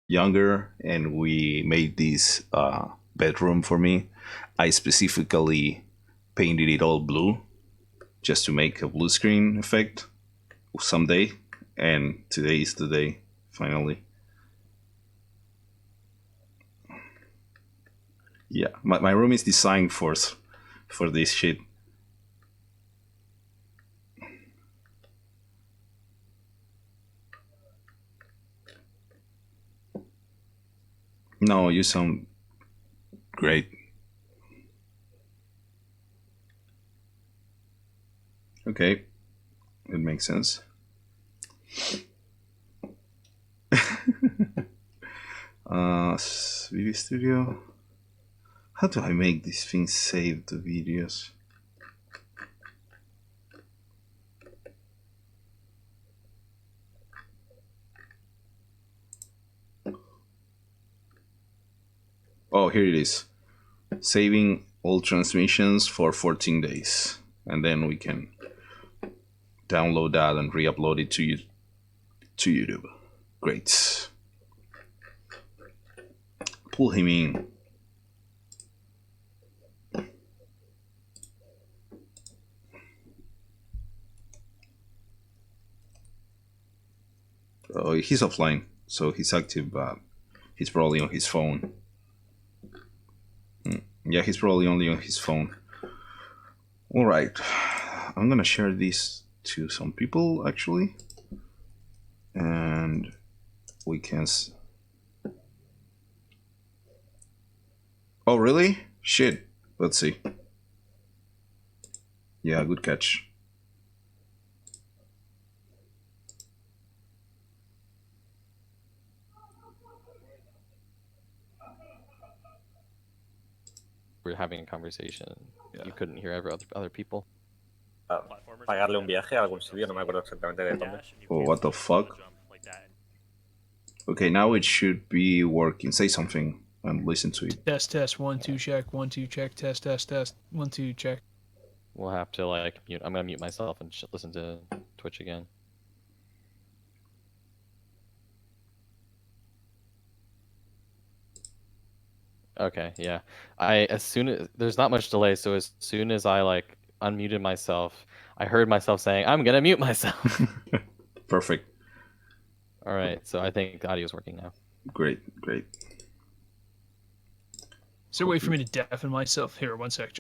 younger and we made this bedroom for me, I specifically painted it all blue just to make a blue screen effect someday. And today is the day, finally. Yeah, my room is designed for this shit. No, you sound great. Okay, it makes sense. Video studio. How do I make these things save the videos? Oh, here it is. Saving all transmissions for 14 days. And then we can download that and re-upload it to YouTube. Great. Pull him in. Oh, he's offline, so he's active, but he's probably on his phone. Yeah, he's probably only on his phone. All right, I'm gonna share this to some people actually, and we can. Oh, really? Shit. Let's see. Yeah, good catch. We're having a conversation. Yeah. You couldn't hear other people. Pagarle un viaje a algún sitio, no me acuerdo exactamente de dónde. Oh, what the fuck? Okay, now it should be working. Say something and listen to it. Test 1 2 check 1 2 check test 1 2 check. We'll have to like mute. I'm gonna mute myself and listen to Twitch again. Okay, yeah. There's not much delay, so as soon as I like unmuted myself, I heard myself saying, "I'm gonna mute myself." Perfect. All right, so I think the audio is working now. Great. Is there a way for me to deafen myself? Here, 1 sec.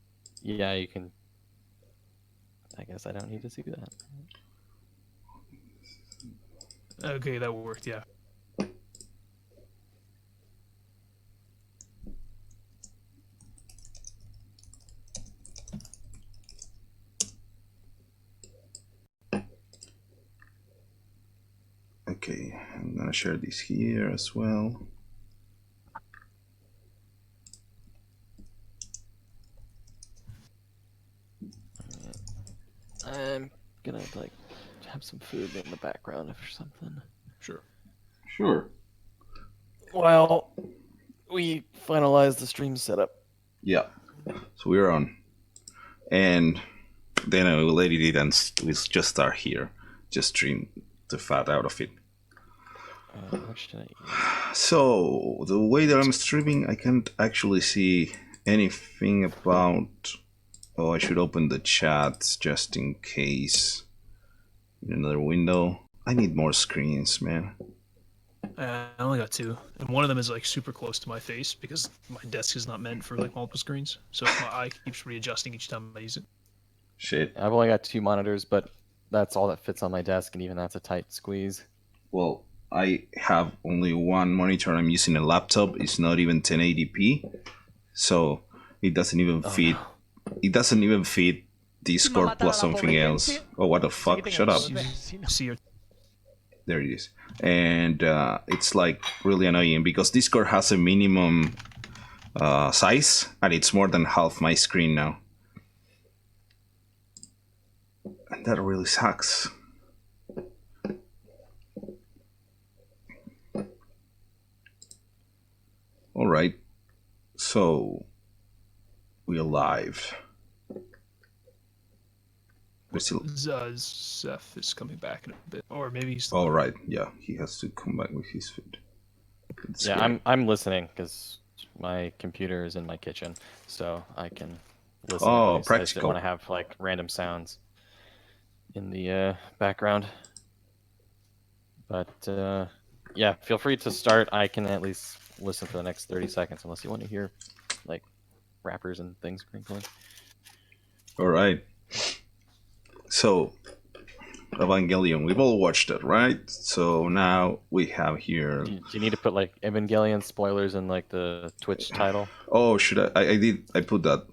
Yeah, you can. I guess I don't need to do that. Okay, that worked, yeah. Okay, I'm gonna share this here as well. I'm gonna like have some food in the background or something. Sure. Well, we finalized the stream setup. Yeah. So we're on, and then I will edit it and we'll just start here. Just stream the fat out of it. What should I eat? So the way that I'm streaming, I can't actually see anything about. Oh, I should open the chat just in case. In another window. I need more screens, man. I only got 2, and one of them is like super close to my face because my desk is not meant for like multiple screens, so my eye keeps readjusting each time I use it. Shit. I've only got 2 monitors, but that's all that fits on my desk, and even that's a tight squeeze. Well, I have only one monitor. I'm using a laptop. It's not even 1080p, so it doesn't even fit. No. It doesn't even fit Discord plus something else. Oh, what the fuck? Shut up. There it is. And it's like really annoying because Discord has a minimum size, and it's more than half my screen now. And that really sucks. All right, so we're live. We're still. Zeph is coming back in a bit, or maybe he's. All right, yeah, he has to come back with his food. It's Yeah, great. I'm listening because my computer is in my kitchen, so I can listen at Oh, least. I just didn't want practical. to have like random sounds in the background. But yeah, feel free to start. I can at least listen for the next 30 seconds, unless you want to hear like wrappers and things crinkling. All right. So, Evangelion, we've all watched it, right? So now we have here. Do you need to put like Evangelion spoilers in like the Twitch title? Oh, should I? I did. I put that.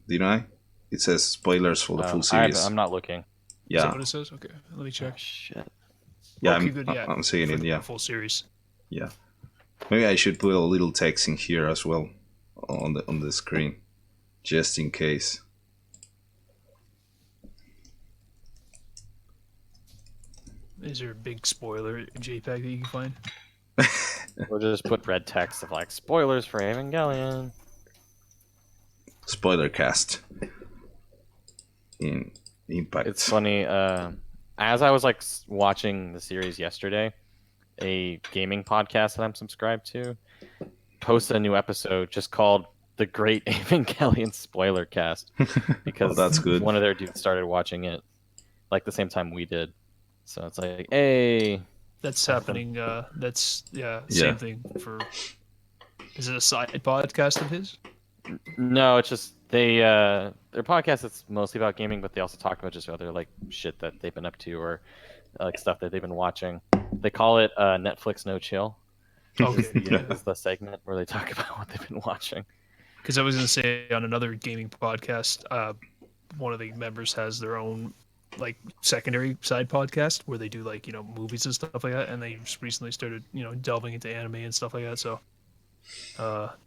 Didn't I? It says spoilers for the full series. I'm not looking. Is that Yeah. what it says? Okay, let me check. Oh, shit. Yeah. Okay, good. Yeah, I'm seeing for it. the Yeah. full series. Yeah. Maybe I should put a little text in here as well on the screen, just in case. Is there a big spoiler JPEG that you can find? Or just put red text of like spoilers for Evangelion. Spoiler cast. In Impact. It's funny. As I was like watching the series yesterday, a gaming podcast that I'm subscribed to posted a new episode just called "The Great Evangelion Spoiler Cast" because that's good. one of their dudes started watching it like the same time we did. So it's like, hey, That's Awesome. happening. That's Yeah. same thing for. Is it a side podcast of his? no, it's just they their podcast is mostly about gaming, but they also talk about just other like shit that they've been up to or like stuff that they've been watching. They call it Netflix No Chill. Okay, yeah. Is the segment where they talk about what they've been watching. Because I was gonna say on another gaming podcast, one of the members has their own like secondary side podcast where they do like movies and stuff like that, and they just recently started delving into anime and stuff like that. So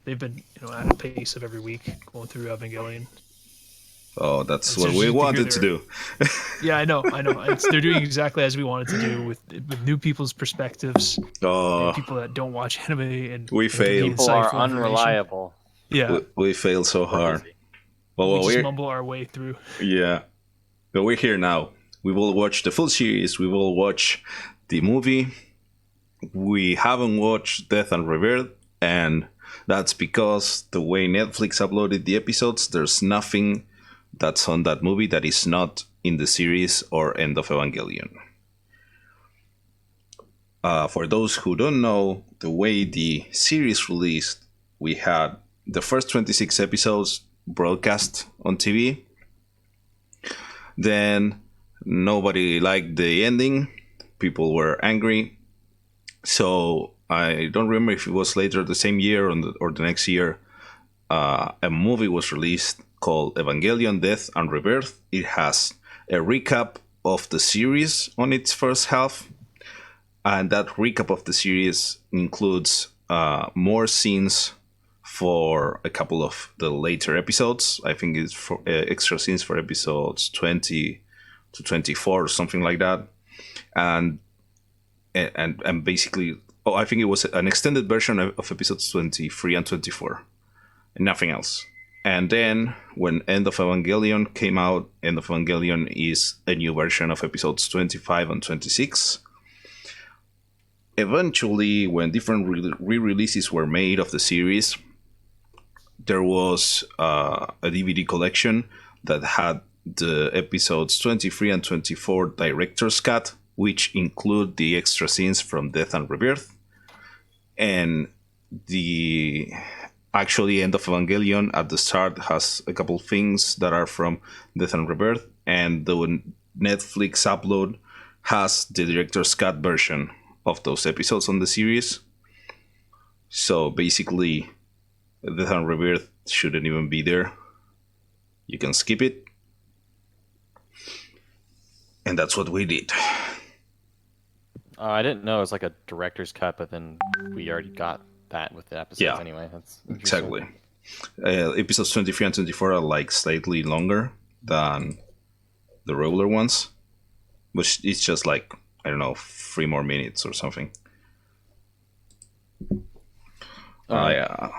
they've been at a pace of every week going through Evangelion. Oh, that's It's what we interesting to hear wanted to do. Yeah, I know. They're doing exactly as we wanted to do with new people's perspectives Oh, and people that don't watch anime and We and failed. giving People are insightful information. unreliable. Yeah, we failed so hard. Crazy. Well, we just we're mumble our way through. yeah, but we're here now. We will watch the full series. We will watch the movie. We haven't watched Death and Rebirth, and that's because the way Netflix uploaded the episodes, there's nothing that's on that movie that is not in the series or End of Evangelion. For those who don't know, the way the series released, we had the first 26 episodes broadcast on TV. Then nobody liked the ending. People were angry. So I don't remember if it was later the same year or the next year. A movie was released called Evangelion Death and Rebirth. It has a recap of the series on its first half. And that recap of the series includes more scenes for a couple of the later episodes. I think it's for extra scenes for episodes 20 to 24 or something like that. And basically, I think it was an extended version of episodes 23 and 24, and nothing else. And then when End of Evangelion came out, End of Evangelion is a new version of episodes 25 and 26. Eventually, when different re-releases were made of the series, there was a DVD collection that had the episodes 23 and 24 director's cut, which include the extra scenes from Death and Rebirth. And the actually End of Evangelion at the start has a couple things that are from Death and Rebirth, and the Netflix upload has the director's cut version of those episodes on the series. So basically, Death and Rebirth shouldn't even be there. You can skip it. And that's what we did. I didn't know it was like a director's cut, but then we already got that with the episodes Yeah. anyway. That's interesting. Exactly. Episodes 23 and 24 are like slightly longer than the regular ones, which is just like, I don't know, 3 more minutes or something. Yeah.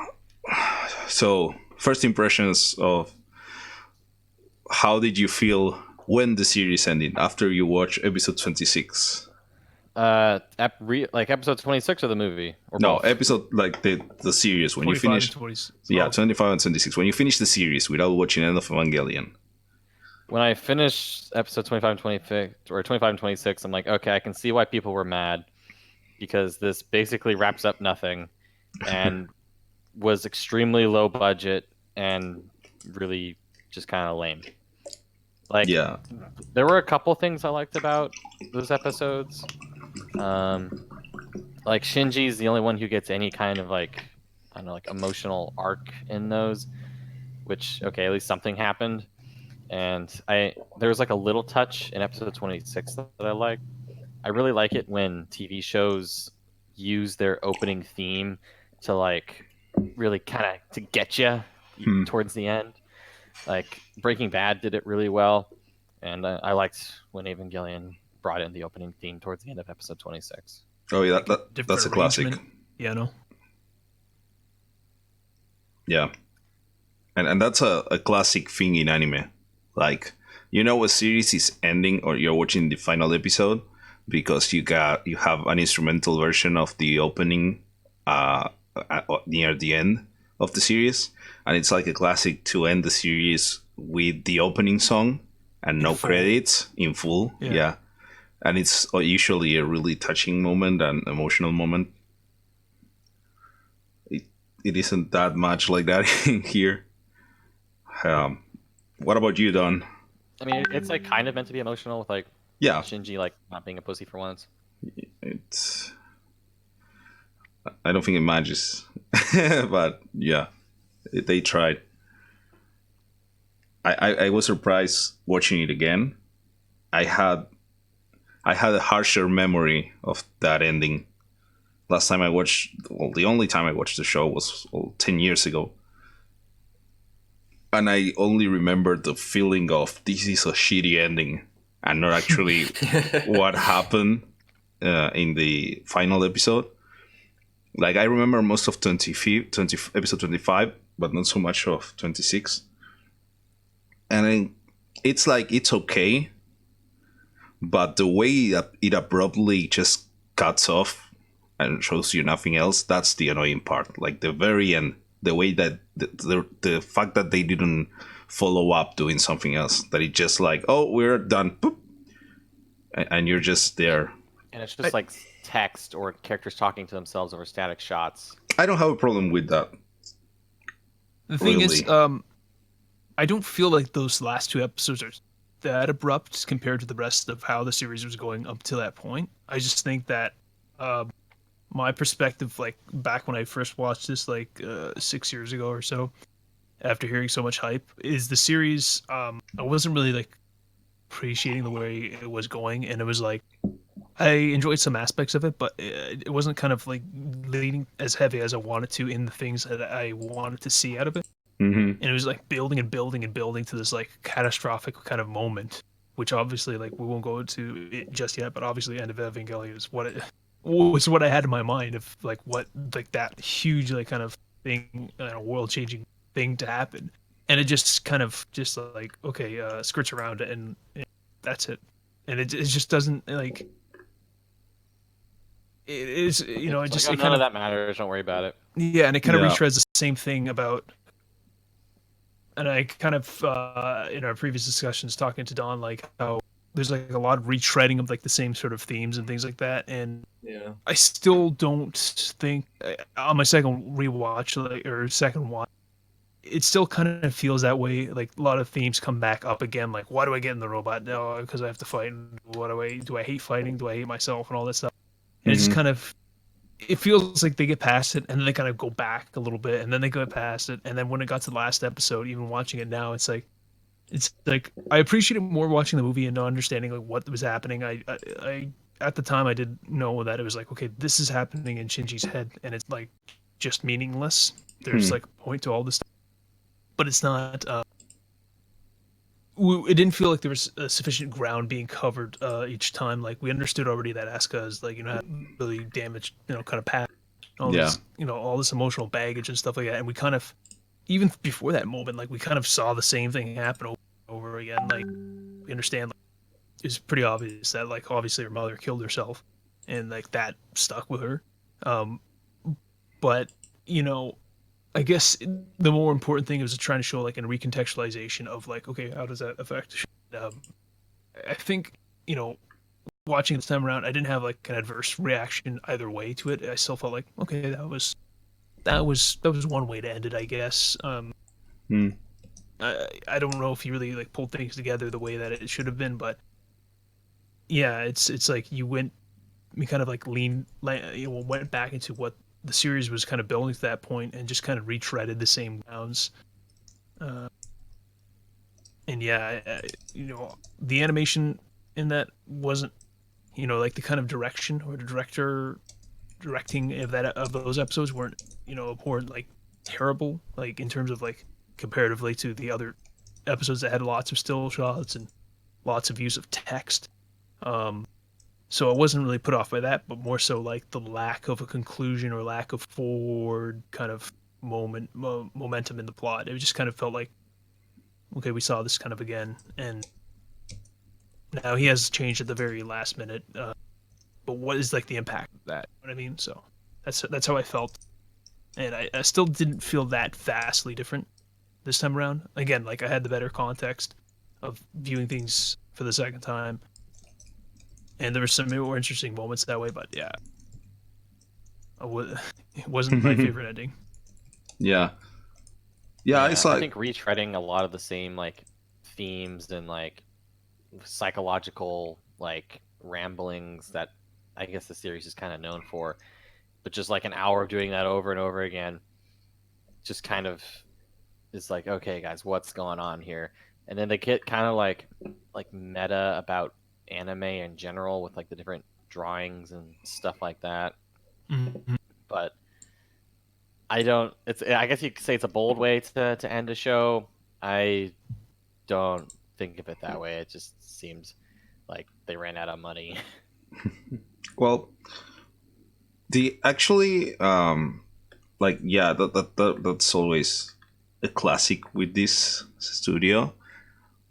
So, first impressions of how did you feel when the series ended after you watch episode 26? Like episode 26 of the movie, or No, both? episode like the series when you 25 finish. and 20. Yeah, 25 and 26. When you finish the series without watching End of Evangelion. When I finished episode 25 and 25, or 25 and 26, I'm like, okay, I can see why people were mad, because this basically wraps up nothing and was extremely low budget and really just kind of lame. Like, Yeah. there were a couple things I liked about those episodes. Like Shinji's the only one who gets any kind of like, I don't know, like emotional arc in those, which, okay, at least something happened. And there was like a little touch in episode 26 that I like. I really like it when TV shows use their opening theme to like really kind of to get you towards the end. Like Breaking Bad did it really well, and I liked when Evangelion brought in the opening theme towards the end of episode 26. Oh yeah, Different that's a classic. arrangement. Yeah, no. Yeah, and that's a classic thing in anime. Like, you know, a series is ending or you're watching the final episode because you have an instrumental version of the opening near the end of the series, and it's like a classic to end the series with the opening song and no credits in full. Yeah. And it's usually a really touching moment and emotional moment. It isn't that much like that in here. What about you, Don? I mean, it's like kind of meant to be emotional with like Yeah, Shinji like not being a pussy for once. it's. I don't think it matches, but yeah, they tried. I was surprised watching it again. I had a harsher memory of that ending. Last time I watched, well, the only time I watched the show was 10 years ago. And I only remember the feeling of this is a shitty ending and not actually what happened in the final episode. Like, I remember most of episode 25, but not so much of 26. And it's like, it's okay. But the way that it abruptly just cuts off and shows you nothing else, that's the annoying part. Like the very end, the way that the fact that they didn't follow up doing something else, that it just like, oh, we're done, boop, and you're just there. And it's just like text or characters talking to themselves over static shots. I don't have a problem with that. The thing is, Really. I don't feel like those last two episodes are that abrupt compared to the rest of how the series was going up to that point. I just think that my perspective, like back when I first watched this, like 6 years ago or so, after hearing so much hype, is the series. I wasn't really like appreciating the way it was going, and it was like I enjoyed some aspects of it, but it wasn't kind of like leading as heavy as I wanted to in the things that I wanted to see out of it. Mm-hmm. And it was like building and building and building to this like catastrophic kind of moment, which obviously like we won't go into it just yet, but obviously End of Evangelion is what it was, what I had in my mind of like what like that huge like kind of thing, world changing thing to happen, and it just kind of just like okay, skirts around it and that's it, and it just doesn't like it is it just like, it none kind of of that matters. Don't worry about it. yeah, and it kind of Yeah. retreads the same thing about. And I kind of, in our previous discussions, talking to Don, like how there's like a lot of retreading of like the same sort of themes and things like that. And Yeah. I still don't think on my second rewatch or second watch, it still kind of feels that way. Like a lot of themes come back up again. Like, why do I get in the robot? No, because I have to fight. What do I hate fighting? Do I hate myself and all that stuff? And it's just kind of. It feels like they get past it and then they kind of go back a little bit and then they go past it, and then when it got to the last episode, even watching it now, it's like I appreciated more watching the movie and not understanding like what was happening. I at the time I did know that it was like, okay, this is happening in Shinji's head and it's like just meaningless. There's like a point to all this stuff, but it's not it didn't feel like there was sufficient ground being covered each time. Like we understood already that Asuka is like had really damaged kind of past, all this all this emotional baggage and stuff like that. And we kind of even before that moment, like we kind of saw the same thing happen over and over again. Like we understand, like, it's pretty obvious that like obviously her mother killed herself, and like that stuck with her. But you know, I guess the more important thing was trying to show like a recontextualization of like, okay, how does that affect? I think watching it this time around, I didn't have like an adverse reaction either way to it. I still felt like, okay, that was one way to end it, I guess. Hmm. I don't know if he really like pulled things together the way that it should have been, but yeah, it's like we kind of like went back into what the series was kind of building to that point and just kind of retreaded the same grounds. Uh, and yeah, the animation in that wasn't, like the kind of direction or the directing of those episodes weren't, weren't like terrible, like in terms of like comparatively to the other episodes that had lots of still shots and lots of use of text. So I wasn't really put off by that, but more so like the lack of a conclusion or lack of forward kind of momentum in the plot. It just kind of felt like, okay, we saw this kind of again, and now he has changed at the very last minute. But what is like the impact of that? You know what I mean? So that's how I felt, and I still didn't feel that vastly different this time around. Again, like I had the better context of viewing things for the second time, and there were some more interesting moments that way. But yeah, it wasn't my favorite ending. Yeah. Yeah, it's I like think retreading a lot of the same like themes and like psychological like ramblings that I guess the series is kind of known for, but just like an hour of doing that over and over again, just kind of is like, okay, guys, what's going on here? And then they get kind of like meta about anime in general with like the different drawings and stuff like that. Mm-hmm. But I don't. I guess you could say it's a bold way to end a show. I don't think of it that way. It just seems like they ran out of money. well, the actually like yeah, that's always a classic with this studio.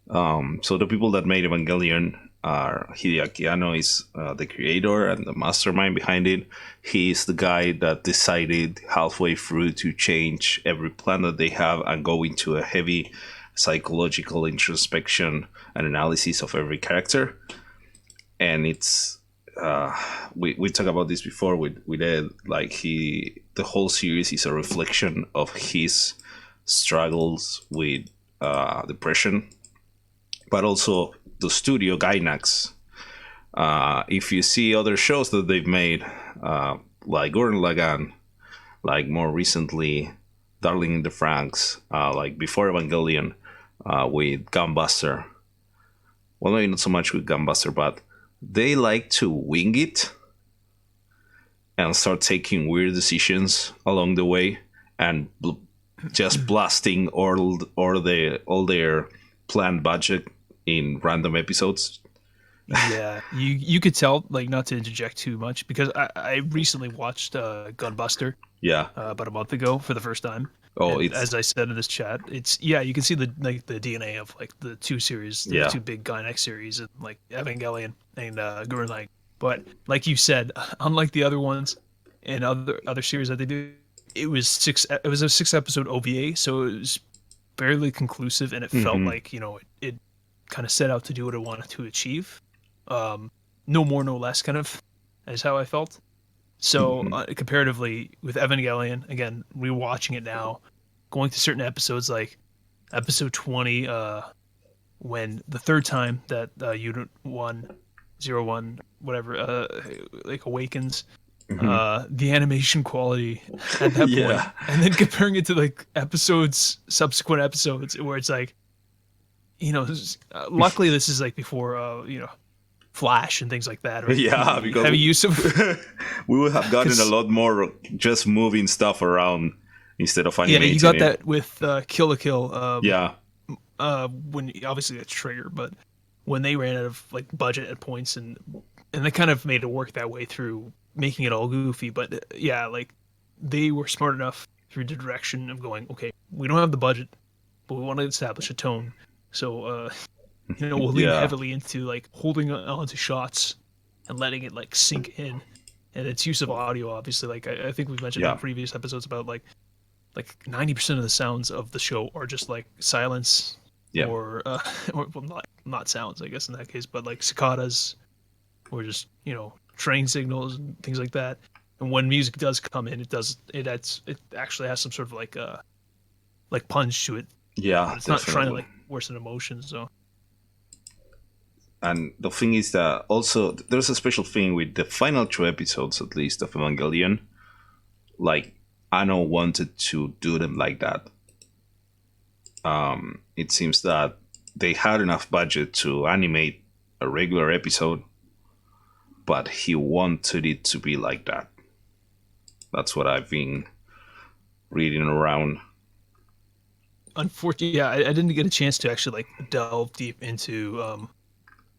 So the people that made Evangelion are Hideaki Anno is the creator and the mastermind behind it. He is the guy that decided halfway through to change every plan that they have and go into a heavy psychological introspection and analysis of every character. And it's we talked about this before with Ed. Like the whole series is a reflection of his struggles with depression, but also the studio Gainax. If you see other shows that they've made, like Gurren Lagann, like more recently Darling in the Franxx, like before Evangelion, with Gunbuster. Well, maybe not so much with Gunbuster, but they like to wing it and start taking weird decisions along the way and just blasting all their planned budget in random episodes. Yeah, you could tell, like, not to interject too much, because I recently watched Gunbuster Yeah. about a month ago for the first time. Oh, And it's as I said in this chat, it's you can see the DNA of like the two series, the Yeah. two big Gainax series, and like Evangelion and Gurren Lagann. But like you said, unlike the other ones and other series that they do, it was a 6 episode OVA, so it was fairly conclusive, and it felt Mhm. like it kind of set out to do what it wanted to achieve. No more, no less, kind of, is how I felt. So Mhm. comparatively with Evangelion, again, rewatching it now, going to certain episodes like episode 20, when the third time that Unit 101, whatever, like awakens, Mhm. the animation quality at that point, Yeah. and then comparing it to like subsequent episodes, where it's like, luckily this is like before, Flash and things like that, or Yeah, the because heavy use of, we would have gotten a 'cause, lot more just moving stuff around instead of yeah, you animating got it. that with Kill la Kill. Yeah. When obviously that's Trigger, but when they ran out of like budget at points, and they kind of made it work that way through making it all goofy. But yeah, like they were smart enough through the direction of going, okay, we don't have the budget, but we want to establish a tone. So we'll lean Yeah. heavily into like holding on to shots and letting it like sink in, and its use of audio, obviously. Like I think we've mentioned in previous episodes about like 90% of the sounds of the show are just like silence, or or well, not sounds, I guess in that case, but like cicadas, or just train signals and things like that. And when music does come in, it actually has some sort of like punch to it. Yeah, But it's definitely. not trying to like worsen emotions. So. And the thing is that also there's a special thing with the final 2 episodes, at least, of Evangelion. Like, Anno wanted to do them like that. It seems that they had enough budget to animate a regular episode, but he wanted it to be like that. That's what I've been reading around. Unfortunately, yeah, I didn't get a chance to actually like delve deep into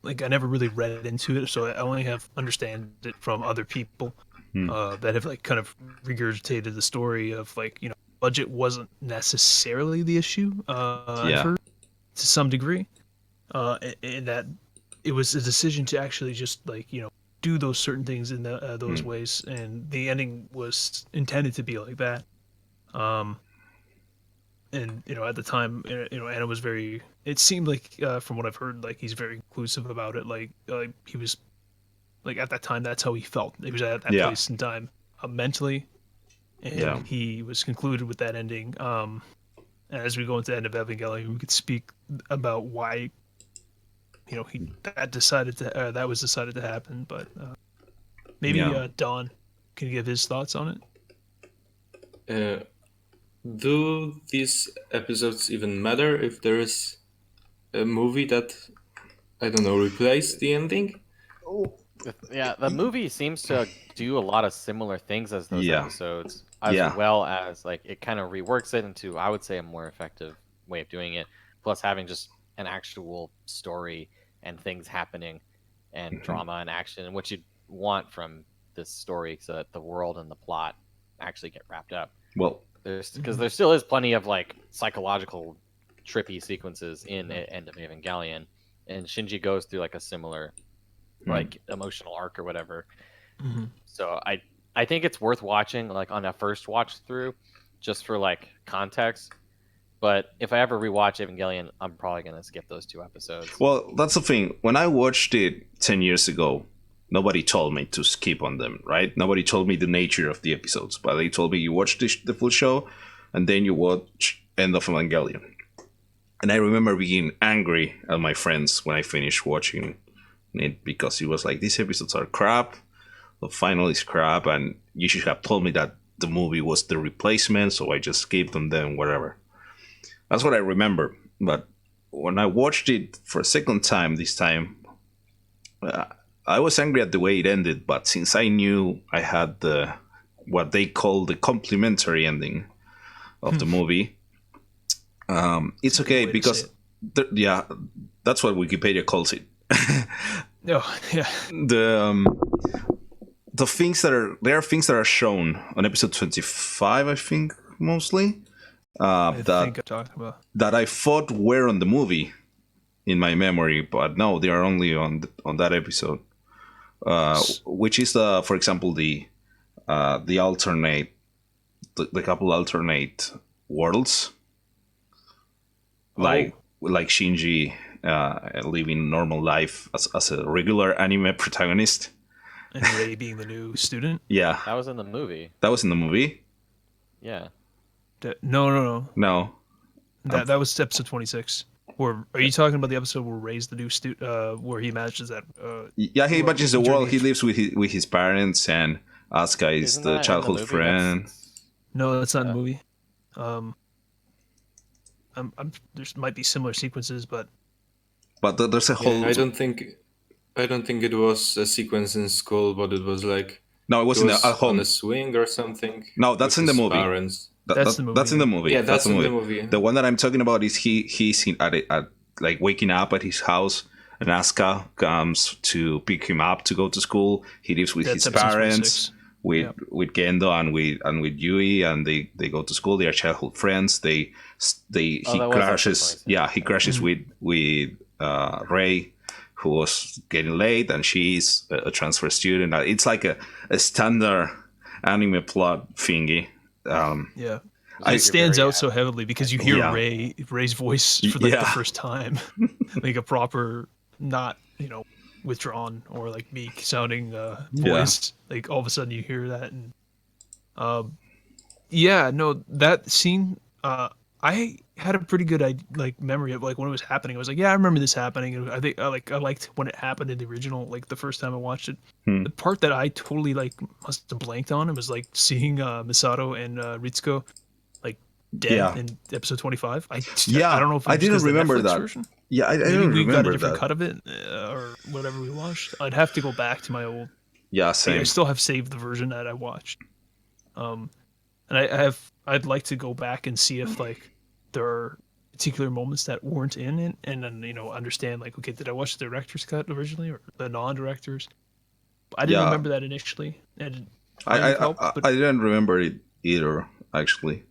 like I never really read into it, so I only have understand it from other people that have like kind of regurgitated the story of like budget wasn't necessarily the issue. I've heard to some degree, and that it was a decision to actually just like do those certain things in those ways, and the ending was intended to be like that. And at the time, Anna was very. It seemed like, from what I've heard, like he's very inclusive about it. Like he was, like at that time, that's how he felt. He was at that place and time mentally, and he was concluded with that ending. And as we go into the End of Evangelion, we could speak about why, that was decided to happen. But maybe Don can give his thoughts on it. Do these episodes even matter if there is a movie that, I don't know, replaced the ending? Yeah, the movie seems to do a lot of similar things as those episodes, as well as like it kind of reworks it into, I would say, a more effective way of doing it. Plus, having just an actual story and things happening, and drama and action, and what you'd want from this story, so that the world and the plot actually get wrapped up. Well, because there still is plenty of like psychological trippy sequences in End of Evangelion, and Shinji goes through like a similar like emotional arc or whatever. So I think it's worth watching like on a first watch through, just for like context. But if I ever rewatch Evangelion, I'm probably gonna skip those 2 episodes. Well, that's the thing. When I watched it 10 years ago, nobody told me to skip on them, right? Nobody told me the nature of the episodes, but they told me you watch the full show and then you watch End of Evangelion. And I remember being angry at my friends when I finished watching it, because it was like, these episodes are crap, the final is crap, and you should have told me that the movie was the replacement, so I just skipped and then whatever. That's what I remember. But when I watched it for a second time this time, I was angry at the way it ended, but since I knew I had what they call the complimentary ending of the movie, it's okay, because that's what Wikipedia calls it. The things there are things that are shown on episode 25, I think, mostly, that I thought were on the movie in my memory, but no, they are only on that episode. Which is for example, the alternate, the couple alternate worlds, like Shinji living normal life as a regular anime protagonist, and Rei being the new student. Yeah, that was in the movie. That was in the movie. Yeah. No. That was episode 26. Or are you talking about the episode where Rei's the new student, where he manages that? Yeah, he manages the world. He lives with his parents, and Asuka is the childhood friend. No, that's not in the movie. There might be similar sequences, but there's a whole. I don't think it was a sequence in school, but it was like it wasn't at home on a swing or something. No, that's in the movie. Parents. That's the movie. That's in the movie. Yeah, that's in the movie. The one that I'm talking about is he's at like waking up at his house, and Asuka comes to pick him up to go to school. He lives with his parents, with Gendo and with Yui, and they go to school. They are childhood friends. He crashes with Rei, who was getting late, and she's a transfer student. It's like a standard anime plot thingy. Yeah. Like It you're stands very out so heavily because you hear Yeah. Ray's voice for like the Yeah. first time, like a proper, not withdrawn or like meek sounding voice. Like all of a sudden you hear that, and yeah, no, that scene. I had a pretty good memory of like when it was happening. I was like, yeah, I remember this happening. And I think I liked when it happened in the original, like the first time I watched it. Hmm. The part that I totally like must have blanked on, it was like seeing Misato and Ritsuko like dead Yeah. in episode 25. I Yeah, don't know if it I was didn't because of the remember Netflix that. version. Yeah, I Maybe don't we got a remember different that. cut of it or whatever we watched. I'd have to go back to my old. Yeah, I same. still have saved the version that I watched. And I'd like to go back and see if like there are particular moments that weren't in it, and then understand like, okay, did I watch the director's cut originally or the non-directors? I didn't Yeah. remember that initially, and it might I have helped, but I didn't remember it either, actually,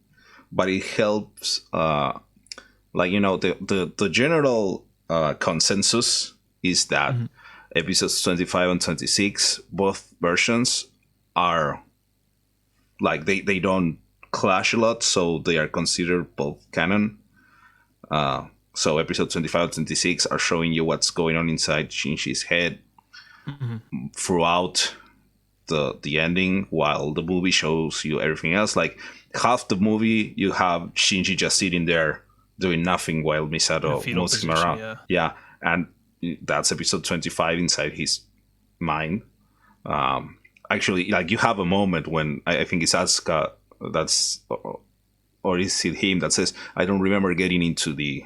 but it helps. Like the general consensus is that Mhm. episodes 25 and 26, both versions are like they don't clash a lot, so they are considered both canon. So episode 25 and 26 are showing you what's going on inside Shinji's head Mhm. throughout the ending, while the movie shows you everything else. Like half the movie, you have Shinji just sitting there doing nothing while in a Misato fetal moves him position, around. yeah. And that's episode 25 inside his mind. Actually, like you have a moment when I think it's Asuka that's, or is it him that says, "I don't remember getting into the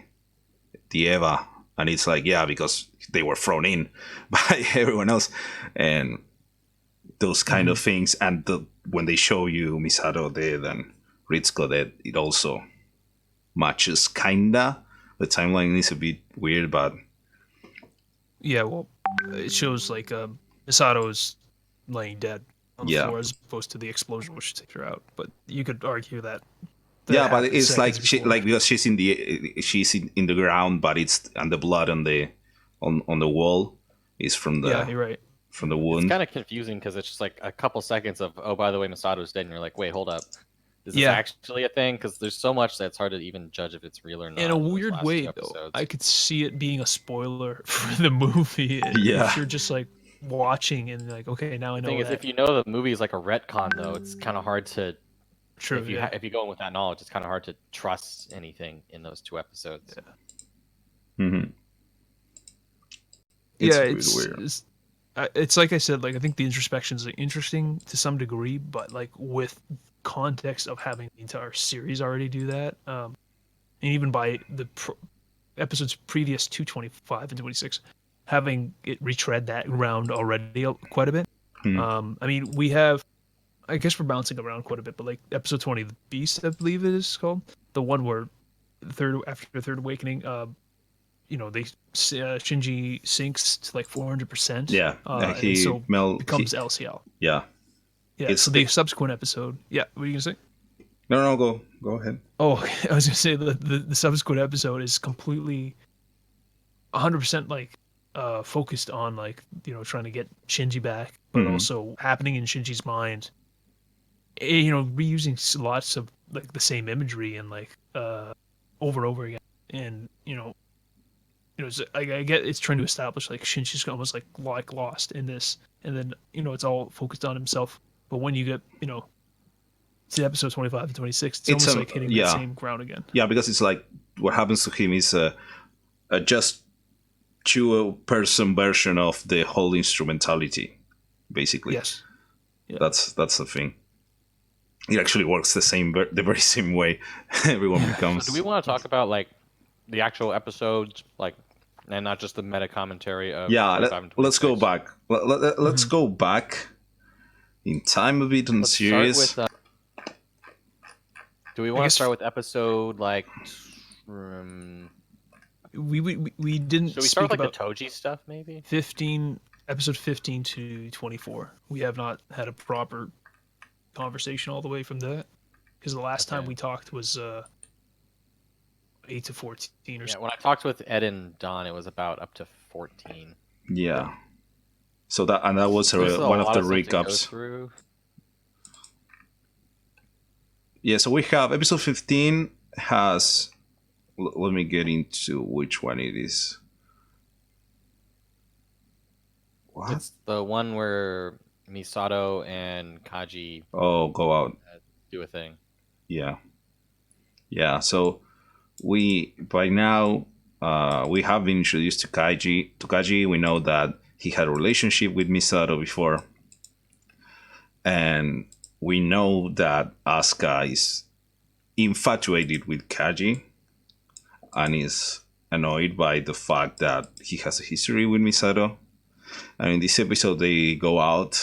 Eva," and it's like, yeah, because they were thrown in by everyone else, and those kind of things. And when they show you Misato dead and Ritsuko dead, it also matches kinda. The timeline is a bit weird, but Yeah, well, it shows like Misato's laying dead on the Yeah. floor as opposed to the explosion which takes her out. But you could argue that. yeah, but happened it's like seconds before. like because she's in the ground, but it's and the blood on the wall is from the Yeah, you're right. from the It's wound. kind of confusing because it's just like a couple seconds of, oh, by the way, Masato's dead, and you're like, wait, hold up. Is this Yeah. actually a thing? Because there's so much that's hard to even judge if it's real or not. In a those weird last way, two though, episodes. I could see it being a spoiler for the movie. Yeah. If you're just like watching and like, okay, now I The know thing is, that. if you know the movie is like a retcon, though, it's kind of hard to. True. If you Yeah. if you go in with that knowledge, it's kind of hard to trust anything in those two episodes. Mm-hmm. Yeah, really it's weird. it's like I said, like I think the introspections are interesting to some degree, but like with context of having the entire series already do that, and even by the episodes previous to 25 and 26, having it retread that ground already quite a bit. Hmm. I mean, we have, I guess we're bouncing around quite a bit, but like episode 20, the Beast, I believe it is called, the one where after the third awakening, Shinji sinks to like 400%. Yeah, And so becomes LCL. Yeah. Yeah. It's So the subsequent episode. Yeah. What are you gonna say? No, go ahead. Oh, I was gonna say the subsequent episode is completely 100% like focused on like trying to get Shinji back, but Mhm. also happening in Shinji's mind. Reusing lots of like the same imagery and like over and over again, and I get it's trying to establish like Shinji's almost like lost in this, and then it's all focused on himself. But when you get to episode 25 and 26, it's almost like hitting that same ground again. Yeah, because it's like what happens to him is a just two-person version of the whole instrumentality, basically. Yes. Yeah. That's the thing. It actually works the very same way. Everyone becomes. So do we want to talk about like the actual episodes, like, and not just the meta commentary of? Yeah, 25 and let's go 26? back. Let's go back in time a bit on Let's series. start with, do we want to start with episode like? We didn't. Should we speak start with like about the Toji stuff, maybe? episode 15 to 24. We have not had a proper conversation all the way from that, because the last time we talked was 8 to 14 or Yeah, something. when I talked with Ed and Don, it was about up to 14. Yeah. So that was There's a one of lot the of stuff to go recaps. through. Yeah, so we have episode 15 has. Let me get into which one it is. What? It's the one where Misato and Kaji Oh, go out. do a thing. Yeah. Yeah, so we by now we have been introduced to Kaji. We know that he had a relationship with Misato before, and we know that Asuka is infatuated with Kaji and is annoyed by the fact that he has a history with Misato. And in this episode, they go out,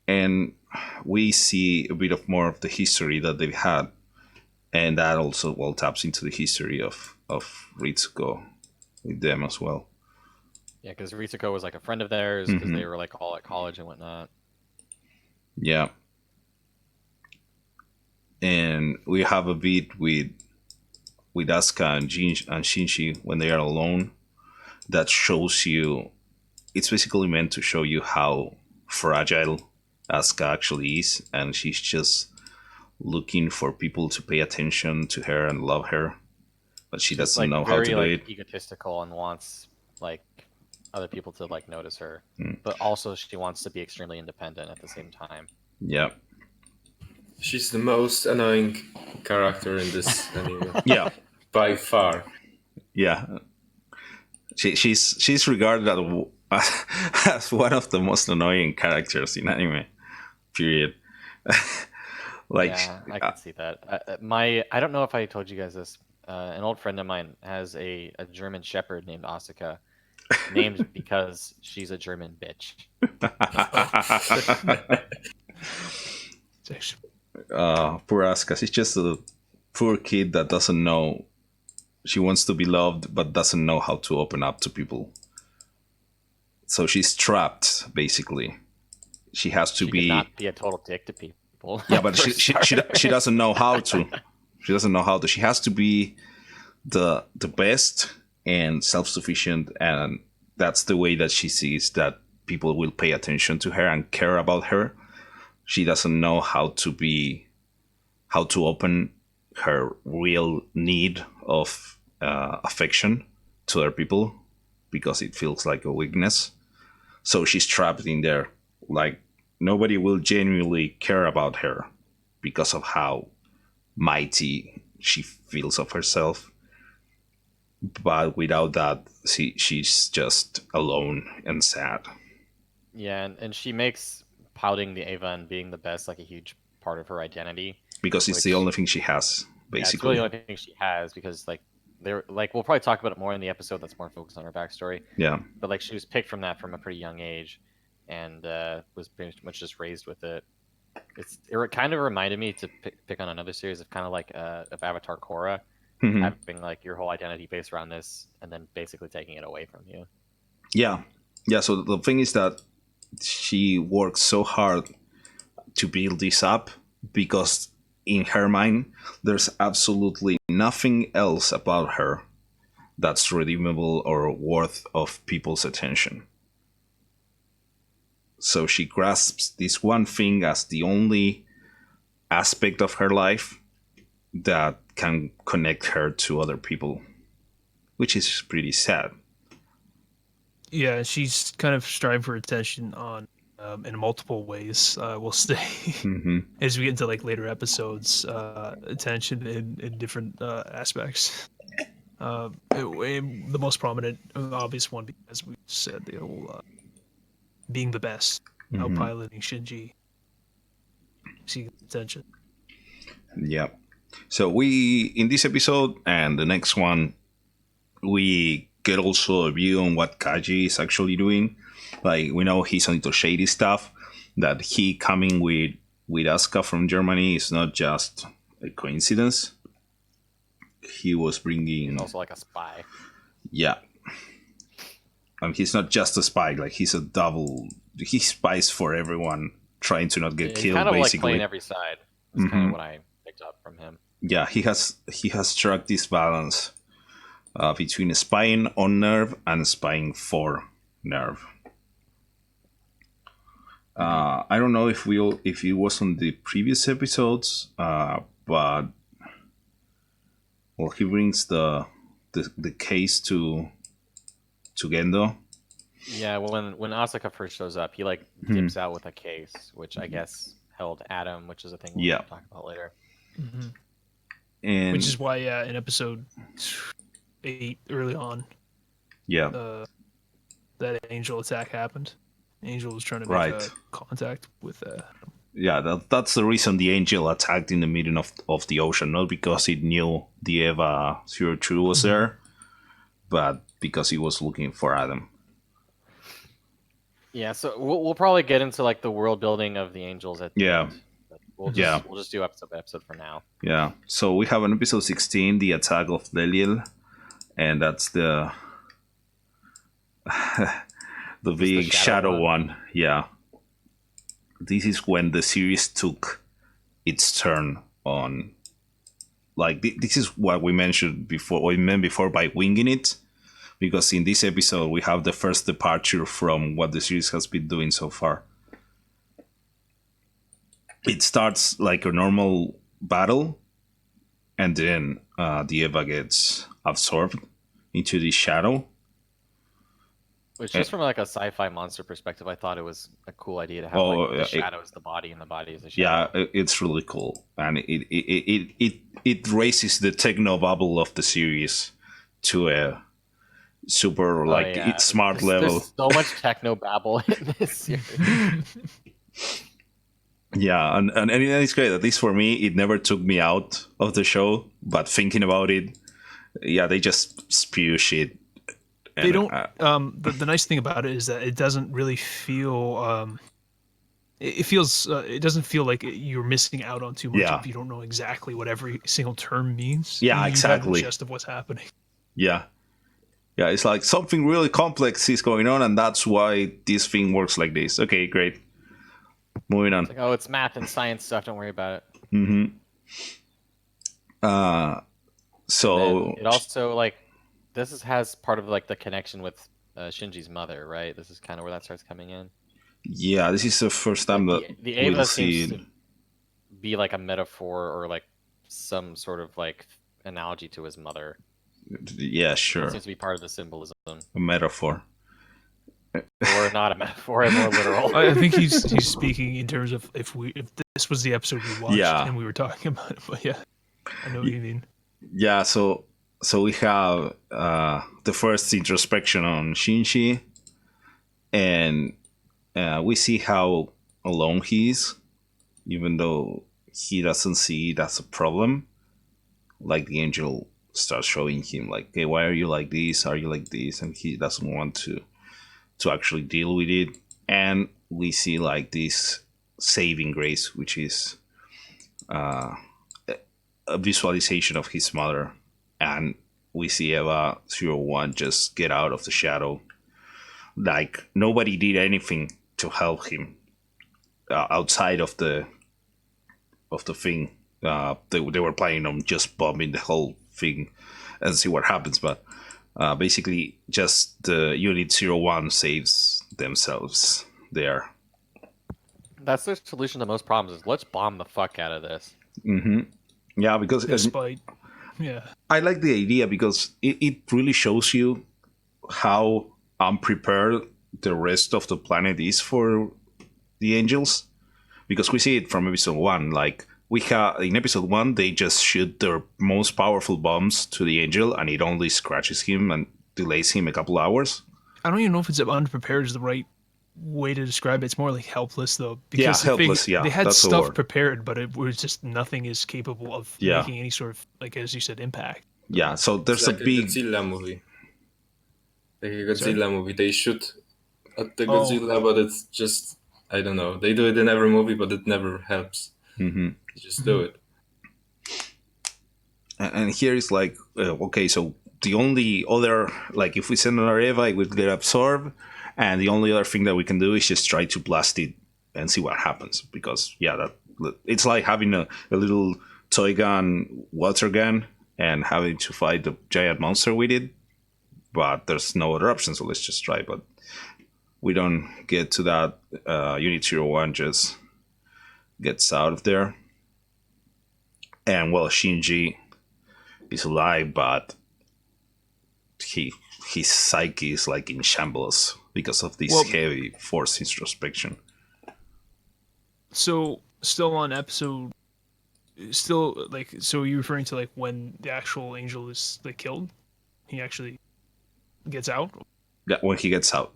and we see a bit of more of the history that they've had, and that also taps into the history of Ritsuko with them as well. Yeah, because Ritsuko was like a friend of theirs because they were like all at college and whatnot. Yeah. And we have a bit with Asuka and Shinji when they are alone that shows you, it's basically meant to show you how fragile Asuka actually is, and she's just looking for people to pay attention to her and love her, but she doesn't like know how to very do it. egotistical and wants like other people to like notice her, Mm. but also she wants to be extremely independent at the same time. Yeah. She's the most annoying character in this anime. Yeah. By far. Yeah. She's regarded as one of the most annoying characters in anime. Period. Like, yeah, I can see that. I don't know if I told you guys this. An old friend of mine has a German Shepherd named Asuka, named because she's a German bitch. It's actually, poor Asuka. She's just a poor kid that doesn't know. She wants to be loved, but doesn't know how to open up to people. So she's trapped, basically. She has to She be. could not be a total dick to people. Yeah, but she doesn't know how to. She doesn't know how to. She has to be the best and self-sufficient, and that's the way that she sees that people will pay attention to her and care about her. She doesn't know how to open her real need of affection to other people because it feels like a weakness. So she's trapped in there. Like, nobody will genuinely care about her because of how mighty she feels of herself. But without that, she's just alone and sad. Yeah, and she makes pouting the Ava and being the best like a huge part of her identity. Because it's the only thing she has, Yeah, it's basically. really the only thing she has because like they're like we'll probably talk about it more in the episode that's more focused on her backstory. Yeah. But like she was picked from that from a pretty young age, and was pretty much just raised with it. It kind of reminded me to pick on another series of kind of like of Avatar Korra, Mhm. having like your whole identity based around this, and then basically taking it away from you. Yeah. So the thing is that she works so hard to build this up because in her mind, there's absolutely nothing else about her that's redeemable or worth of people's attention. So she grasps this one thing as the only aspect of her life that can connect her to other people, which is pretty sad. yeah, she's kind of striving for attention on in multiple ways. We'll stay Mm-hmm. as we get into like later episodes. Attention in different aspects. The most prominent, obvious one, as we said, the whole being the best, Mhm. outpiloting Shinji, seeking attention. Yeah. So we, in this episode and the next one, we get also a view on what Kaji is actually doing. Like, we know he's into shady stuff. That he coming with Asuka from Germany is not just a coincidence. He was bringing. He's also like a spy. Yeah. He's not just a spy. Like, he's a double. He spies for everyone, trying to not get He's killed. kind of like Basically, playing every side. That's kind Mhm. of what I picked up from him. yeah, he has struck this balance between spying on Nerve and spying for Nerve. I don't know if it was on the previous episodes, but well, he brings the case to Gendo. Yeah, when Asuka first shows up, he like dips out with a case, which I guess held Adam, which is a thing we'll talk about later. Mm-hmm. And which is why, in episode 8, early on, that Angel attack happened. Angel was trying to make contact with. Yeah, that's the reason the Angel attacked in the middle of the ocean, not because it knew the Eva 02 was there, but because he was looking for Adam. Yeah, so we'll probably get into like the world building of the Angels at the end. We'll just do episode by episode for now. Yeah. So we have an episode 16, the attack of Deliel, and that's the big shadow one. Yeah. This is when the series took its turn on. Like this is what we mentioned before. What we meant before by winging it, because in this episode we have the first departure from what the series has been doing so far. It starts like a normal battle, and then the Eva gets absorbed into the shadow. Which, just from like a sci-fi monster perspective, I thought it was a cool idea to have the shadow is the body and the body is the shadow. Yeah, it's really cool, and it raises the techno bubble of the series to a super it's smart level. There's so much techno babble in this series. Yeah, and it's great. At least for me, it never took me out of the show. But thinking about it, they just spew shit. They don't. The nice thing about it is that it doesn't really feel. It feels. It doesn't feel like you're missing out on too much if you don't know exactly what every single term means. Yeah, exactly. Just of what's happening. Yeah, it's like something really complex is going on, and that's why this thing works like this. Okay, great. Moving on. It's like, it's math and science stuff. Don't worry about it. Mm-hmm. So it also this has part of like the connection with Shinji's mother, right? This is kind of where that starts coming in. Yeah, this is the first time that the Eva seems to be like a metaphor or like some sort of like analogy to his mother. Yeah, sure. It seems to be part of the symbolism. A metaphor. Or not a metaphor, more literal. I think he's speaking in terms of if this was the episode we watched and we were talking about it. But yeah, I know what you mean. Yeah, so we have the first introspection on Shinji, and we see how alone he is, even though he doesn't see it as a problem. Like the angel starts showing him, like, "Hey, why are you like this? Are you like this?" And he doesn't want to actually deal with it. And we see like this saving grace, which is a visualization of his mother, and we see Eva 01 just get out of the shadow. Like nobody did anything to help him outside of the thing. They were planning on just bombing the whole thing and see what happens, but basically just the Unit 01 saves themselves there. That's their solution to most problems, is let's bomb the fuck out of this. Mm-hmm. Yeah, because I like the idea because it really shows you how unprepared the rest of the planet is for the angels. Because we see it from episode 1, like we have in episode 1 they just shoot their most powerful bombs to the angel and it only scratches him and delays him a couple hours. I don't even know if it's unprepared is the right way to describe it. It's more like helpless though, because helpless. They had stuff prepared, but it was just nothing is capable of making any sort of, like as you said, impact. Yeah, so there's like a big Godzilla movie. Like a Godzilla movie, they shoot at the Godzilla, but it's just, I don't know. They do it in every movie, but it never helps. Mm-hmm. They just do it. And here is like, okay, so the only other, like if we send another Eva, it would get absorbed. And the only other thing that we can do is just try to blast it and see what happens. Because, it's like having a little toy gun, water gun, and having to fight the giant monster with it. But there's no other option, so let's just try. But we don't get to that. Unit 01 just gets out of there. And well, Shinji is alive, but his psyche is like in shambles because of this heavy force introspection. So still on episode, still like, so you're referring to like when the actual angel is like killed, he actually gets out. Yeah, when he gets out.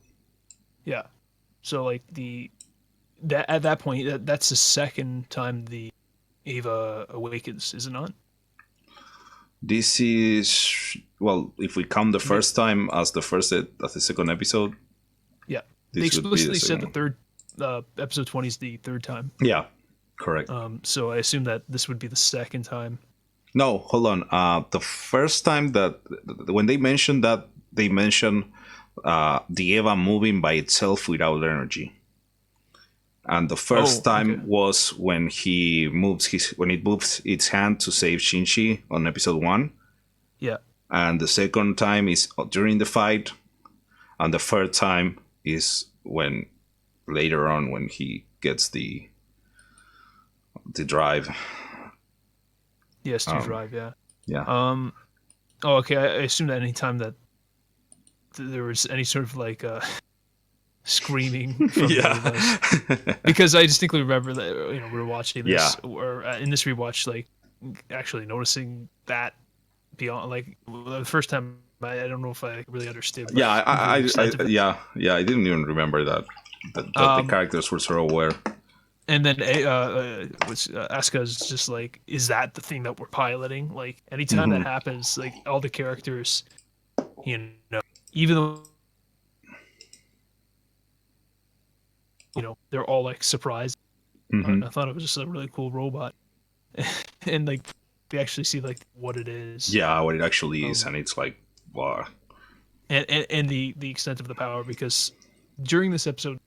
Yeah. So like at that point, that's the second time the Ava awakens, is it not? This is, well, if we count the first time as the second episode. Yeah. They This would be the explicitly said the second third, episode 20 is the third time. Yeah, correct. So I assume that this would be the second time. No, hold on. The first time that, when they mentioned that, they mentioned the Eva moving by itself without energy. And the first time was when it moves its hand to save Shinji on episode 1. Yeah. And the second time is during the fight. And the third time is when later on when he gets the drive. Yes, to drive, yeah. Yeah. Oh, okay. I assume that any time that there was any sort of like screaming from both of us. Because I distinctly remember that we were watching this, or in this rewatch, like actually noticing that beyond like the first time. I don't know if I really understood. Yeah, I didn't even remember that the characters were so aware. And then Asuka's just like, is that the thing that we're piloting? Like anytime that happens, like all the characters, even though they're all like surprised. I thought it was just a really cool robot, and like we actually see like what it is. Yeah, what it actually is, and it's like, wow. And the extent of the power, because during this episode,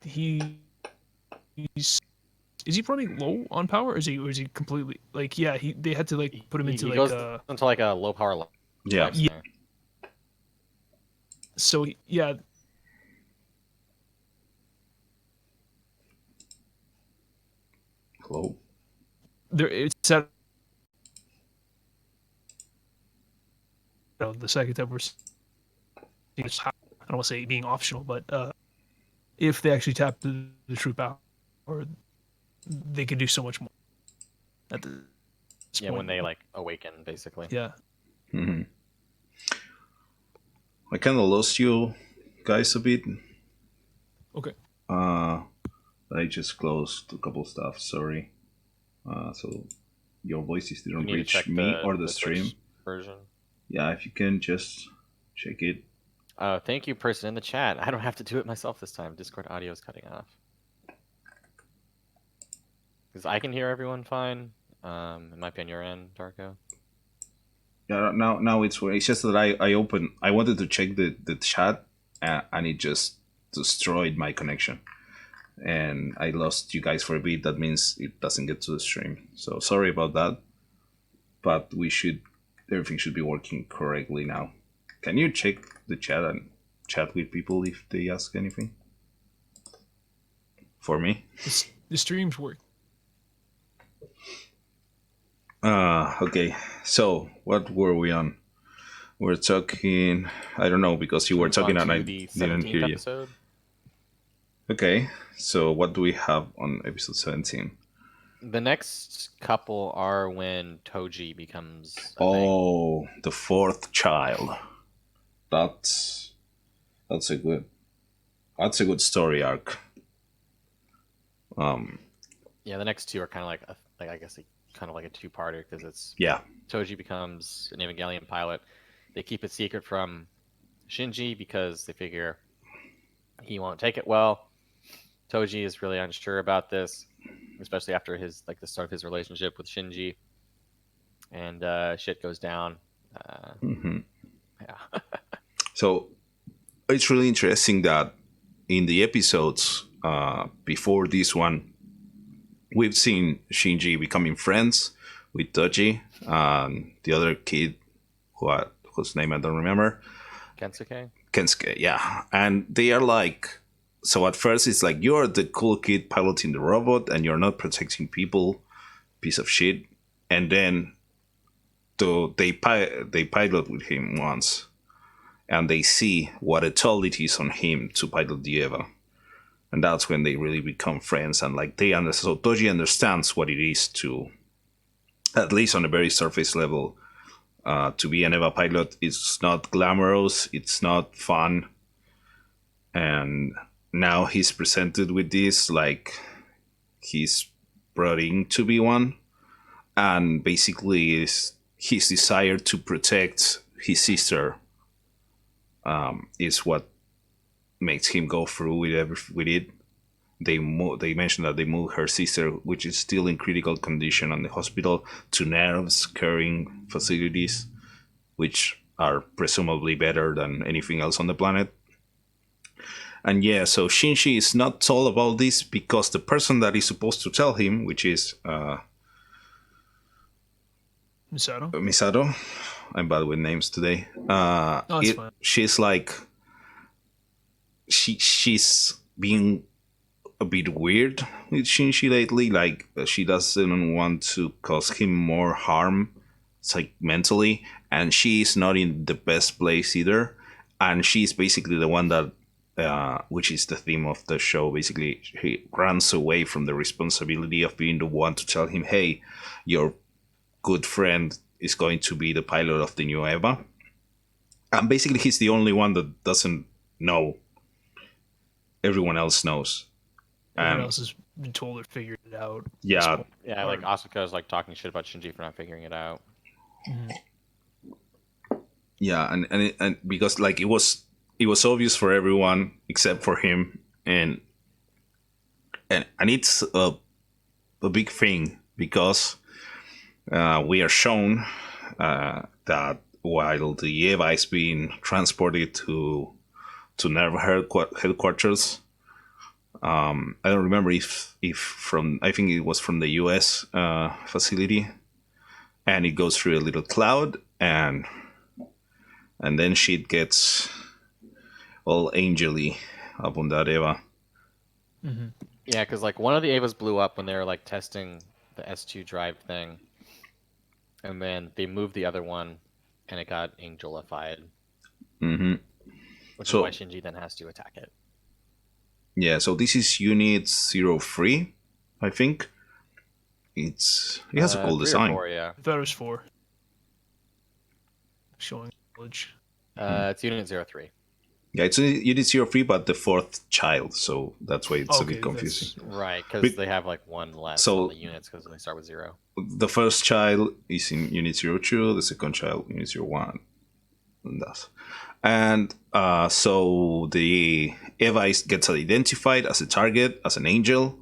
is he running low on power, or is he completely like they had to like put him into goes into like a low power level. Yeah. So yeah. Hello. There it's set. The second time we're seeing, I don't want to say being optional, but if they actually tap the true power, or they could do so much more. At this point. When they like awaken, basically. Yeah. Mm-hmm. I kind of lost you guys a bit. Okay. I just closed a couple stuff. Sorry. So your voices didn't reach me or the stream Twitch version. Yeah, if you can just check it. Thank you, person in the chat. I don't have to do it myself this time. Discord audio is cutting off. Because I can hear everyone fine. It might be on your end, Darko. Yeah, now it's just that I wanted to check the chat and it just destroyed my connection. And I lost you guys for a bit. That means it doesn't get to the stream. So sorry about that. But everything should be working correctly now. Can you check the chat and chat with people if they ask anything? For me? The streams work. Okay. So what were we on? We're talking. I don't know because you were talking and I didn't hear you. Episode? Okay. So what do we have on episode 17? The next couple are when Toji becomes the fourth child. That's a good story arc. Yeah, the next two are kind of like I guess kind of like a two-parter because it's Toji becomes an Evangelion pilot. They keep it secret from Shinji because they figure he won't take it well. Toji is really unsure about this, especially after the start of his relationship with Shinji, and shit goes down. Yeah. So it's really interesting that in the episodes before this one, we've seen Shinji becoming friends with Toji and the other kid whose name I don't remember. Kensuke? Kensuke, yeah. And they are like, so at first it's like, you're the cool kid piloting the robot and you're not protecting people, piece of shit. And then they pilot with him once and they see what a toll it is on him to pilot the Eva. And that's when they really become friends and like they understand. So Toji understands what it is to, at least on a very surface level, to be an Eva pilot. It's not glamorous, it's not fun, and now he's presented with this like he's brought in to be one, and basically his desire to protect his sister is what makes him go through with it. They mentioned that they moved her sister, which is still in critical condition, on the hospital to nerves caring facilities, which are presumably better than anything else on the planet. And yeah, so Shinji is not told about this because the person that is supposed to tell him, which is Misato. I'm bad with names today. It's fine. She's like, she's being a bit weird with Shinji lately. Like, she doesn't want to cause him more harm, like mentally, and she's not in the best place either. And she's basically the one that, which is the theme of the show. Basically, he runs away from the responsibility of being the one to tell him, "Hey, your good friend is going to be the pilot of the new Eva." And basically, he's the only one that doesn't know. Everyone else knows. Everyone else has been told or figured it out. Yeah. Yeah, like Asuka is like talking shit about Shinji for not figuring it out. Yeah, and because like it was obvious for everyone except for him, and it's a big thing because we are shown that while the Eva is being transported to Nerve headquarters, I don't remember if from, I think it was from the US facility, and it goes through a little cloud, and then shit gets all angely up on that Eva. Mm-hmm. Yeah, because like one of the Evas blew up when they were like testing the S2 drive thing, and then they moved the other one, and it got angelified. Mm-hmm. Which is why Shinji then has to attack it. Yeah, so this is Unit 03, I think. It has a cool design. 4, yeah. I thought it was 4. Showing knowledge. It's Unit 03. Yeah, it's Unit 03, but the 4th child, so that's why it's a bit confusing. Right, because they have like one less on the units because they start with 0. The first child is in Unit 02, the second child Unit 01. And so the Eva gets identified as a target, as an angel,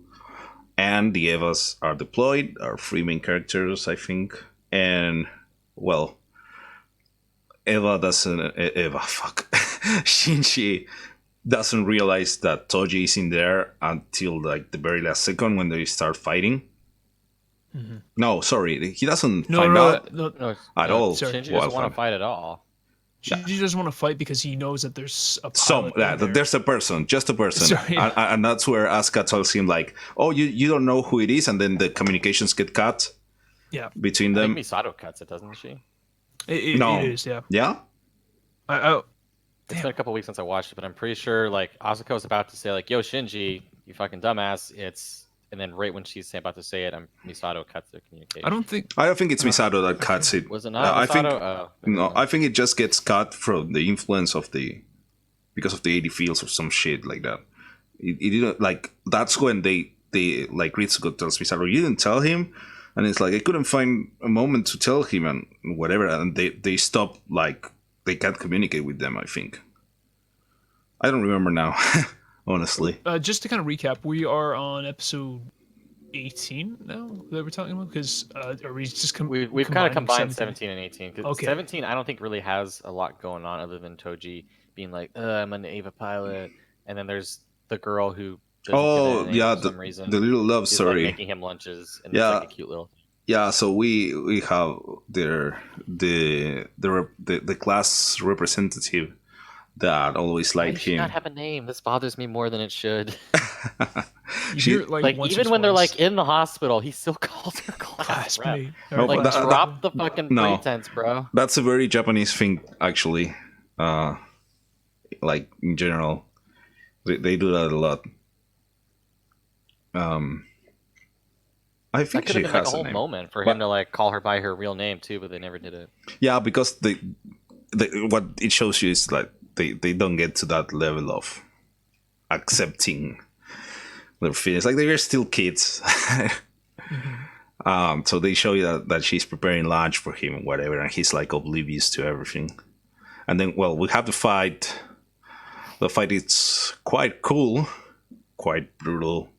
and the Evas are deployed, are 3 main characters, I think. And, well, Shinji doesn't realize that Toji is in there until like the very last second when they start fighting. Mm-hmm. No, sorry, he doesn't find out at all. Shinji doesn't want to fight at all. Shinji doesn't want to fight because he knows that there's a pilot there's a person, just a person. Sorry. And that's where Asuka tells him like, oh, you don't know who it is, and then the communications get cut between them. I think Misato cuts it, doesn't she? It is, yeah. Yeah? It's been a couple weeks since I watched it, but I'm pretty sure like Asuka was about to say like, yo, Shinji, you fucking dumbass, and then right when she's about to say it, Misato cuts the communication. I don't think it's Misato that cuts it. Was it not Misato? I think it just gets cut from the influence of because of the 80 fields or some shit like that. It didn't, like, that's when they like Ritsuko tells Misato, you didn't tell him, and it's like I couldn't find a moment to tell him and whatever, and they stop, like they can't communicate with them. I think I don't remember now. Honestly, just to kind of recap, we are on episode 18 now that we're talking about, because are we just we've kind of combined 17 and 18. Okay. 17 I don't think really has a lot going on other than Toji being like, I'm an Eva pilot, and then there's the girl who for some reason the little love story, like making him lunches, and it's like a cute little thing. Yeah, so we have the class representative that always Why liked does she not him. have a name? This bothers me more than it should. You She hear it like, Like once even or when they're twice. like in the hospital, he still calls her class rep. Classmate. No, Like that- drop the fucking no. pretense, bro. that's a very Japanese thing, actually. Like in general, they do that a lot. I That think could she have been like a has a whole name. moment for But- him to like call her by her real name too, but they never did it. Yeah, because what it shows you is like they don't get to that level of accepting their feelings. Like they're still kids. So they show you that she's preparing lunch for him and whatever, and he's like oblivious to everything. And then, well, we have the fight. The fight is quite cool, quite brutal.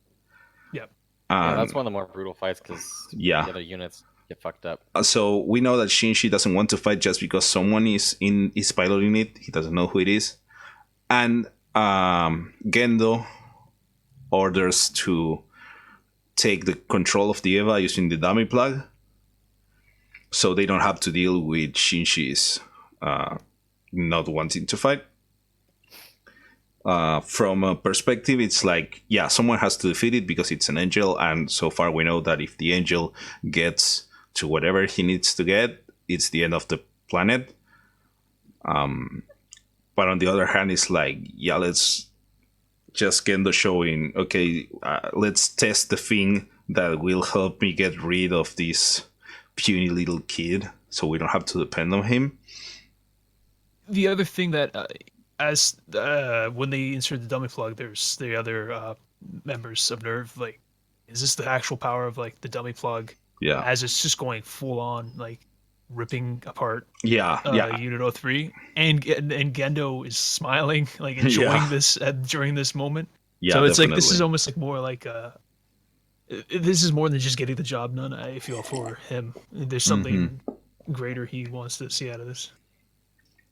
Yep. Yeah, that's one of the more brutal fights because Yeah. the other units get fucked up. So we know that Shinji doesn't want to fight just because someone is piloting it. He doesn't know who it is, and Gendo orders to take the control of the Eva using the dummy plug, so they don't have to deal with Shinji's not wanting to fight. From a perspective, it's like, yeah, someone has to defeat it because it's an angel, and so far we know that if the angel gets to whatever he needs to get, it's the end of the planet. But on the other hand, it's like, yeah, let's just get the showing, okay, let's test the thing that will help me get rid of this puny little kid so we don't have to depend on him. The other thing that, as when they insert the dummy plug, there's the other members of Nerve. Like, is this the actual power of like the dummy plug? Yeah. As it's just going full on, like ripping apart Yeah. Unit 03, and Gendo is smiling, like enjoying Yeah. this during this moment. Yeah, So it's definitely. like this is almost like more like this is more than just getting the job done. I feel for him. There's something greater he wants to see out of this.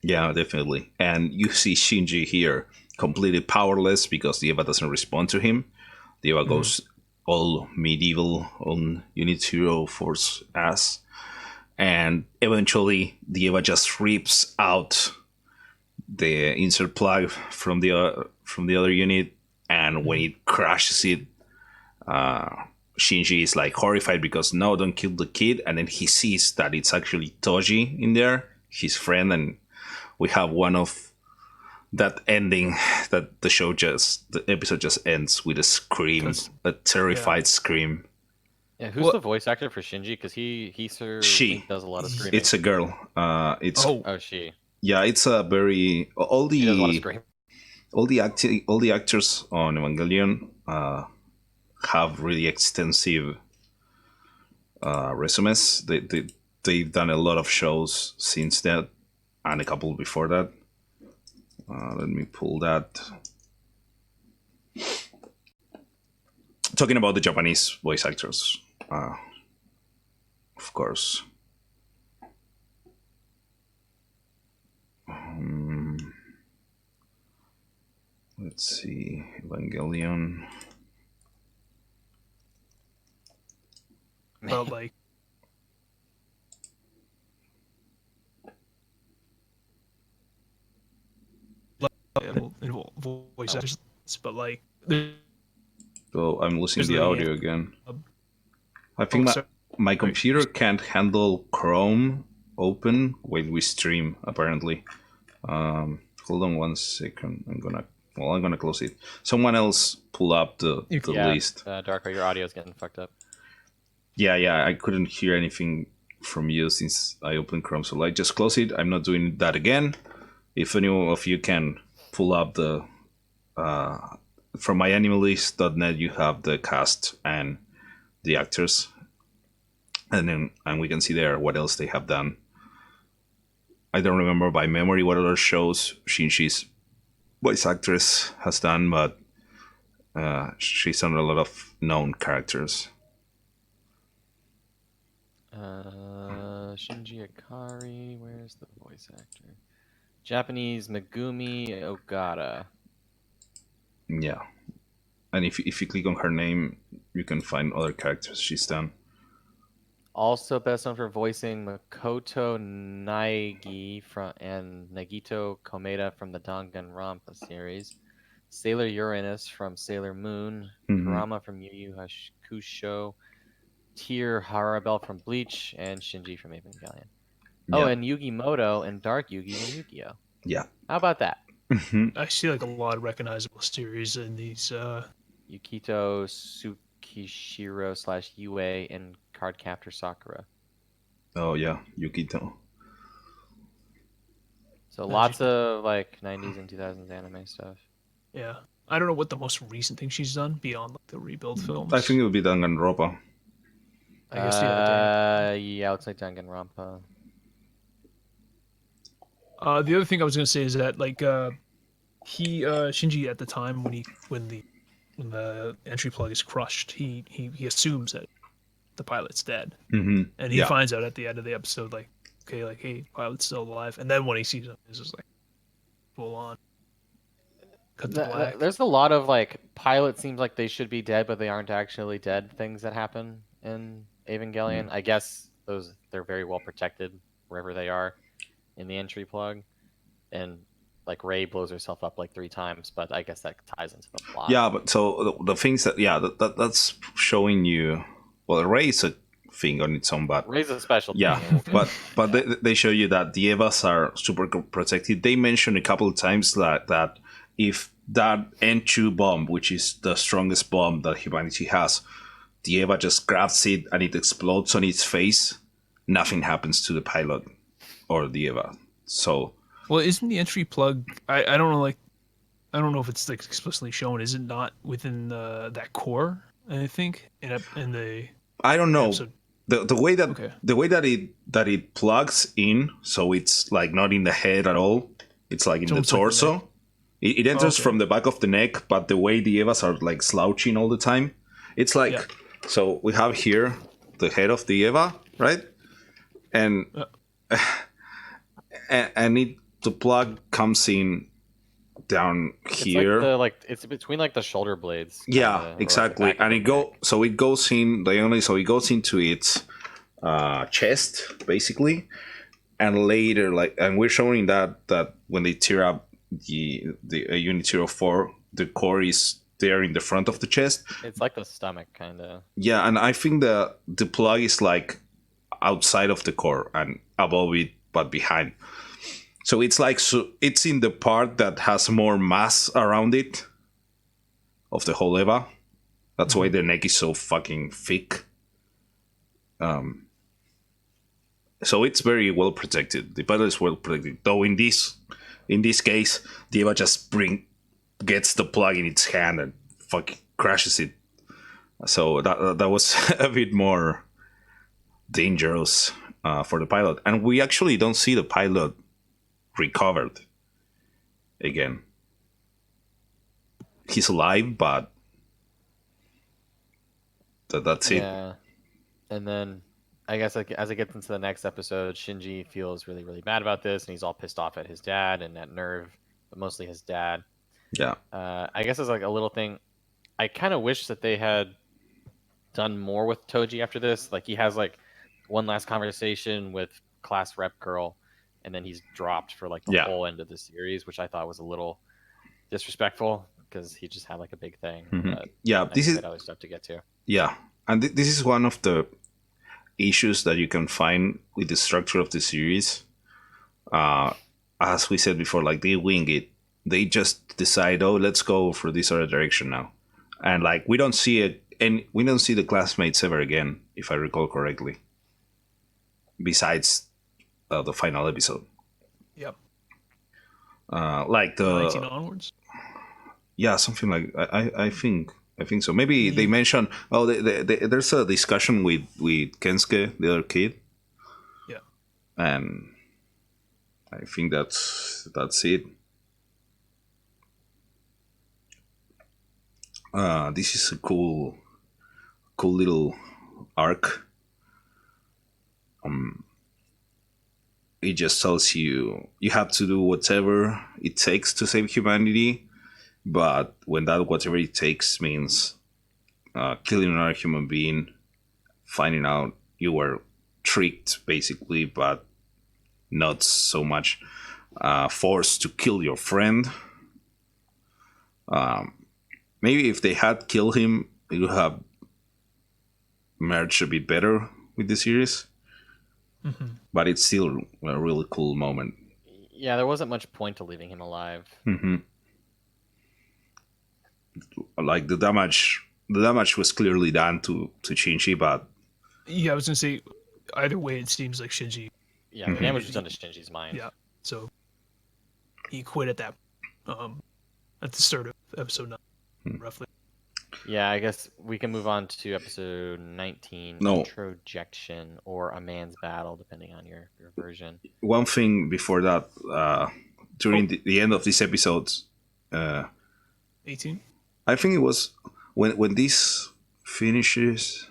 Yeah, definitely. And you see Shinji here completely powerless because the Eva doesn't respond to him. The Eva goes all medieval on Unit 04's ass. And eventually the Eva just rips out the insert plug from the other unit, and when it crashes it, Shinji is like horrified because no, don't kill the kid, and then he sees that it's actually Toji in there, his friend, and we have one of that ending that the episode just ends with a scream, a terrified scream. Yeah, who's the voice actor for Shinji? Because he certainly does a lot of screaming. It's a girl. It's oh she. Yeah, it's a very She does a lot of screaming. all the actors on Evangelion have really extensive resumes. They've done a lot of shows since that, and a couple before that. Let me pull that. Talking about the Japanese voice actors, of course. Let's see, Evangelion. But like, voice actors, but like, So I'm losing There's the the- audio again. I think sorry. my computer can't handle Chrome open when we stream, apparently. Hold on 1 second. I'm gonna close it. Someone else pull up the list. Darko, your audio is getting fucked up. Yeah, I couldn't hear anything from you since I opened Chrome, so I just close it. I'm not doing that again. If any of you can pull up the from myanimalist.net, you have the cast and the actors, and we can see there what else they have done. I don't remember by memory what other shows Shinji's voice actress has done, but she's on a lot of known characters. Shinji Ikari, where's the voice actor? Japanese Megumi Ogata. Yeah, and if you click on her name, you can find other characters she's done. Also best known for voicing Makoto Naegi and Nagito Komeda from the Danganronpa series, Sailor Uranus from Sailor Moon, Kurama from Yu Yu Hakusho, Tyr Harabel from Bleach, and Shinji from Evangelion. Oh, Yeah. and Yugi Moto and Dark Yugi and Yu-Gi-Oh! Yeah. How about that? I see like a lot of recognizable series in these. Yukito Tsukishiro / Yue and Cardcaptor Sakura. Oh yeah, Yukito. So lots of like 90s and 2000s anime stuff. Yeah, I don't know what the most recent thing she's done beyond like the rebuild films. I think it would be Danganronpa. I guess yeah. Yeah, looks like Danganronpa. The other thing I was gonna say is that like he Shinji at the time when the entry plug is crushed, he assumes that the pilot's dead, and he finds out at the end of the episode like, okay, like hey, pilot's still alive, and then when he sees him, it's just like full on. Cut to black. There's a lot of like pilot seems like they should be dead, but they aren't actually dead things that happen in Evangelion. I guess they're very well protected wherever they are in the entry plug, and like Rey blows herself up like 3 times, but I guess that ties into the plot. Yeah, but so the things that's showing you. Well, Rey is a thing on its own, but Rey's a special. yeah, thing. but they show you that the Evas are super protected. They mention a couple of times that if that N2 bomb, which is the strongest bomb that humanity has, the Eva just grabs it and it explodes on its face, nothing happens to the pilot or the Eva. So, well, isn't the entry plug? I don't know, like I don't know if it's like explicitly shown. Is it not within that core? I think in the I don't know. episode? The way that Okay. the way that it plugs in, so it's like not in the head at all. It's like in So the it's like the torso. neck. It enters Okay. from the back of the neck, but the way the Evas are like slouching all the time, it's like Yeah. so we have here the head of the Eva, right? And and the plug comes in down here. It's between like the shoulder blades. Yeah, kinda, or, like, exactly. the back of And the it goes in diagonally, so it goes into its chest basically, and later and we're showing that when they tear up the Unit 04, the core is there in the front of the chest. It's like the stomach kind of. Yeah, and I think the plug is like outside of the core and above it but behind. So it's like it's in the part that has more mass around it of the whole Eva. That's why the neck is so fucking thick. So it's very well protected. The pilot is well protected. Though in this case, the Eva just gets the plug in its hand and fucking crashes it. So that was a bit more dangerous for the pilot. And we actually don't see the pilot recovered again. He's alive, but that's it. Yeah, and then I guess like, as it gets into the next episode, Shinji feels really, really bad about this, and he's all pissed off at his dad and at Nerve, but mostly his dad. Yeah. I guess it's like a little thing. I kind of wish that they had done more with Toji after this. Like he has like one last conversation with class rep girl, and then he's dropped for like the whole end of the series, which I thought was a little disrespectful because he just had like a big thing. But yeah, this is other stuff to get to. Yeah, and this is one of the issues that you can find with the structure of the series. As we said before, like they wing it. They just decide, oh, let's go for this other direction now, and like we don't see it, and we don't see the classmates ever again, if I recall correctly. Besides the final episode. Yep. Like the 19 onwards. Yeah, something like I think so. Maybe they mention there's a discussion with Kensuke, the other kid. Yeah. And I think that's it. This is a cool little arc. It just tells you have to do whatever it takes to save humanity, but when that whatever it takes means killing another human being, finding out you were tricked basically, but not so much forced to kill your friend. Maybe if they had killed him, it would have merged a bit better with the series. But it's still a really cool moment. Yeah, there wasn't much point to leaving him alive. Like the damage was clearly done to Shinji, but Yeah, I was gonna say, either way, it seems like Shinji. Yeah, the damage was done to Shinji's mind. Yeah, so he quit at that, at the start of episode 9, roughly. Yeah, I guess we can move on to episode 19, No. Introjection, or A Man's Battle, depending on your version. one thing before that, during the end of this episode, 18. I think it was when this finishes.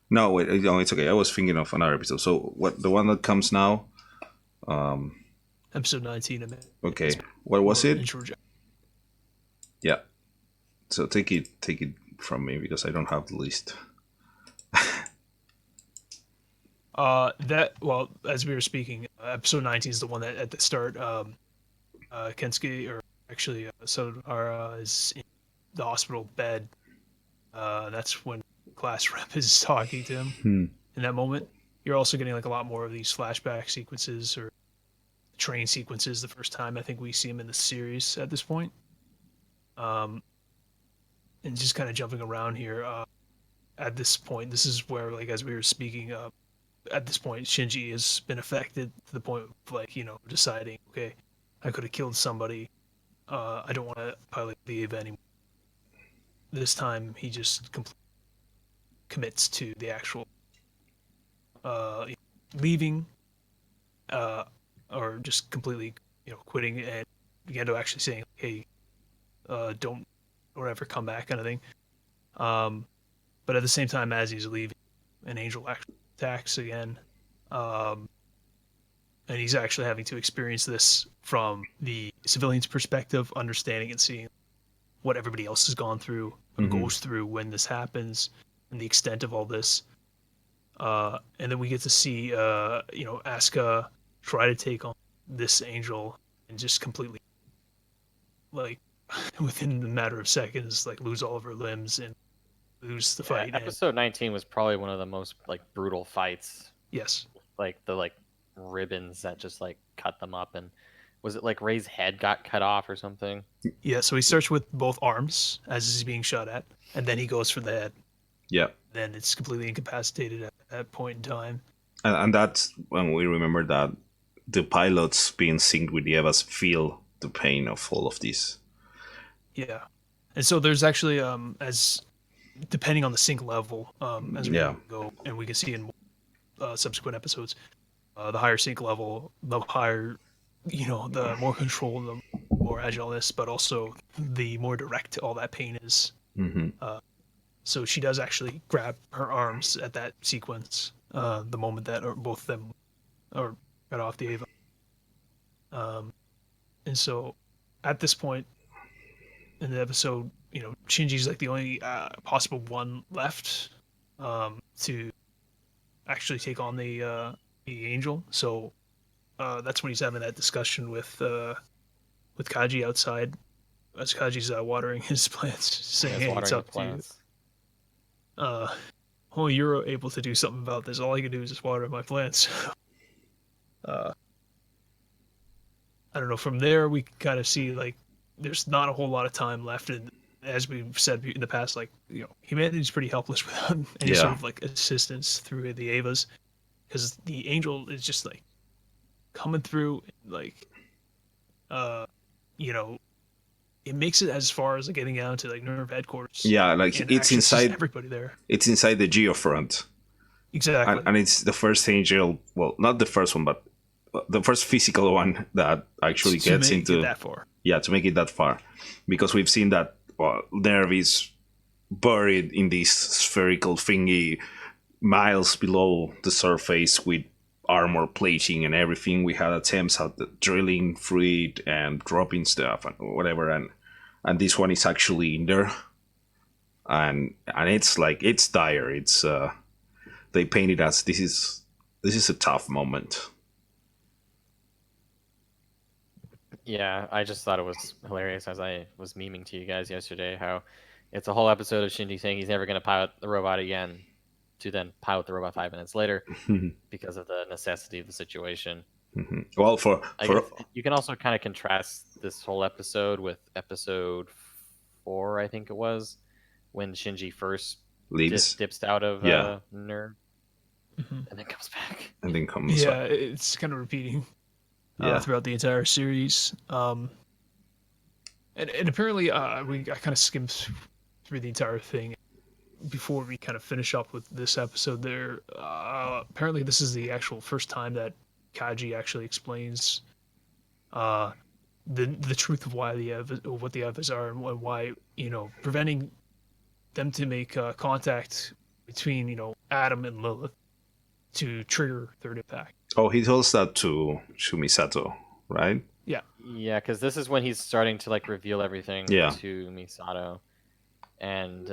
No, wait, no, it's okay. I was thinking of another episode. So what the one that comes now? Episode 19. Okay, what was it? Introjection. Yeah. So take it from me because I don't have the list. Well, as we were speaking, episode 19 is the one that at the start, Kensuke, or actually Sodara, is in the hospital bed. That's when class rep is talking to him. In that moment, you're also getting like a lot more of these flashback sequences or train sequences. The first time I think we see him in the series at this point. And just kind of jumping around here. At this point, this is where, like, as we were speaking, at this point, Shinji has been affected to the point of, like, deciding, okay, I could have killed somebody. I don't want to pilot the Eva anymore. This time, he just commits to the actual leaving, or just completely, quitting, and Gendo actually saying, hey, don't ever come back, kind of thing. But at the same time, as he's leaving, an angel actually attacks again. And he's actually having to experience this from the civilian's perspective, understanding and seeing what everybody else has gone through or goes through when this happens and the extent of all this. And then we get to see, Asuka try to take on this angel and just completely, like, within a matter of seconds, like, lose all of her limbs and lose the fight. Episode 19 was probably one of the most like brutal fights. Yes. Like the ribbons that just like cut them up, and was it like Ray's head got cut off or something? Yeah, so he starts with both arms as he's being shot at, and then he goes for the head. Yeah. Then it's completely incapacitated at that point in time. And that's when we remember that the pilots being synced with the Evas feel the pain of all of this. Yeah. And so there's actually, as depending on the sync level, as we go, and we can see in subsequent episodes, the higher sync level, the higher, the more control, the more agileness, but also the more direct all that pain is. So she does actually grab her arms at that sequence, the moment that both of them are cut off the Eva. And so at this point in the episode, Shinji's like the only possible one left to actually take on the angel. So that's when he's having that discussion with Kaji outside, as Kaji's watering his plants, saying, "Hey, it's up to you. Oh, you're able to do something about this. All I can do is just water my plants." I don't know. From there, we can kind of see, like, there's not a whole lot of time left, and as we've said in the past, like, humanity's pretty helpless without any sort of like assistance through the Avas, because the angel is just like coming through, like, it makes it as far as like getting down to like Nerve headquarters. Yeah, like it's inside everybody there. It's inside the Geofront. Exactly. And it's the first angel. Well, not the first one, but the first physical one that actually gets into it that far. Yeah, to make it that far, because we've seen that Nerve is buried in this spherical thingy miles below the surface with armor plating and everything. We had attempts at the drilling through it and dropping stuff and whatever, and this one is actually in there, and it's like, it's dire. It's they painted as this is a tough moment. Yeah, I just thought it was hilarious as I was memeing to you guys yesterday how it's a whole episode of Shinji saying he's never going to pilot the robot again, to then pilot the robot 5 minutes later because of the necessity of the situation. Well, for I guess you can also kind of contrast this whole episode with episode 4, I think it was, when Shinji first leaves, dips out of Yeah. Nerve Mhm. and then comes back. and then comes Yeah, it's kind of repeating Yeah. throughout the entire series. And apparently, I kind of skimmed through the entire thing before we kind of finish up with this episode. There, apparently, this is the actual first time that Kaji actually explains the truth of why what the Evas are and why preventing them to make contact between Adam and Lilith to trigger third impact. Oh, he tells that to Misato, right? Yeah, because this is when he's starting to like reveal everything Yeah. to Misato, and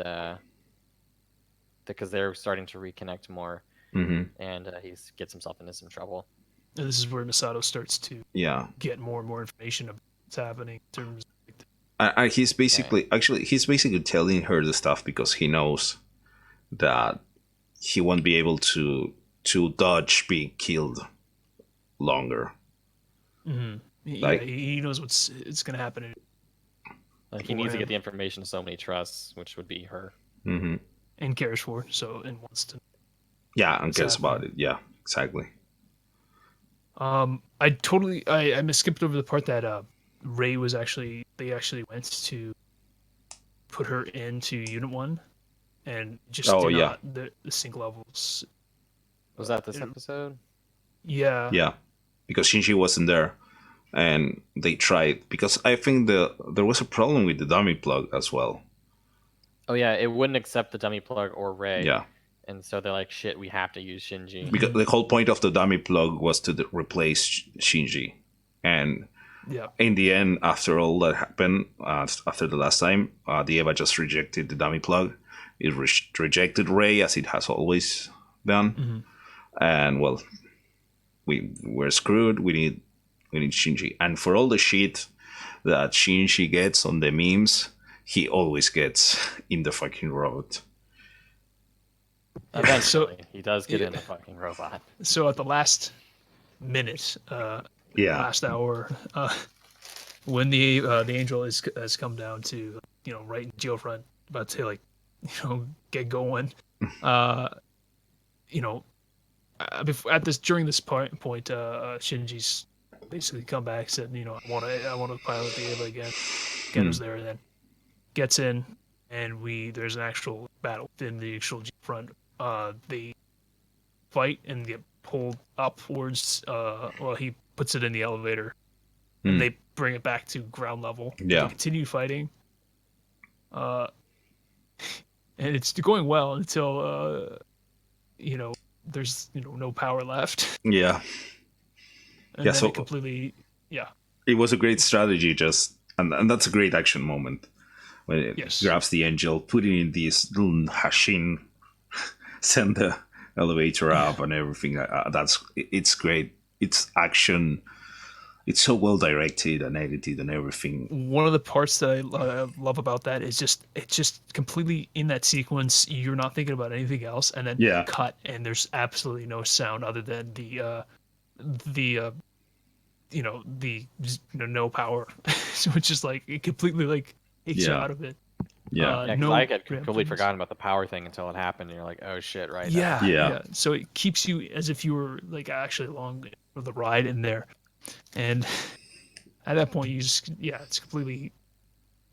because they're starting to reconnect more, and he gets himself into some trouble. And this is where Misato starts to Yeah. get more and more information about what's happening in terms of He's basically telling her the stuff because he knows that he won't be able to dodge being killed longer. Like- he knows it's going to happen. Like he needs to get the information somebody trusts, which would be her. And cares for, and wants to. Yeah, and cares Exactly. about it. Yeah, exactly. I skipped over the part that Ray was they actually went to put her into Unit 1 and just Oh, did yeah. not the sync levels. Was that this episode? Yeah. Yeah, because Shinji wasn't there, and they tried because I think there was a problem with the dummy plug as well. Oh yeah, it wouldn't accept the dummy plug or Ray. Yeah, And so they're like, shit, we have to use Shinji. because the whole point of the dummy plug was to replace Shinji, and Yeah. in the end, after all that happened, after the last time, the Eva just rejected the dummy plug. It rejected Ray as it has always done, and well, we're screwed. We need Shinji, and for all the shit that Shinji gets on the memes, he always gets in the fucking robot. Eventually, he does get in the fucking robot. So at the last minute, Yeah, last hour, when the angel has come down to right in jail front, about to get going, during this point, Shinji's basically come back, said I want to pilot the Eva again. Ken was there, and then gets in, and there's an actual battle in the actual jail front. They fight and get pulled upwards. He puts it in the elevator, and they bring it back to ground level. Yeah. They continue fighting. And it's going well until there's no power left. yeah. And Yeah, then so- it completely It was a great strategy, and that's a great action moment when it Yes. grabs the angel, put it in this little machine, send the elevator up and everything. It's great. It's action. It's so well directed and edited and everything. one of the parts that I love about that is it's just completely in that sequence. You're not thinking about anything else, and then Yeah. cut, and there's absolutely no sound other than the no power, which is like it completely takes you Yeah. out of it. Yeah. Yeah, 'cause no I had completely preemptions. forgotten about the power thing until it happened, and you're like, oh shit, right? Yeah, Yeah. So it keeps you as if you were actually along for the ride in there, and at that point you just it's completely,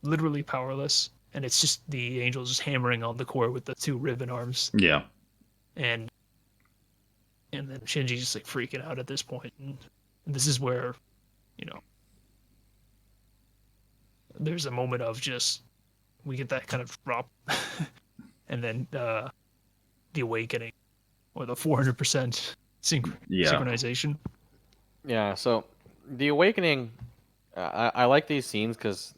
literally powerless, and it's just the angel just hammering on the core with the two ribbon arms, Yeah. and then Shinji's just freaking out at this point, and this is where there's a moment of just we get that kind of drop, and then the awakening or the 400% Yeah. synchronization. Yeah, so the awakening, I like these scenes because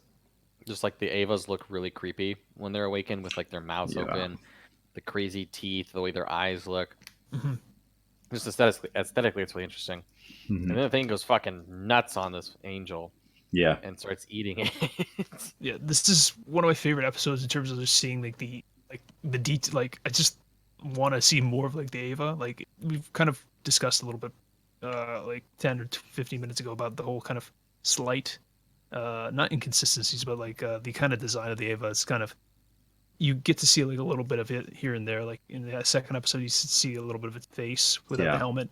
just like the Avas look really creepy when they're awakened with their mouths Yeah. open, the crazy teeth, the way their eyes look. Just aesthetically, it's really interesting. Mhm. And then the thing goes fucking nuts on this angel Yeah, and starts eating it. Yeah, this is one of my favorite episodes in terms of just seeing like the detail. Like I just want to see more of like the Ava. Like we've kind of discussed a little bit, like 10 or 15 minutes ago about the whole kind of slight, not inconsistencies, but like the kind of design of the Ava. It's kind of you get to see like a little bit of it here and there. Like in the second episode, you see a little bit of its face without the yeah, helmet.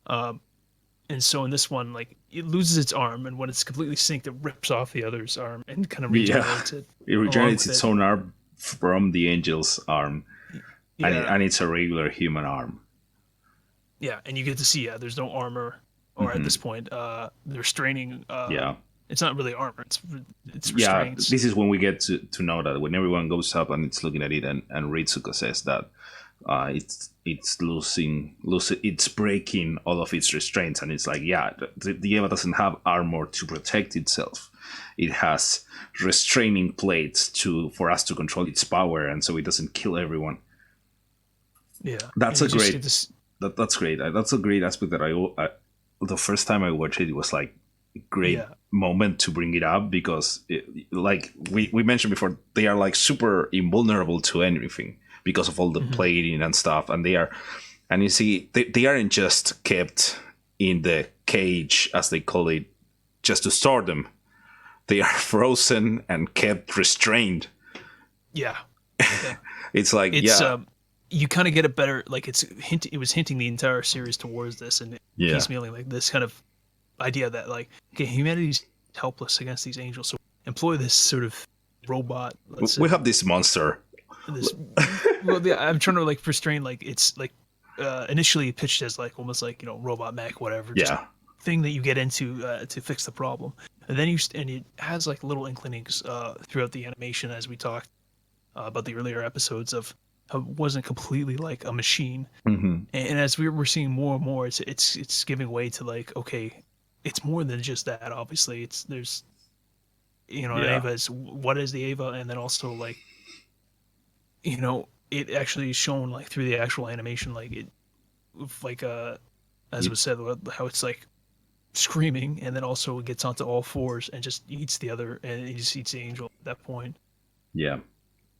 Um, and so in this one, like it loses its arm, and when it's completely synced, it rips off the other's arm and kind of yeah. regenerates it It along regenerates with its it. own arm from the angel's arm, Yeah, and it's a regular human arm. yeah, and you get to see there's no armor, or at Mhm. this point, they're restraining. Yeah, It's not really armor; it's yeah. restraints. This is when we get to know that when everyone goes up and it's looking at it, and Ritsuko says that it's losing, it's breaking all of its restraints, and it's like, yeah, the Eva doesn't have armor to protect itself. It has restraining plates for us to control its power, and so it doesn't kill everyone. Yeah, That's and a you just great get this. that's great. That's a great aspect that I the first time I watched it, it was like a great Yeah, moment to bring it up because like we mentioned before, they are like super invulnerable to anything because of all the Mhm. plating and stuff, and you see they aren't just kept in the cage as they call it just to store them. They are frozen and kept restrained. yeah, yeah. It's like, It's yeah, you kind of get a better like it was hinting the entire series towards this, and yeah. piecemealing like this kind of idea that like okay, humanity's helpless against these angels, so employ this sort of robot. Let's We say have this monster. this. Well, yeah, I'm trying to like restrain like it's like initially pitched as like almost like robot mech whatever, just Yeah, thing that you get into to fix the problem, and then and it has like little inklings throughout the animation as we talked about the earlier episodes of how it wasn't completely like a machine. hmm, And as we're seeing more and more, it's giving way to like okay, it's more than just that. Obviously, it's there's an yeah, Ava is what is the Ava, and then also like it actually is shown like through the actual animation, like it like as it, was said, how it's like screaming, and then also it gets onto all fours and just eats the other, and it just eats the angel at that point. yeah,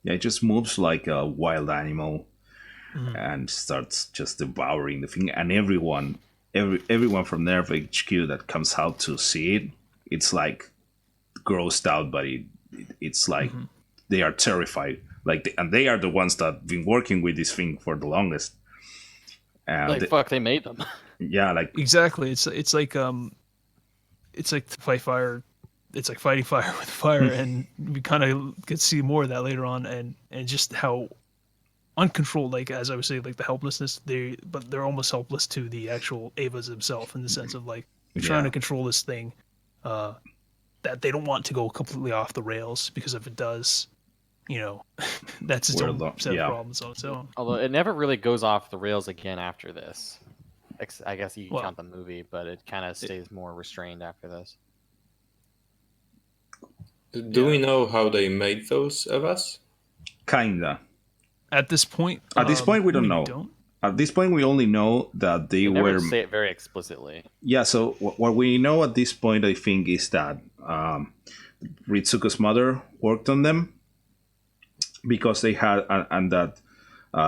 yeah. It just moves like a wild animal Mhm. and starts just devouring the thing. And everyone from Nerve HQ that comes out to see it, it's like grossed out, but it's like Mhm. they are terrified. Like, and they are the ones that been working with this thing for the longest. Like, fuck, they made them. Yeah, like Exactly. It's like to fight fire. It's like fighting fire with fire, and we kind of get to see more of that later on, and just how uncontrolled, like as I was saying, like the helplessness. They're almost helpless to the actual Avas themselves in the sense of like they're trying yeah, to control this thing, uh, that they don't want to go completely off the rails because if it does, you know, that's its well own done. set of Yeah, problems on its own. Although it never really goes off the rails again after this. I guess you can Well, count the movie, but it kind of stays more restrained after this. Do we know how they made those Evas? kinda. at this point, At this point, we don't we know. don't. At this point, we only know that they They were. never say it very explicitly. Yeah, so what we know at this point, I think, is that Ritsuko's mother worked on them because they had, and that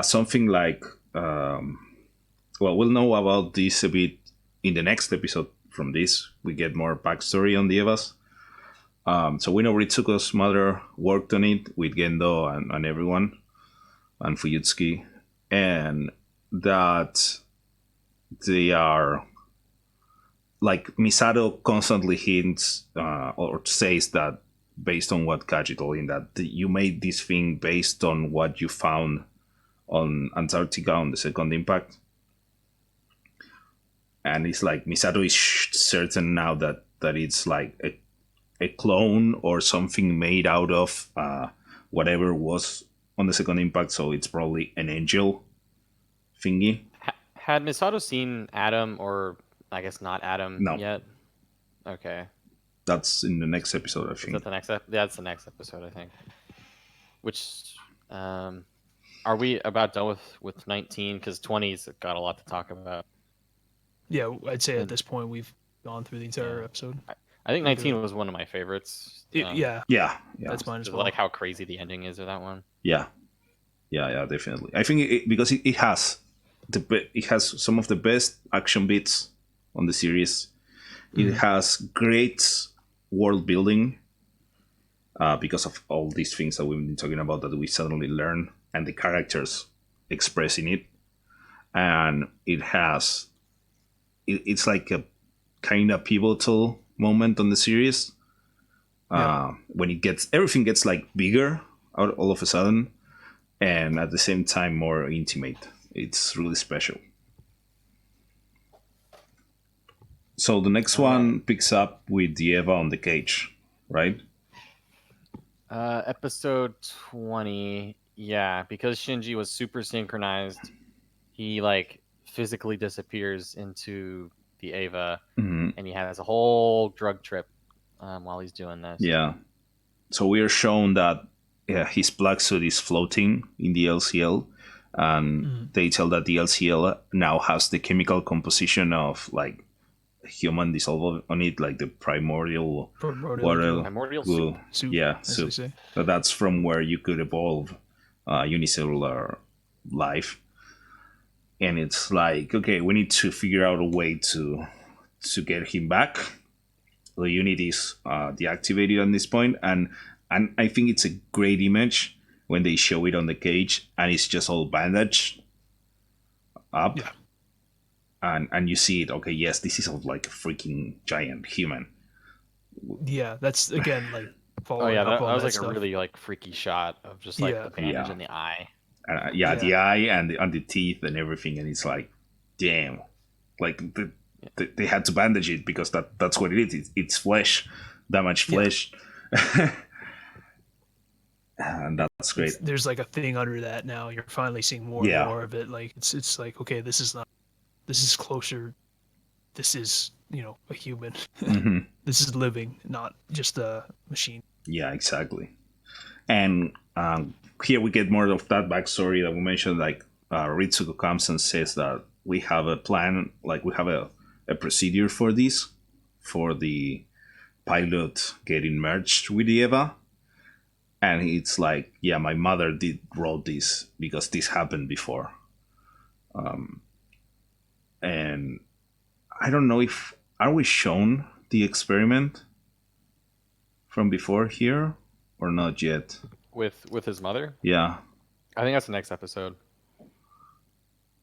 something like, well, we'll know about this a bit in the next episode from this. We get more backstory on the Evas. So we know Ritsuko's mother worked on it with Gendo and everyone, and Fuyutsuki, and that they are like Misato constantly hints or says that based on what Kaji told him that you made this thing based on what you found on Antarctica on the second impact, and it's like Misato is certain now that it's like a clone or something made out of whatever was on the second impact, so it's probably an angel thingy. Had Misato seen Adam, or I guess not Adam No. yet? Okay. That's in the next episode, I Is think. that the next? That's the next episode, I think. Which, are Are we about done with 19? Because 20's got a lot to talk about. Yeah, I'd say at And- this point we've gone through the entire Yeah. episode. I think We're 19 good. was one of my favorites. Yeah, Yeah, that's mine as Just well. like how crazy the ending is of that one. yeah, definitely. I think because it has it has some of the best action beats on the series. It has great world building because of all these things that we've been talking about that we suddenly learn, and the characters expressing it. And it's like a kind of pivotal moment on the series when everything gets like bigger all of a sudden, and at the same time more intimate. It's really special. So the next one picks up with the Eva on the cage, right? Episode 20, yeah, because Shinji was super synchronized, he like physically disappears into the Eva, Mm-hmm. and he has a whole drug trip while he's doing this. Yeah. So we are shown that his black suit is floating in the LCL, and they tell that the LCL now has the chemical composition of like human dissolved on it, like the primordial water. Primordial glue. soup, Yeah, as they soup. say. So that's from where you could evolve unicellular life. And it's like, okay, we need to figure out a way to get him back. The unit is deactivated at this point, and I think it's a great image when they show it on the cage and it's just all bandaged up. Yeah. And you see it, okay, yes, this is like a freaking giant human. Yeah, that's again like Oh following yeah, up that on was that like stuff. a really like freaky shot of just like Yeah. the bandage Yeah. in the eye. Yeah, the eye and the teeth and everything, and it's like, damn, like they had to bandage it because that's what it is. It's flesh, that much flesh. And that's great. There's like a thing under that now. You're finally seeing more Yeah. and more of it. Like it's like, okay, this is closer. This is, a human. Mhm. This is living, not just a machine. Yeah, exactly. And here we get more of that backstory that we mentioned. Like Ritsuko comes and says that we have a plan, like we have a procedure for this, for the pilot getting merged with the Eva. And it's like, yeah, my mother wrote this because this happened before. And I don't know if are we shown the experiment from before here or not yet. With his mother. Yeah. I think that's the next episode.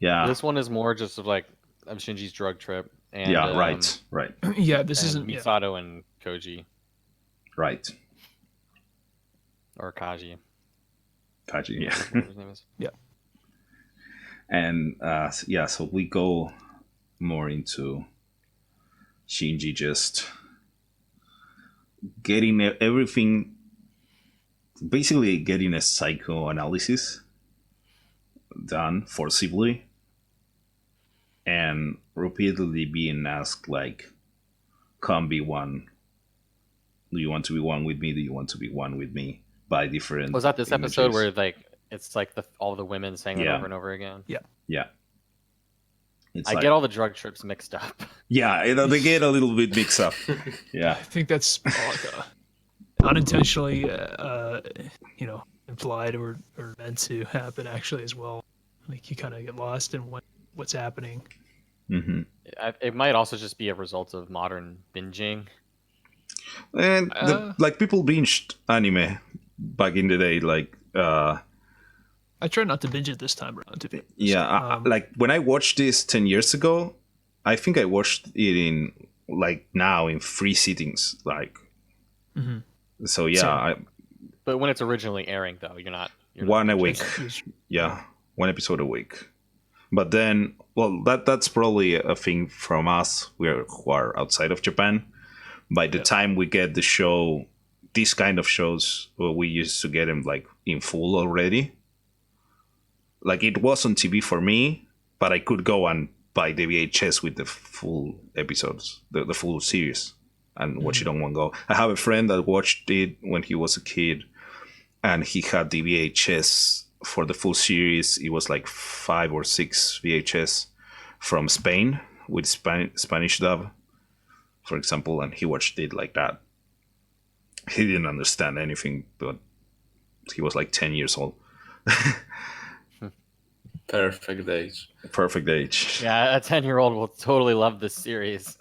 Yeah. This one is more just of Shinji's drug trip. And, yeah. Right. Yeah, this and isn't. Yeah. Misato and Koji Right. or Kaji. Kaji. Yeah. Whatever his name is. Yeah. And so we go more into Shinji just getting everything, basically getting a psychoanalysis done forcibly and repeatedly being asked like, come be one. Do you want to be one with me? Do you want to be one with me? By different Was that this episode images. where it's like all the women saying it Yeah. over and over again? Yeah. It's I like, get all the drug trips mixed up. yeah, they get a little bit mixed up. Yeah. I think that's unintentionally, implied or meant to happen actually as well. Like you kind of get lost in what's happening. Mm-hmm. It might also just be a result of modern binging. And like people binged anime back in the day, like I try not to binge it this time around. To be honest. yeah, like when I watched this 10 years ago, I think I watched it in like now in 3 sittings, like. Mm-hmm. So yeah, But when it's originally airing, though, you're not one a week. Just- Yeah, 1 episode a week. But then, well, that's probably a thing from us who are outside of Japan. By the time we get the show, these kind of shows, we used to get them like in full already. Like it was on TV for me, but I could go and buy the VHS with the full episodes, the full series, and watch it on one go. I have a friend that watched it when he was a kid, and he had the VHS for the full series, it was like 5 or 6 VHS from Spain with Spanish dub, for example, and he watched it like that. He didn't understand anything, but he was like 10 years old. Perfect age. Perfect age. Yeah, a 10-year-old will totally love this series.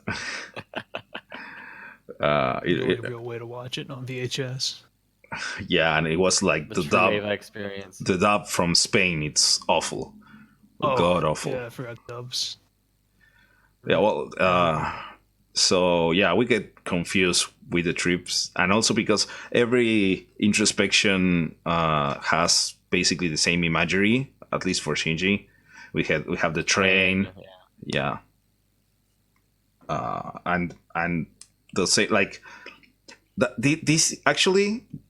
The only real way to watch it on VHS. Yeah, and it was like The the true dub. Ava experience. The dub from Spain, it's awful. God awful. Yeah, I forgot dubs. Yeah, well, so yeah, we get confused with the trips, and also because every introspection has basically the same imagery, at least for Shinji. We have the train, Yeah. and the say like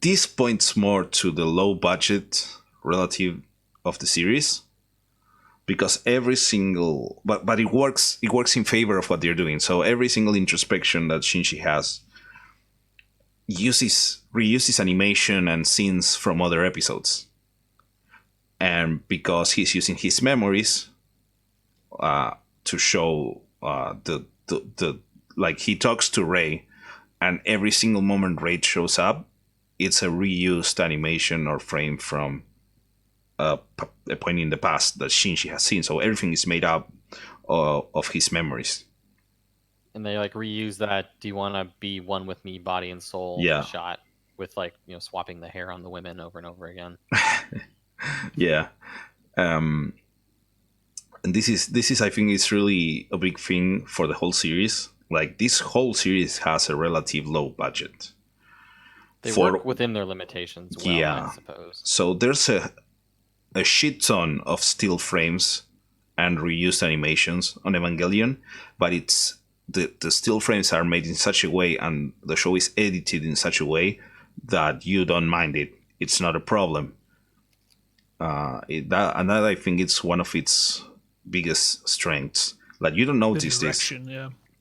this points more to the low budget relative of the series, because every single but it works in favor of what they're doing. So every single introspection that Shinji has reuses animation and scenes from other episodes, and because he's using his memories to show the like, he talks to Rei, and every single moment Rei shows up, it's a reused animation or frame from a point in the past that Shinji has seen. So everything is made up of his memories. And they like reuse that "Do you want to be one with me, body and soul" shot with like, you know, swapping the hair on the women over and over again. Yeah. And this is I think it's really a big thing for the whole series. Like, this whole series has a relative low budget. They work within their limitations well, I suppose. So there's a shit ton of still frames and reused animations on Evangelion, but it's the still frames are made in such a way, and the show is edited in such a way that you don't mind it. It's not a problem. That I think it's one of its biggest strengths. Like, you don't notice this.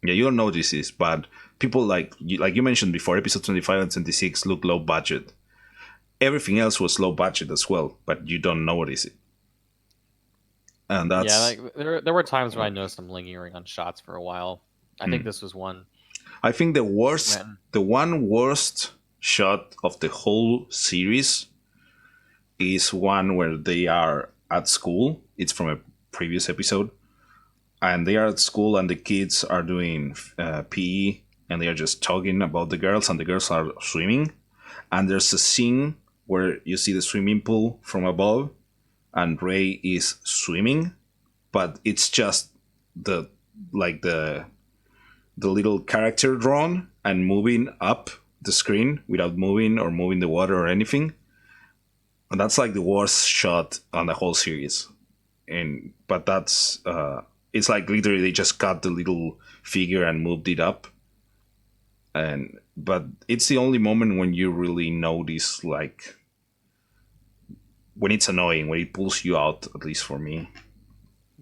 Yeah, you don't notice this, but people like you mentioned before, episode 25 and 26 look low budget. Everything else was low budget as well, but you don't notice it. And that's... Yeah, like, there were times where I noticed them lingering on shots for a while. I think this was one. I think the one worst shot of the whole series is one where they are at school. It's from a previous episode, and they are at school, and the kids are doing PE, and they are just talking about the girls, and the girls are swimming, and there's a scene where you see the swimming pool from above, and Rei is swimming, but it's just the little character drawn and moving up the screen without moving the water or anything. And that's like the worst shot on the whole series. But that's it's like literally they just cut the little figure and moved it up. But it's the only moment when you really notice, like, when it's annoying, when it pulls you out, at least for me.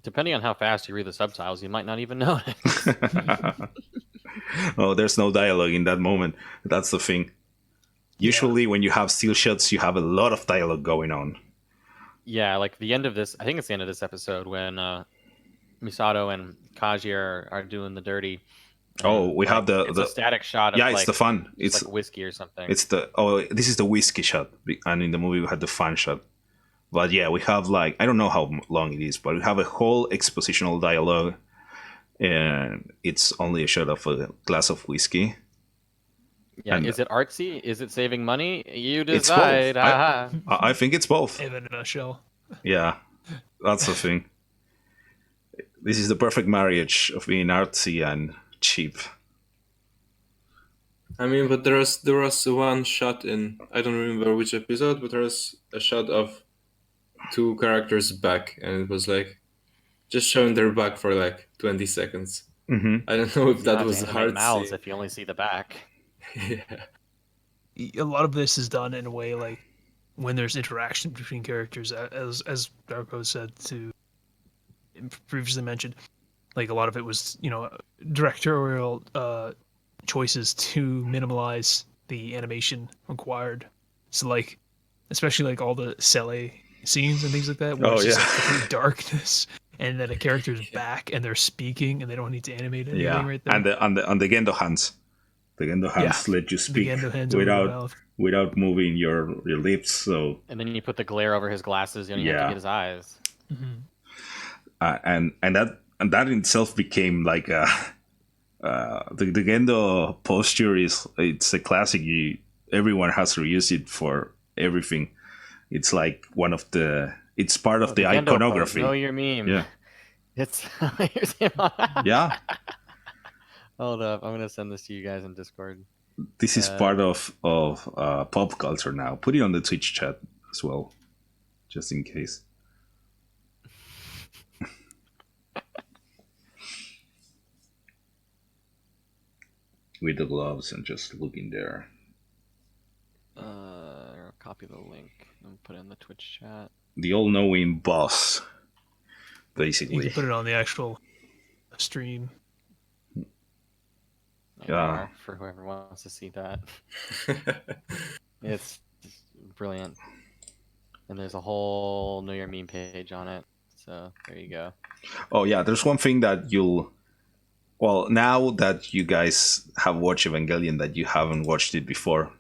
Depending on how fast you read the subtitles, you might not even notice. Oh, there's no dialogue in that moment. That's the thing. Usually when you have still shots, you have a lot of dialogue going on. Yeah, like the end of this, I think it's the end of this episode when Misato and Kaji are doing the dirty. We have it's a static shot of it's the fun. It's like whiskey or something. This is the whiskey shot, and in the movie we had the fun shot. But yeah, we have, like, I don't know how long it is, but we have a whole expositional dialogue, and it's only a shot of a glass of whiskey. Yeah, and is it artsy? Is it saving money? You decide. I think it's both. In a nutshell. Yeah, that's the thing. This is the perfect marriage of being artsy and cheap. I mean, but there was one shot in, I don't remember which episode, but there was a shot of two characters' back, and it was like just showing their back for like 20 seconds. Mm-hmm. I don't know if that was hard mouths to if you only see the back. Yeah. A lot of this is done in a way like when there's interaction between characters, as Darko said, to previously mentioned. Like, a lot of it was, directorial choices to minimize the animation required. So, like, especially like all the Cele scenes and things like that, where Oh, it's just yeah. like complete darkness, and then a character's back and they're speaking, and they don't need to animate anything Yeah, right there. and the Gendo hands. The Gendo hands let you The speak Gendo hands over the mouth. without moving your lips. So And then you put the glare over his glasses. You don't even have Yeah. to get his eyes. and that in itself became like a the Gendo posture it's a classic. Everyone has to use it for everything. It's like one of it's part of the Gendo pose, iconography. know your meme. Yeah. It's here's him. Yeah, Hold up, I'm gonna send this to you guys in Discord. this is part of pop culture now. Put it on the Twitch chat as well, just in case. With the gloves and just looking there. I'll copy the link and put it in the Twitch chat. The all-knowing boss, You basically. can put it on the actual stream. Yeah. For whoever wants to see that. It's brilliant. And there's a whole Know Your Meme page on it. So there you go. Oh yeah, there's one thing that now that you guys have watched Evangelion that you haven't watched it before.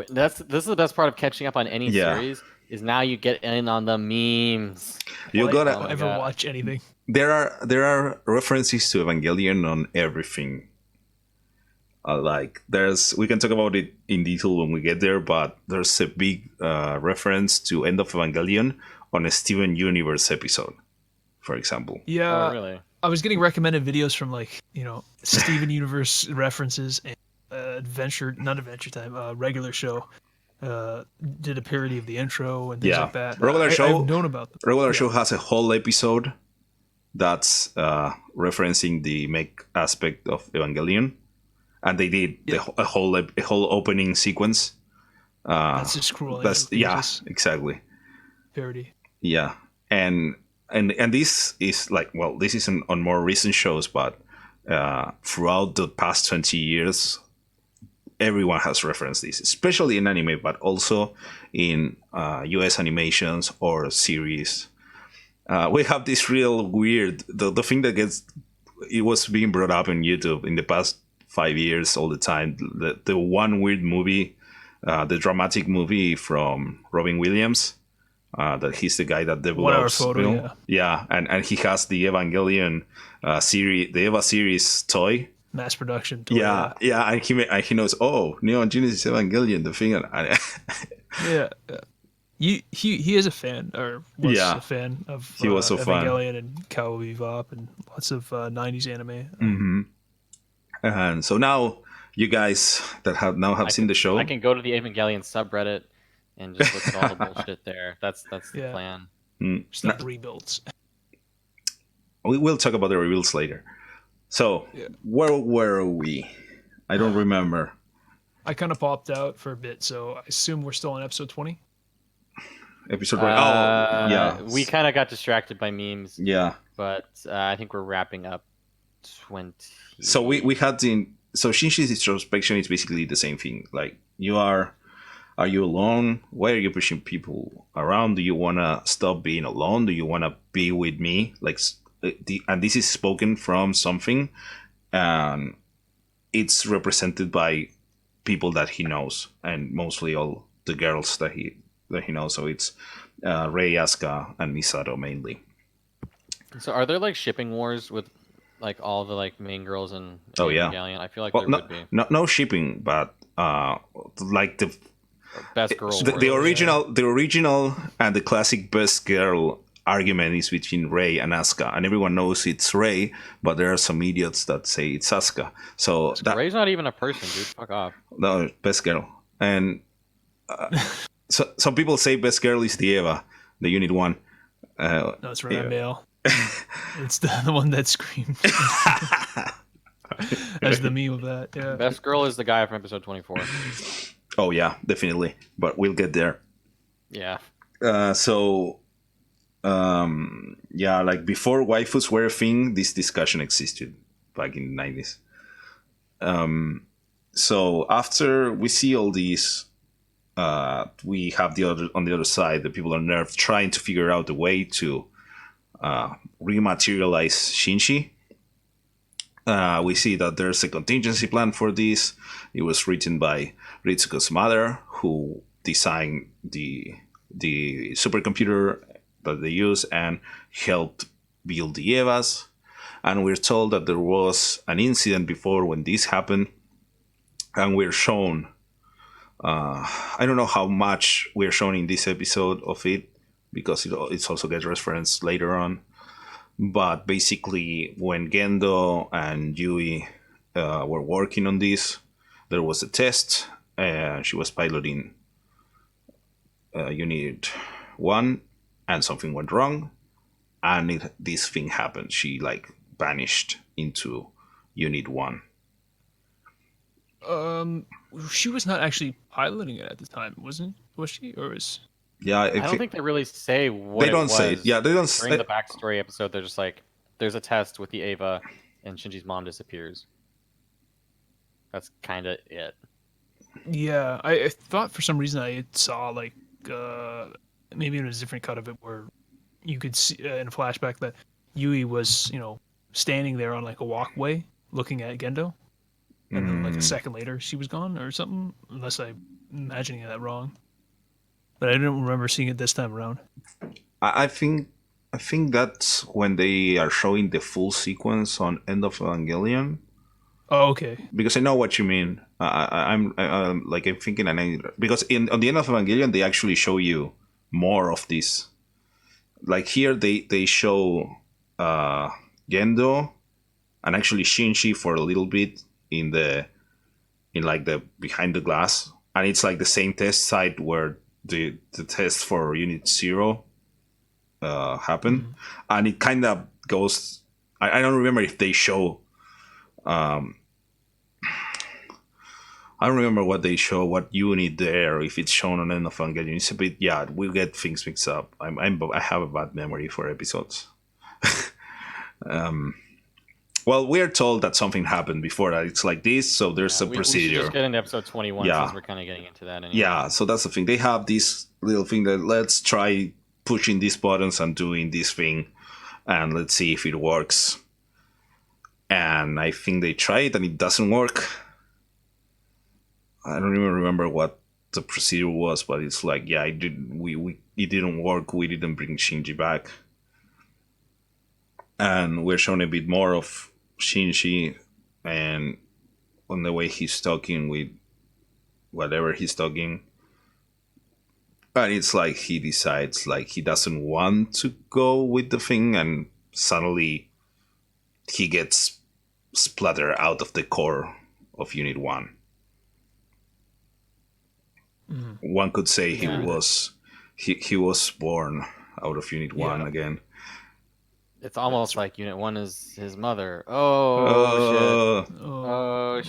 This is the best part of catching up on any Yeah. series is now you get in on the memes. You I gotta. don't ever watch anything. There are references to Evangelion on everything. We can talk about it in detail when we get there, but there's a big reference to End of Evangelion on a Steven Universe episode, for example. Yeah, Oh, really? I was getting recommended videos from Steven Universe references and not Adventure Time, regular show. Did a parody of the intro and things Yeah. like that. Regular Show- I've known about them. Regular Show has a whole episode that's referencing the mech aspect of Evangelion, and they did a whole opening sequence. That's just cruel. Exactly. Parody. Yeah, and this is this is on more recent shows, but throughout the past 20 years, everyone has referenced this, especially in anime, but also in US animations or series. We have this real weird the thing that it was being brought up on YouTube in the past 5 years all the time. The one weird movie, the dramatic movie from Robin Williams. That he's the guy that develops 1 Hour Photo, film. Yeah, and he has the Evangelion series, the Eva series toy. Mass production. Toy, Yeah, and he knows. Oh, Neon Genesis Evangelion, the thing. Yeah. He is a fan, or was Yeah. a fan of He was a fan. Evangelion and Cowboy Bebop and lots of 90s anime. Mm-hmm. And so now you guys that have seen the show. I can go to the Evangelion subreddit and just look at all the bullshit there. That's the Yeah. plan. Just like rebuilds. We will talk about the reveals later. So Yeah. where were we? I don't remember. I kind of popped out for a bit, so I assume we're still on episode 20. Episode. Yeah. We kind of got distracted by memes, Yeah. but I think we're wrapping up 20. So we had Shinshi's introspection is basically the same thing. Like, are you alone? Why are you pushing people around? Do you wanna stop being alone? Do you wanna be with me? And this is spoken from something, and it's represented by people that he knows, and mostly all the girls that he knows. So it's Rei, Asuka, and Misato mainly. So are there like shipping wars with like all the like main girls in Oh, yeah. Evangelion? I feel like Well, there would be. no shipping, but like the Best girl. the wars. original and the classic best girl argument is between Rei and Asuka, and everyone knows it's Rei, but there are some idiots that say it's Asuka. So Ray's not even a person, dude. Fuck off. no, best girl, and so some people say best girl is the Eva, the Unit 1. No, it's Randale. It's the one that screamed. As the meme of that, yeah. Best girl is the guy from episode 24. Oh yeah, definitely, but we'll get there. Yeah. Yeah, like before waifus were a thing, this discussion existed back in the 90s. So after we see all these we have the other on the other side, the people on Earth trying to figure out a way to rematerialize Shinji. We see that there's a contingency plan for this. It was written by Ritsuko's mother, who designed the supercomputer that they use and helped build the Evas. And we're told that there was an incident before when this happened, and we're shown. I don't know how much we're shown in this episode of it, because it's also gets referenced later on. But basically, when Gendo and Yui were working on this, there was a test, and she was piloting Unit 1, and something went wrong, and this thing happened. She vanished into Unit 1. She was not actually piloting it at the time, wasn't? Was she, or was? Yeah, I don't think they really say what they don't it was. say it. Yeah, they don't During say. the backstory episode, they're just like, there's a test with the Ava, and Shinji's mom disappears. That's kind of it. Yeah, I thought for some reason I saw maybe in a different cut of it where you could see in a flashback that Yui was standing there on a walkway looking at Gendo, and then a second later she was gone or something. Unless I'm imagining that wrong, but I didn't remember seeing it this time around. I think that's when they are showing the full sequence on End of Evangelion. Oh, okay. Because I know what you mean. I'm thinking, because on the End of Evangelion they actually show you more of this. Like here they show Gendo and actually Shinji for a little bit in the behind the glass, and it's like the same test site where the test for Unit 0 happened, and it kind of goes. I don't remember if they show. I don't remember what they show, what unit there, if it's shown on End of Evangelion. It's a bit, we get things mixed up. I have a bad memory for episodes. Well, we're told that something happened before that. It's like this, so there's a We procedure. should just get into episode 21 Yeah. since we're kind of getting into that anyway. Yeah, so that's the thing. They have this little thing that let's try pushing these buttons and doing this thing, and let's see if it works. And I think they try it and it doesn't work. I don't even remember what the procedure was, but it's like, it didn't work. We didn't bring Shinji back. And we're shown a bit more of Shinji and on the way he's talking with whatever he's talking. And it's like he decides he doesn't want to go with the thing, and suddenly he gets splattered out of the core of Unit 1. One could say he was born out of Unit 1 again. It's almost like Unit 1 is his mother. Oh, shit. Oh,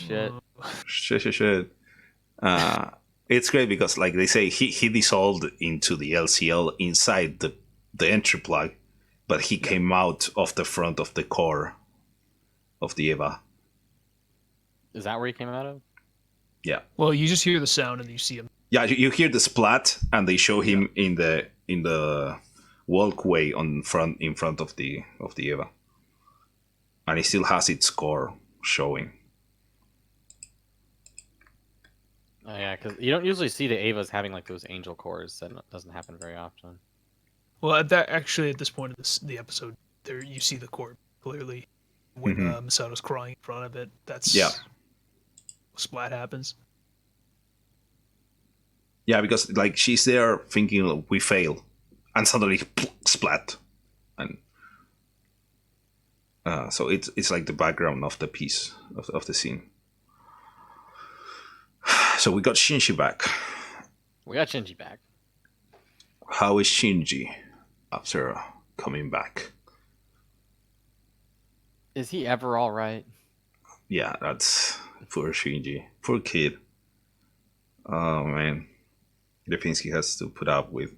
shit. Shit. It's great because, like they say, he dissolved into the LCL inside the entry plug, but he came out of the front of the core of the Eva. Is that where he came out of? Yeah. Well, you just hear the sound and you see him. Yeah, you hear the splat, and they show him in the walkway in front of the Eva, and it still has its core showing. Oh yeah, because you don't usually see the Avas having those angel cores. That doesn't happen very often. Well, at this point of the episode, there you see the core clearly when Misato's crying in front of it. That's splat happens. Yeah, because she's there thinking we fail, and suddenly splat, and so it's like the background of the piece of the scene. So we got Shinji back. How is Shinji after coming back? Is he ever all right? Yeah, that's poor Shinji, poor kid. Oh man. The things he has to put up with.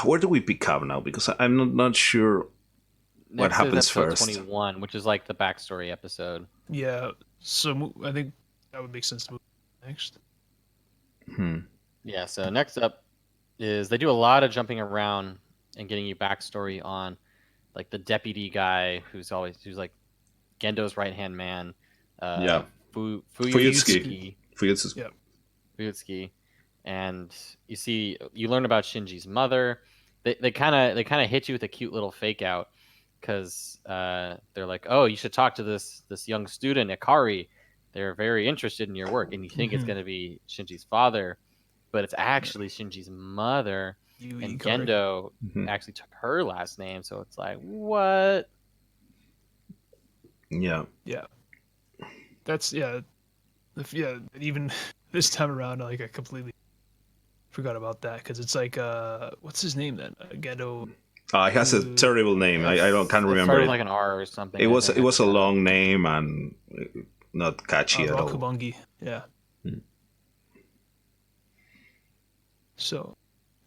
Where do we pick up now? Because I'm not sure what happens is episode first. 21, which is the backstory episode. Yeah, so I think that would make sense to move next. Yeah. So next up is they do a lot of jumping around and getting you backstory on like the deputy guy who's like Gendo's right hand man, Yeah. Fuyutsuki. Fuyutsuki. Fuyutsuki. Yeah. Fuyutsuki, and you learn about Shinji's mother. They kind of hit you with a cute little fake out because they're like, oh, you should talk to this young student Akari. They're very interested in your work, and you think it's Mhm. going to be Shinji's father, but it's actually Shinji's mother. Yui And Ikari. Gendo Mhm. actually took her last name, so it's like, what? Yeah. Yeah. That's yeah. Even this time around, like I completely forgot about that because it's like what's his name then? Gendo. It has a terrible name. I can't It remember started with it. like an R or something. It I was think. it I was a forgot. long name and not catchy at all. Rakubangi. Yeah. Hmm. So,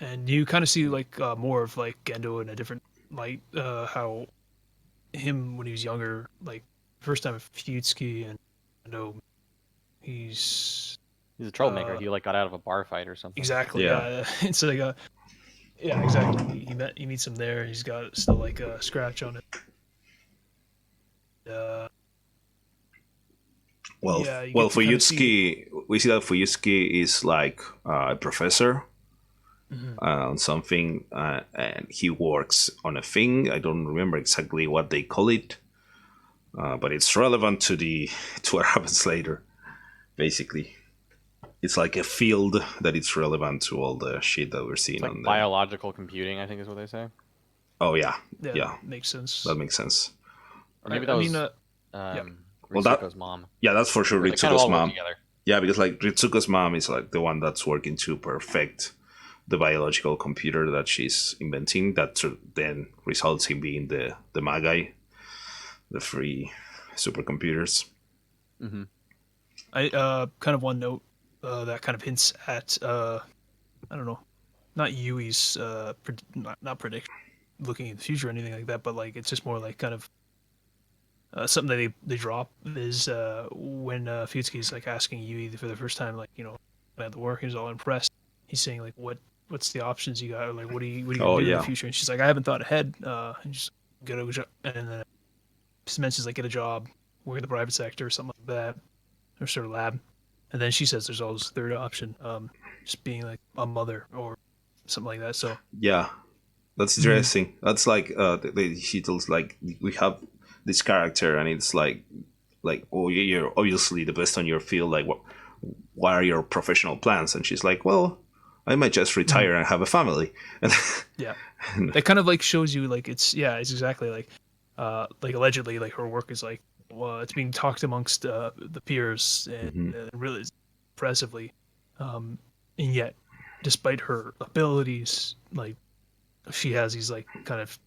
and you kind of see like more of like Gendo in a different light. How him when he was younger, like first time with Fuyutsuki and Gendo, he's He's a troublemaker. He like got out of a bar fight or something. exactly Yeah. yeah. It's like yeah, exactly. He meets him there. He's got still like a scratch on it. Well, Yeah, you well, get to kind of see. Fuyutsuki, we see that Fuyutsuki is like a professor Mhm. on something, and he works on a thing. I don't remember exactly what they call it, but it's relevant to what happens later. Basically, it's like a field that it's relevant to all the shit that we're seeing It's like on the. biological computing, I think is what they say. Oh yeah, Yeah, yeah, makes sense. that makes sense. Or maybe I that mean, was yeah. Well, that Risuko's mom. yeah, that's for sure But they kind of Ritsuko's all work mom. together. Yeah, because like Ritsuko's mom is like the one that's working to perfect the biological computer that she's inventing. That then results in being the Magai, the free supercomputers. Mm-hmm. I kind of one note that kind of hints at I don't know, not Yui's not prediction, looking in the future or anything like that, but like it's just more like kind of something that they drop is when Fuyutsuki's like asking Yui for the first time, like about the work, he's all impressed. He's saying like, what's the options you got, or like what are you gonna Oh do in the yeah, future? And she's like, I haven't thought ahead. And just get a job, and then she mentions like get a job, work in the private sector or something like that, or sort of lab. And then she says there's always a third option, just being like a mother or something like that. So yeah. That's interesting. That's like she tells like we have this character, and it's like oh yeah, you're obviously the best on your field. Like what are your professional plans? And she's like, well, I might just retire and have a family. And yeah, that kind of like shows you like it's exactly like allegedly like her work is like well it's being talked amongst the peers and Mhm. really impressively, and yet despite her abilities like she has these like kind of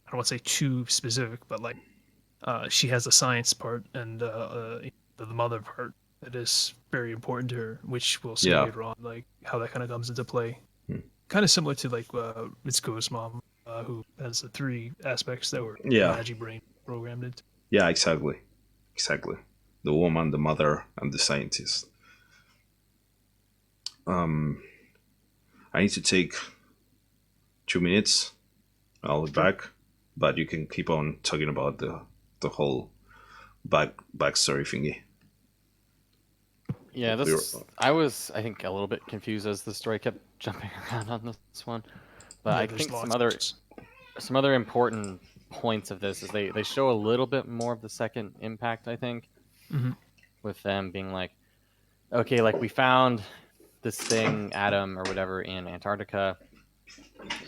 I don't want to say too specific but like she has the science part and the mother part that is very important to her, which we'll see Yeah. later on, like how that kind of comes into play. Hmm. Kind of similar to like Mitsuko's mom, who has the three aspects that were Yeah. Magi brain programmed into. Yeah, exactly. Exactly. The woman, the mother, and the scientist. I need to take 2 minutes. I'll be back, but you can keep on talking about the whole backstory thingy. Yeah, We were- I was I think a little bit confused as the story kept jumping around on this one, but Yeah, I there's think lots some other important points of this is they show a little bit more of the second impact. I think Mhm. with them being like, okay, like we found this thing atom or whatever in Antarctica,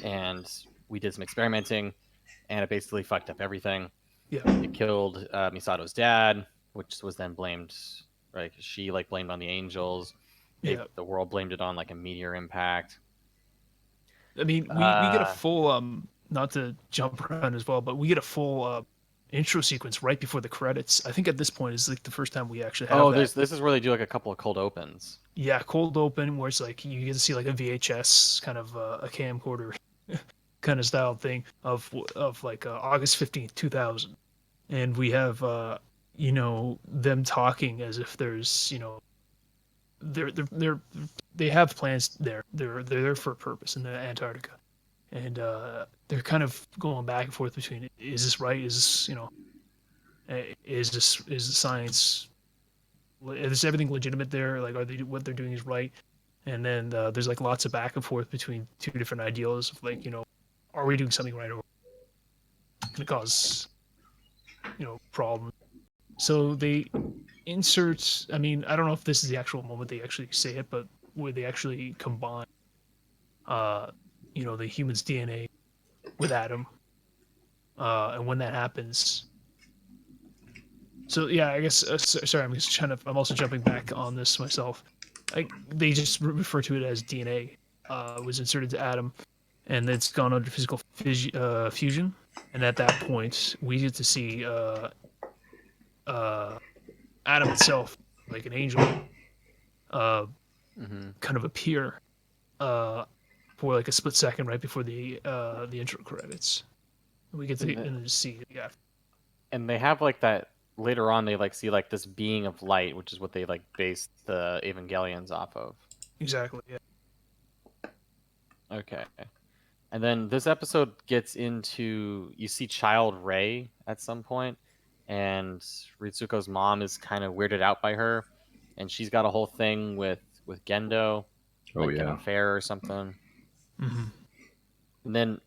and we did some experimenting, and it basically fucked up everything. Yeah. It killed Misato's dad, which was then blamed, right? 'Cause she like blamed on the angels. Yeah. The world blamed it on like a meteor impact. I mean, we get a full not to jump around as well, but we get a full intro sequence right before the credits. I think at this point is like the first time we actually have that. This is where they do like a couple of cold opens. Yeah, cold open where it's like you get to see like a VHS kind of a camcorder kind of style thing of like August 15th, 2000. And we have them talking as if there's they have plans there. They're there for a purpose in the Antarctica, and they're kind of going back and forth between, is this right? Is this, is the science, is everything legitimate there? Like, are they, what they're doing is right? And then there's like lots of back and forth between two different ideals of like, are we doing something right, or going to cause problems? So they insert. I mean, I don't know if this is the actual moment they actually say it, but where they actually combine, the human's DNA with Adam, and when that happens. So yeah, I guess. Sorry, I'm also jumping back on this myself. They just refer to it as DNA. Was inserted to Adam, and it's gone under physical fusion. And at that point, we get to see Adam itself, like an angel, kind of appear for like a split second right before the intro credits. We get to see it. Yeah. And they have like that later on. They like see like this being of light, which is what they like base the Evangelions off of. Exactly. Yeah. Okay. And then this episode gets into, you see Child Ray at some point, and Ritsuko's mom is kind of weirded out by her, and she's got a whole thing with Gendo, like an affair or something. Mm-hmm. And then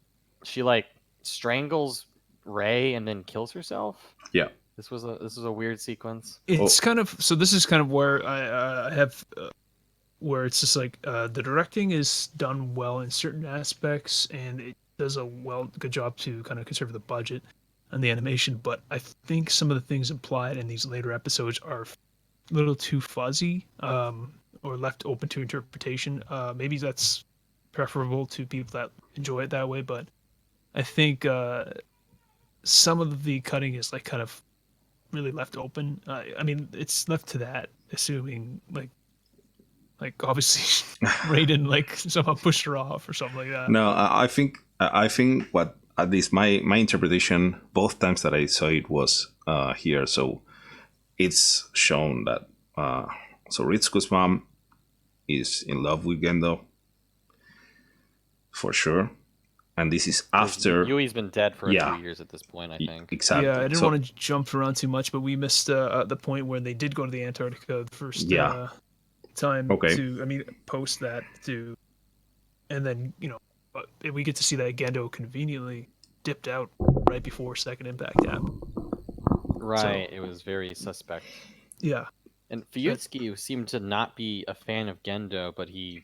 she like strangles Ray and then kills herself. Yeah. This was a weird sequence. It's kind of, so this is kind of where I have where it's just like the directing is done well in certain aspects, and it does a good job to kind of conserve the budget and the animation. But I think some of the things implied in these later episodes are a little too fuzzy, or left open to interpretation. Maybe that's preferable to people that enjoy it that way, but I think some of the cutting is like kind of really left open. I mean, it's left to that, assuming like obviously Raiden like somehow pushed her off or something like that. No, I think what, at least my interpretation both times that I saw it was here. So it's shown that so Ritsuko's mom is in love with Gendo for sure, and this is after Yui's been dead for a few years at this point, I think. Exactly. Yeah, I didn't want to jump around too much, but we missed the point where they did go to the Antarctica the first time. Okay. To post that to, and then we get to see that Gendo conveniently dipped out right before second impact happened. Right, so, it was very suspect. Yeah. And Fuyutsuki seemed to not be a fan of Gendo, but they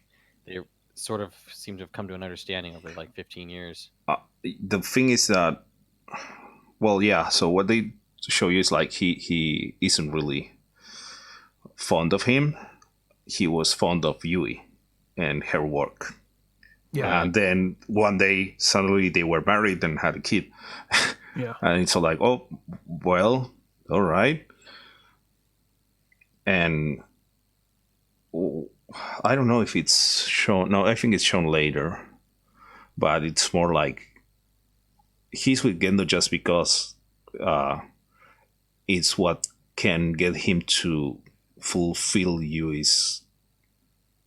sort of seemed to have come to an understanding over like 15 years. The thing is that, well, yeah, so what they show you is like he isn't really fond of him. He was fond of Yui and her work. Yeah. And then one day, suddenly they were married and had a kid. Yeah. And it's all like, oh, well, all right. And I don't know if it's shown. No, I think it's shown later. But it's more like he's with Gendo just because it's what can get him to fulfill Yui's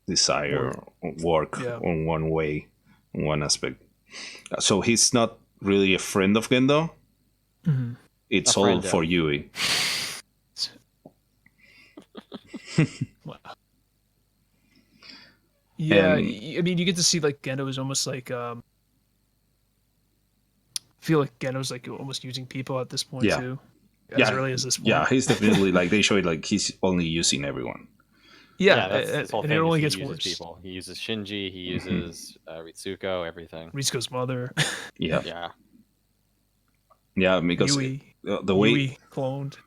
desire work on one aspect. So he's not really a friend of Gendo. Mm-hmm. It's all for Yui. Wow. Yeah, I mean, you get to see like Gendo is almost like I feel like Gendo's like almost using people at this point too. As early as this point. Yeah, he's definitely like, they show it like he's only using everyone. Yeah, that's his whole thing. It only gets he uses worse. People. He uses Shinji. He uses Ritsuko. Everything. Ritsuko's mother. Yeah. Yeah, because Yui, the way Yui cloned.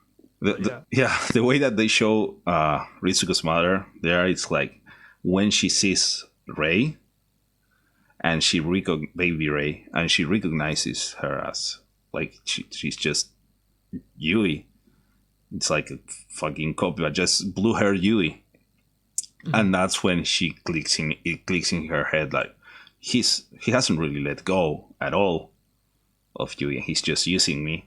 The way that they show Ritsuko's mother there, it's like when she sees Rei, and baby Rei, and she recognizes her as like she's just Yui. It's like a fucking copy, but just blue hair Yui. Mm-hmm. And that's when it clicks in her head, like he hasn't really let go at all of Yui. He's just using me.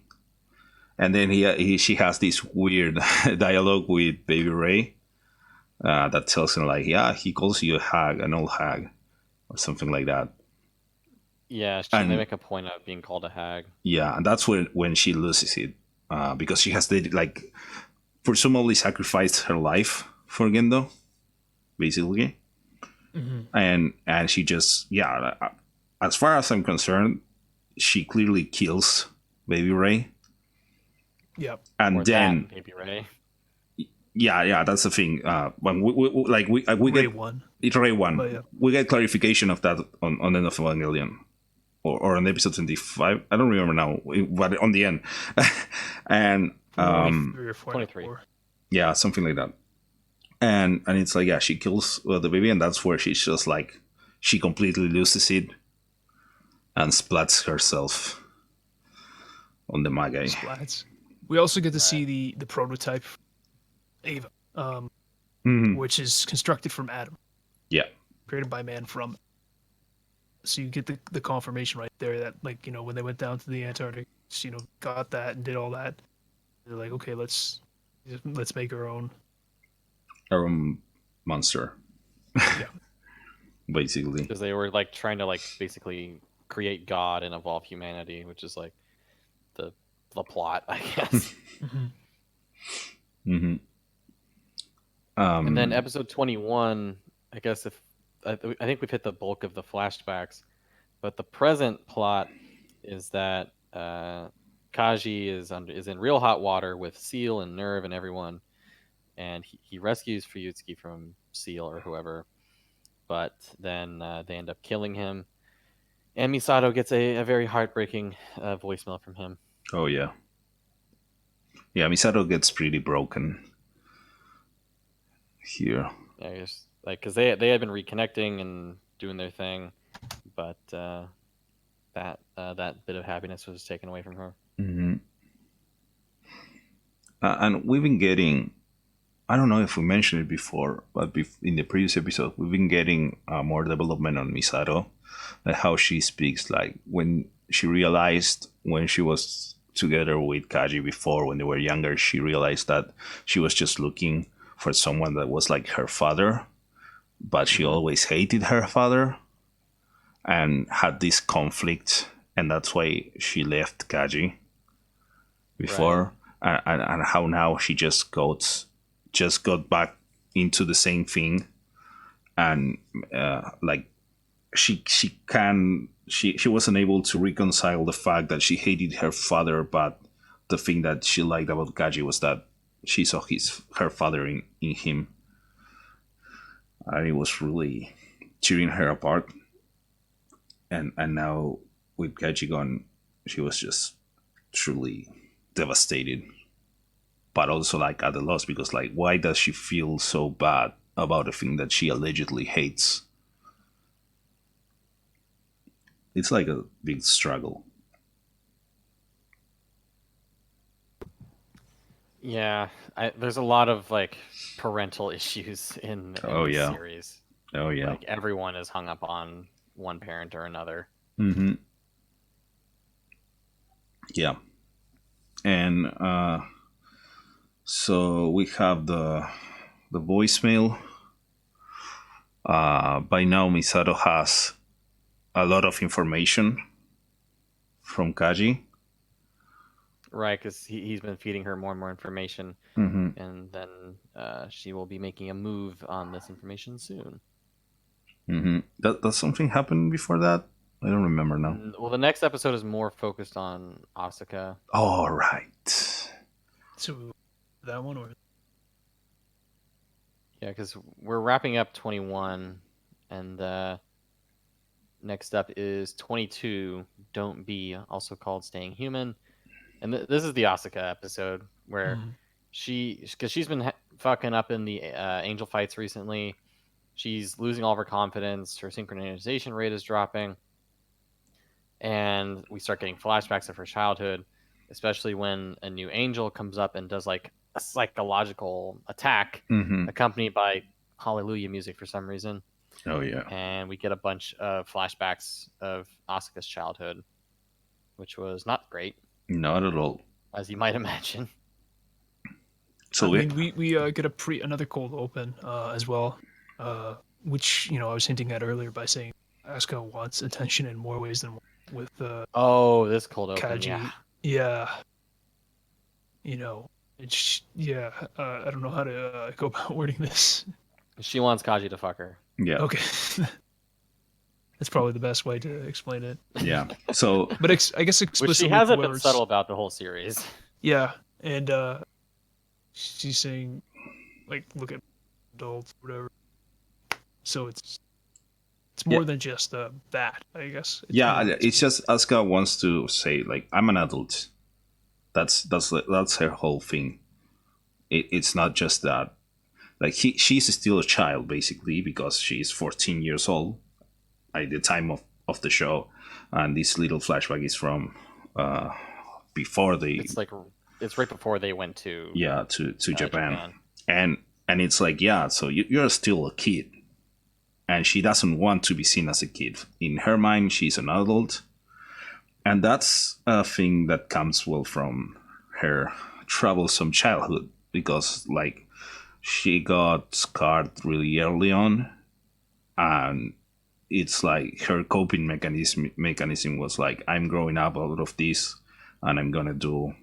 And then she has this weird dialogue with Baby Rei, that tells him like, yeah, he calls you a hag, an old hag, or something like that. Yeah, they And make a point of being called a hag. yeah, and that's when she loses it, because she has like presumably sacrificed her life for Gendo, basically, and she just as far as I'm concerned, she clearly kills Baby Ray, Yep. and Or then that, Baby Ray. yeah, that's the thing. When we Ray get one. it's Ray one, But yeah. we get clarification of that on End of Evangelion. Or on episode 25, I don't remember now, but on the end, and 23 or 23. 24. yeah, something like that. And it's like, yeah, she kills the baby, and that's where she's just like, she completely loses it and splats herself on the Magi. Splats. We also get to see the prototype Ava, Mhm. which is constructed from Adam, Yeah, created by man from. So you get the confirmation right there that, like, you know, when they went down to the Antarctic, you know, got that and did all that, they're like, okay, let's make our own. our own monster, Yeah. basically. Because they were like trying to like basically create God and evolve humanity, which is like the plot, I guess. hmm And then episode 21, I guess I think we've hit the bulk of the flashbacks, but the present plot is that Kaji is in real hot water with Seal and Nerve and everyone, and he rescues Fuyutsuki from Seal or whoever, but then they end up killing him. And Misato gets a very heartbreaking voicemail from him. Oh yeah, Misato gets pretty broken here. I guess, like, because they had been reconnecting and doing their thing, but that bit of happiness was taken away from her. hmm and we've been getting, I don't know if we mentioned it before, but in the previous episode, we've been getting more development on Misato, like how she speaks. Like when she realized, when she was together with Kaji before, when they were younger, she realized that she was just looking for someone that was like her father, but she always hated her father and had this conflict, and that's why she left Kaji before. And how now she just got back into the same thing, and like she wasn't able to reconcile the fact that she hated her father, but the thing that she liked about Kaji was that she saw her father in him, and it was really tearing her apart. And now with Kaji gone, she was just truly devastated, but also like at a loss, because like, why does she feel so bad about a thing that she allegedly hates? It's like a big struggle. Yeah, there's a lot of like parental issues in Oh, this yeah. series. Oh yeah. Like everyone is hung up on one parent or another. Mm-hmm. Yeah. And so we have the voicemail. By now, Misato has a lot of information from Kaji. Right, because he's been feeding her more and more information, Mm-hmm. and then she will be making a move on this information soon. Mm-hmm. Does something happen before that? I don't remember now. Well, the next episode is more focused on Asuka. All right. So that one, or Yeah, because we're wrapping up 21, and next up is 22, Don't Be, also called Staying Human. And this is the Asuka episode where because she's been fucking up in the angel fights recently. She's losing all of her confidence. Her synchronization rate is dropping. And we start getting flashbacks of her childhood, especially when a new angel comes up and does like a psychological attack, Mm-hmm. accompanied by Hallelujah music for some reason. Oh yeah. And we get a bunch of flashbacks of Asuka's childhood, which was not great, Not at all. as you might imagine. So I mean, we get another cold open as well, which I was hinting at earlier by saying Asuka wants attention in more ways than one with Oh, this cold open, Kaji. yeah. It's I don't know how to go about wording this. She wants Kaji to fuck her. yeah, Okay, that's probably the best way to explain it. yeah. So But I guess explicitly, Which she hasn't been whoever's- subtle about the whole series. Yeah, and she's saying, like, look at adults, whatever. So it's more than just that, I guess. it's just Asuka wants to say like I'm an adult. That's her whole thing. It's not just that. Like she's still a child basically because she's 14 years old at the time of the show, and this little flashback is from before they. It's right before they went to to Japan. And it's like so you're still a kid, and she doesn't want to be seen as a kid. In her mind, she's an adult, and that's a thing that comes from her troublesome childhood because like she got scarred really early on, and it's like her coping mechanism was like I'm growing up out of this, and I'm gonna do.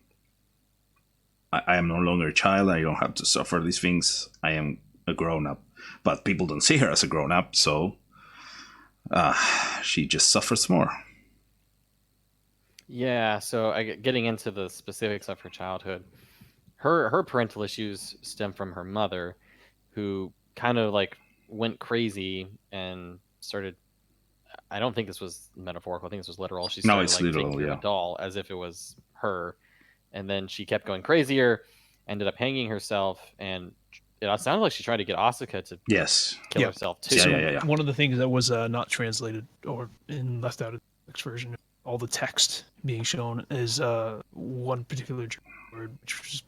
I am no longer a child. I don't have to suffer these things. I am a grown-up. But people don't see her as a grown-up, so she just suffers more. Yeah, so getting into the specifics of her childhood, her parental issues stem from her mother, who kind of like went crazy and started. I don't think this was metaphorical. I think this was literal. She started it's like literal, taking care of a doll as if it was her, and then she kept going crazier, ended up hanging herself, and it sounded like she tried to get Asuka to kill herself too. Yeah. One of the things that was not translated or left out of the next version, all the text being shown is one particular word, which was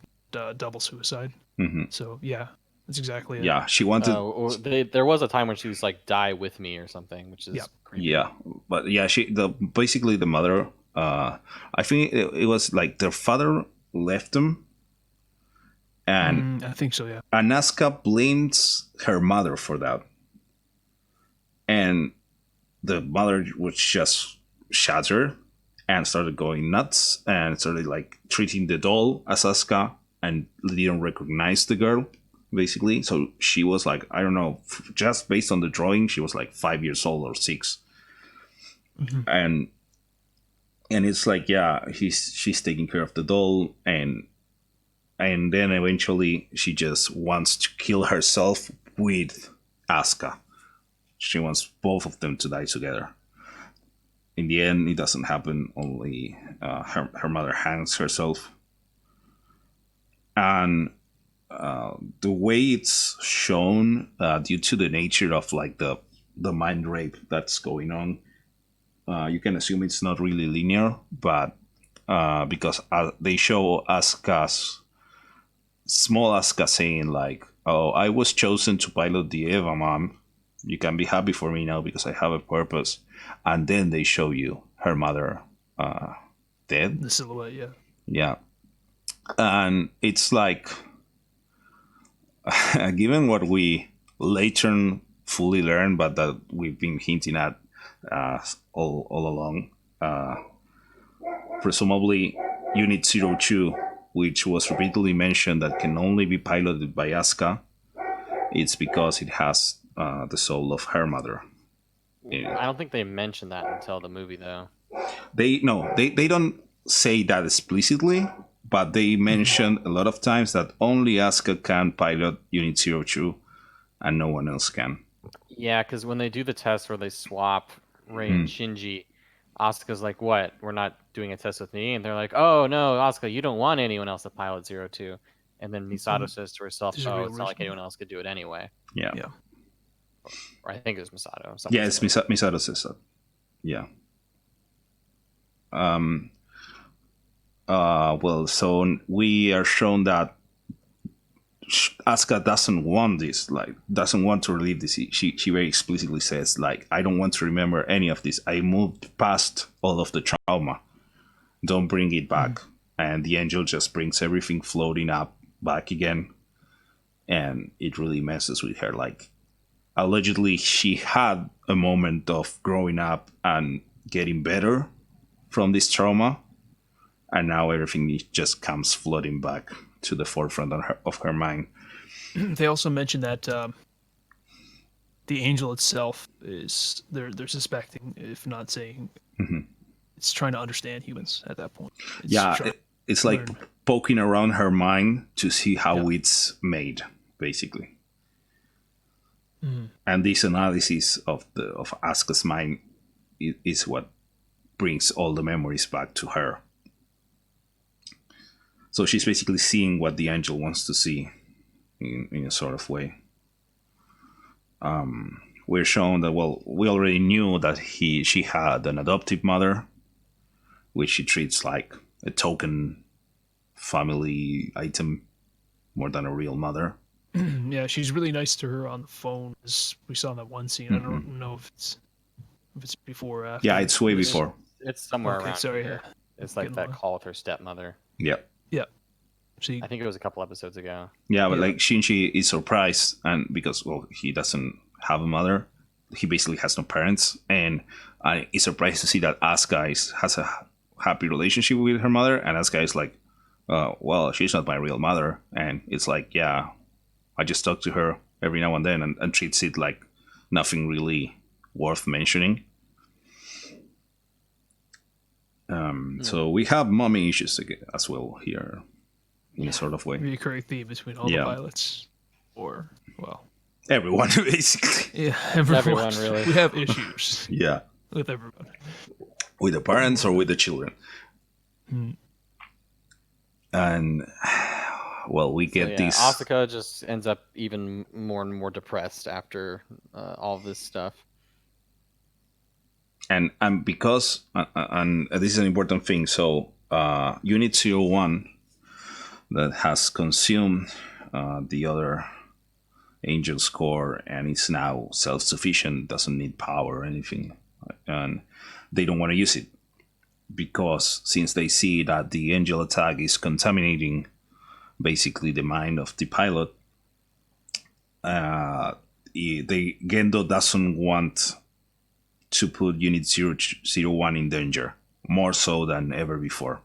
double suicide. Mm-hmm. So yeah, that's exactly it. Yeah, she wanted. There was a time when she was like, "Die with me" or something, which is creepy. Yeah, but yeah, basically the mother. I think it was like their father left them, and I think so. Yeah, and Asuka blames her mother for that, and the mother was just shattered and started going nuts and started like treating the doll as Asuka and didn't recognize the girl basically. So she was like, I don't know, just based on the drawing, she was like 5 years old or 6. Mm-hmm. And it's like, she's taking care of the doll, and then eventually she just wants to kill herself with Asuka. She wants both of them to die together. In the end, it doesn't happen. Only her mother hangs herself. And the way it's shown, due to the nature of like the mind rape that's going on, you can assume it's not really linear. But because they show small Asuka saying like, "Oh, I was chosen to pilot the Eva, Mom. You can be happy for me now because I have a purpose." And then they show you her mother dead. The silhouette, yeah. Yeah. And it's like, given what we later fully learned, but that we've been hinting at all along, presumably Unit 02, which was repeatedly mentioned that can only be piloted by Asuka, it's because it has the soul of her mother. I don't think they mentioned that until the movie, though. They don't say that explicitly, but they mention a lot of times that only Asuka can pilot Unit 02 and no one else can. Yeah, because when they do the test where they swap Rei and Shinji, Asuka's like, "What? We're not doing a test with me?" And they're like, "Oh, no, Asuka, you don't want anyone else to pilot 02. And then Misato says to herself, "Oh, it's not like anyone else could do it anyway." Yeah. Or I think it was Misato. Yeah, it's Misato says that. Yeah. Well, so we are shown that Asuka doesn't want this, like, doesn't want to relive this. She very explicitly says, like, I don't want to remember any of this. I moved past all of the trauma. Don't bring it back. And the angel just brings everything floating up back again and it really messes with her. Like, allegedly, she had a moment of growing up and getting better from this trauma, and now everything just comes flooding back to the forefront of her mind. They also mentioned that the angel itself is they're suspecting, if not saying, it's trying to understand humans at that point. It's Yeah, trying it's to like learn. poking around her mind to see how Yeah. it's made, basically. Mhm. And this analysis of Asuka's mind is what brings all the memories back to her. So she's basically seeing what the angel wants to see in a sort of way. We're shown that, well, we already knew that she had an adoptive mother, which she treats like a token family item more than a real mother. Yeah, she's really nice to her on the phone, as we saw in that one scene. I don't know if it's before or after. Yeah, it's way this. before. It's somewhere Okay, around sorry, here. yeah. It's like Getting that lost. call with her stepmother. Yeah. Yeah. See, I think it was a couple episodes ago. Yeah, but Yeah. like Shinji is surprised, and because, well, he doesn't have a mother, he basically has no parents, and he's surprised to see that Asuka has a happy relationship with her mother, and Asuka is like, well, she's not my real mother, and it's like, yeah, I just talk to her every now and then, and treats it like nothing really worth mentioning. So we have mommy issues as well here, in a sort of way. reoccurring theme between all Yeah. the pilots, or well, Everyone, basically. yeah, everyone. Everyone, really. We have issues Yeah. with everyone. With the parents or with the children. And, well, we get Yeah, this. Asuka just ends up even more and more depressed after all this stuff. And because, and this is an important thing, so Unit 01 that has consumed the other Angel's core and is now self-sufficient, doesn't need power or anything, and they don't want to use it because since they see that the angel attack is contaminating basically the mind of the pilot, Gendo doesn't want to put Unit 001 in danger, more so than ever before.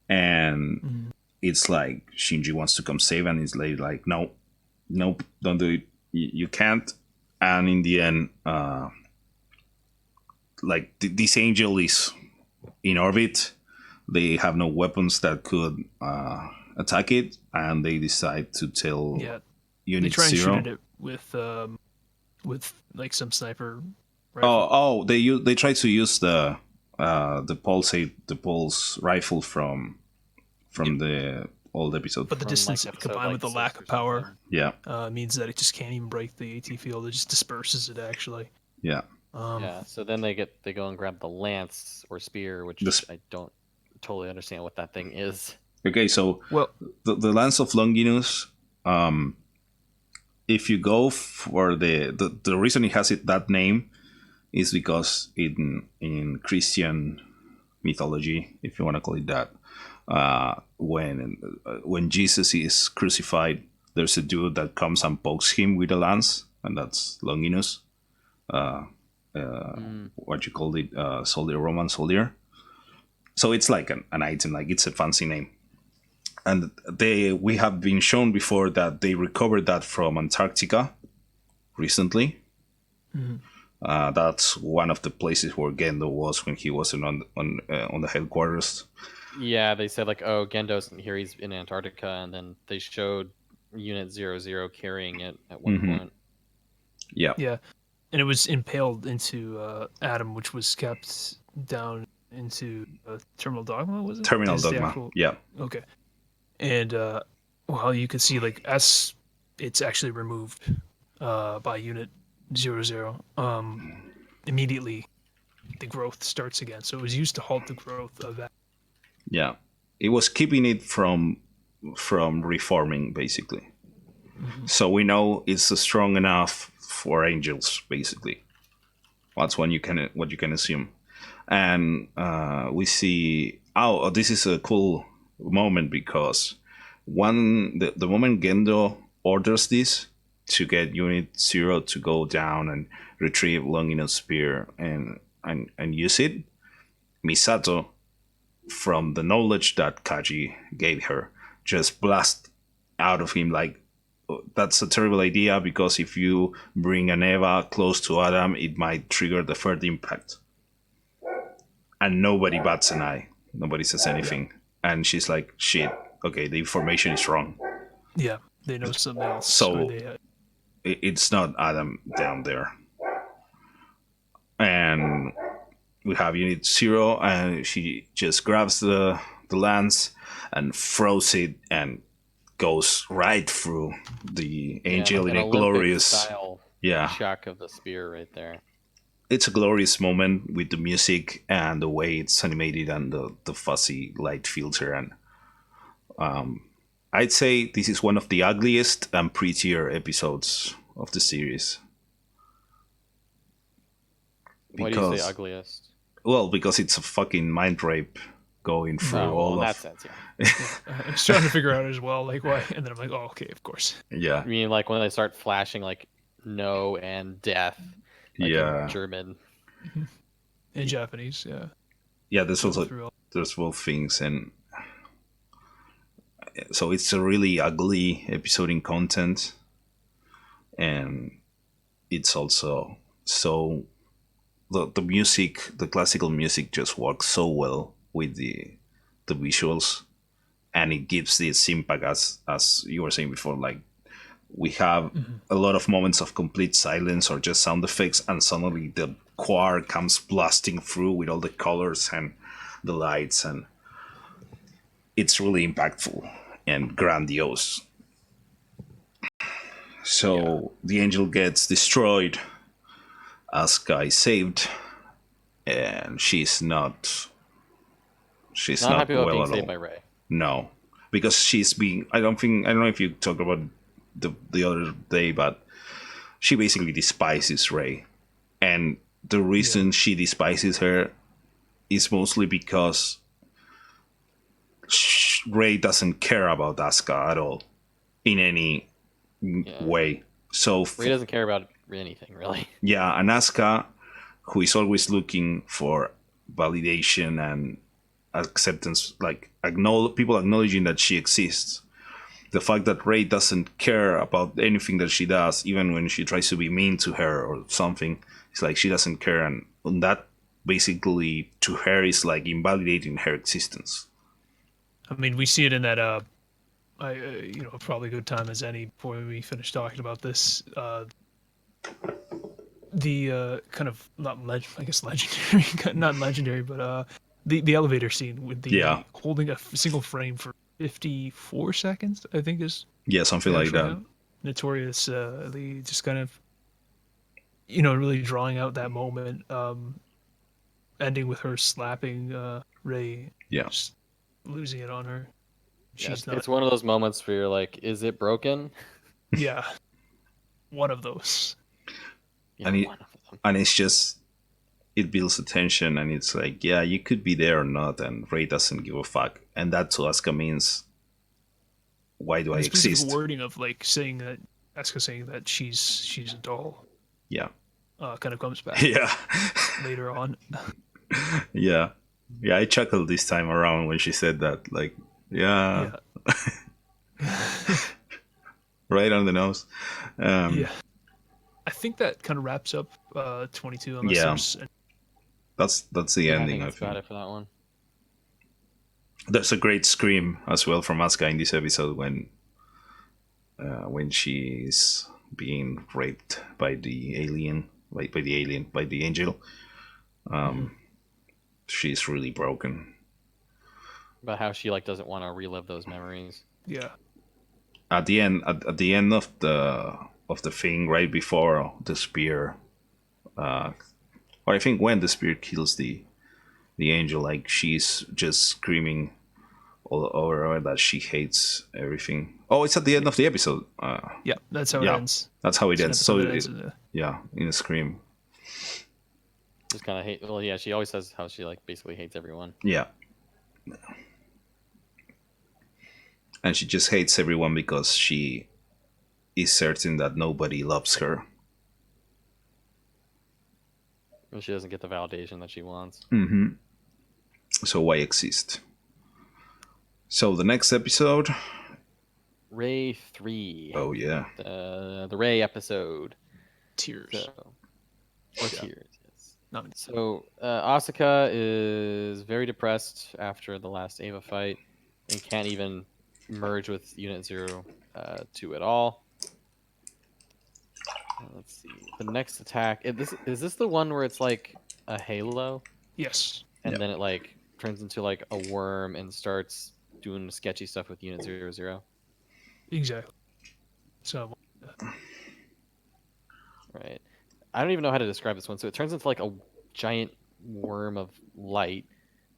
And it's like Shinji wants to come save, and it's like nope, don't do it. You can't. And in the end, like this angel is in orbit. They have no weapons that could attack it, and they decide to tell Yeah, Unit they try and 0. shoot at it with like some sniper rifle. They try to use the pulse rifle from the old episode. But the From, distance like, episode, combined like, with the 6 lack or of power something. Yeah, means that it just can't even break the AT field. It just disperses it actually. yeah. Yeah, so then they go and grab the lance or spear, which I don't totally understand what that thing is. Okay, so Well, the Lance of Longinus, if you go for the reason it has that name is because in Christian mythology, if you want to call it that, when Jesus is crucified, there's a dude that comes and pokes him with a lance, and that's Longinus. What you call it, soldier, Roman soldier. So it's like an item, like it's a fancy name. And we have been shown before that they recovered that from Antarctica recently. That's one of the places where Gendo was when he wasn't on the headquarters. Yeah, they said like, oh, Gendo isn't here; he's in Antarctica, and then they showed Unit 00 carrying it at one point. Yeah. yeah, and it was impaled into Adam, which was kept down into Terminal Dogma. Was it? Terminal Is the Dogma. actual- Yeah. Okay, and well, you can see like as it's actually removed by Unit 00. Immediately the growth starts again. So it was used to halt the growth of that. Yeah. It was keeping it from reforming, basically. So we know it's strong enough for angels, basically. That's what you can assume. And we see, this is a cool moment because the moment Gendo orders this to get Unit Zero to go down and retrieve Longino's spear and use it, Misato, from the knowledge that Kaji gave her, just blast out of him like, that's a terrible idea because if you bring an Eva close to Adam, it might trigger the third impact. And nobody bats an eye. Nobody says anything. And she's like, shit, okay, the information is wrong. Yeah, they know something else. So or they, it's not Adam down there. And we have Unit Zero, and she just grabs the lance and throws it and goes right through the angel like in an a glorious style shock of the spear right there. It's a glorious moment with the music and the way it's animated and the fuzzy light filter. And I'd say this is one of the ugliest and prettier episodes of the series. Why do you say ugliest? Well, because it's a fucking mind rape going through all in of... that sense, yeah. I was trying to figure out as well, like why, and then I'm like, oh, okay, of course. Yeah. I mean, like when they start flashing like no and death, like in German. In Japanese, yeah. Yeah, there's both things, and so it's a really ugly episode in content, and it's also so the music, the classical music, just works so well with the visuals, and it gives this impact as you were saying before. Like we have a lot of moments of complete silence or just sound effects, and suddenly the choir comes blasting through with all the colors and the lights, and it's really impactful and grandiose. So the angel gets destroyed, Asuka is saved, and she's not happy about well being at saved all. by Rey. No, because she's being... I don't know if you talked about the other day, but she basically despises Rey, and the reason she despises her is mostly because Rey doesn't care about Asuka at all in any way. So Rey doesn't care about anything, really. Yeah, and Asuka, who is always looking for validation and acceptance, like people acknowledging that she exists. The fact that Rey doesn't care about anything that she does, even when she tries to be mean to her or something, it's like she doesn't care, and that basically to her is like invalidating her existence. I mean, we see it in that probably a good time as any before we finish talking about this. The kind of legendary, not legendary, but the elevator scene with the holding a single frame for 54 seconds, I think is something like that. Notoriously just kind of really drawing out that moment, ending with her slapping Rey, just losing it on her. It's one of those moments where you're like, is it broken? Yeah, one of those. Yeah, and it's just, it builds attention, and it's like, yeah, you could be there or not, and Rey doesn't give a fuck, and that to Asuka means, why do I exist? The wording of like saying that Asuka saying that she's a doll. Yeah. Kind of comes back. Yeah. Later on. Yeah. Yeah, I chuckled this time around when she said that. Like, yeah. Right on the nose. Yeah. I think that kind of wraps up 22. Unless there's... That's the ending. I think about it for that one. There's a great scream as well from Asuka in this episode when she's being raped by the alien, by the angel. She's really broken. About how she doesn't want to relive those memories. Yeah. At the end of the thing, right before the spear, or I think when the spear kills the angel, like she's just screaming all over that she hates everything. Oh, it's at the end of the episode. Yeah, that's how it ends. That's how it ends. So in a scream. Just kind of hate. Well, yeah, she always says how she basically hates everyone. Yeah. and she just hates everyone because she is certain that nobody loves her. And she doesn't get the validation that she wants. Mm-hmm. So why exist? So the next episode. Ray 3. Oh yeah. The Ray episode. Tears. So, or Tears, yes. Not So Asuka is very depressed after the last Eva fight and can't even merge with Unit 02 at all. Let's see. The next attack. Is this the one where it's like a halo? Yes. And Yeah. then it like turns into like a worm and starts doing sketchy stuff with Unit 00? Exactly. So Right. I don't even know how to describe this one. So it turns into like a giant worm of light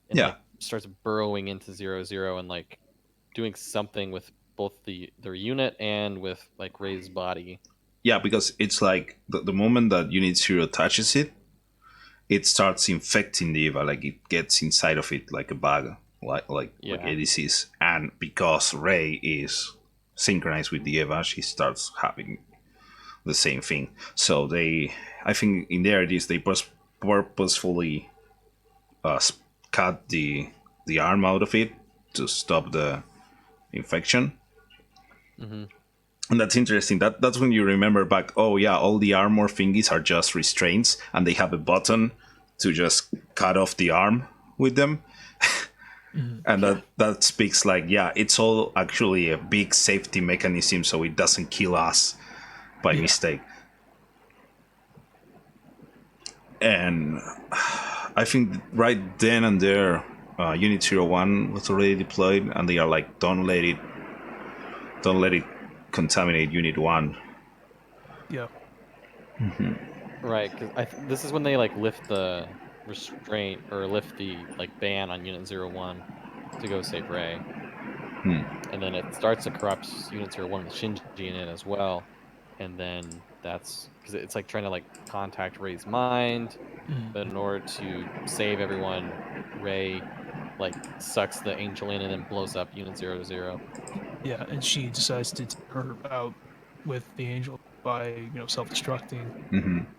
and Yeah. like starts burrowing into 00 and like doing something with both their unit and with like Ray's body. Yeah, because it's like the moment that Unit Zero touches it, it starts infecting the Eva, like it gets inside of it like a bug, like a disease. And because Ray is synchronized with the Eva, she starts having the same thing. So I think in there it is, they purposefully cut the arm out of it to stop the infection. Mm-hmm. And that's interesting. That's when you remember back, oh yeah, all the armor thingies are just restraints, and they have a button to just cut off the arm with them. And that speaks like, yeah, it's all actually a big safety mechanism so it doesn't kill us by mistake. And I think right then and there, Unit 01 was already deployed, and they are like, don't let it contaminate Unit 1. yeah. Right, because this is when they like lift the restraint or lift the like ban on Unit 01 to go save Ray. And then it starts to corrupt Unit 01 with Shinji in it as well. And then that's because it's like trying to like contact Ray's mind, but in order to save everyone, Ray like sucks the angel in and then blows up Unit 00. Yeah, and she decides to take her out with the angel by self-destructing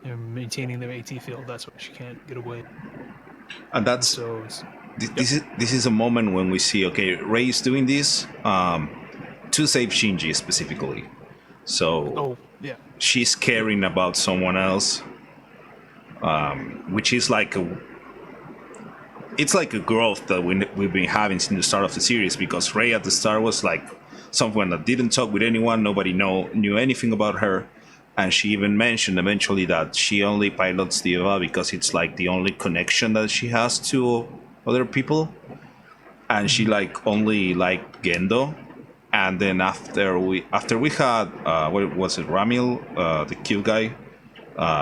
and maintaining the AT field. That's why she can't get away. And that's So it's, this is a moment when we see, okay, Ray is doing this to save Shinji specifically. So she's caring about someone else, which is like it's like a growth that we've been having since the start of the series, because Ray at the start was like someone that didn't talk with anyone, nobody knew anything about her, and she even mentioned eventually that she only pilots the Eva because it's like the only connection that she has to other people, and she like only liked Gendo. And then after we had what was it, Ramil, the cute guy,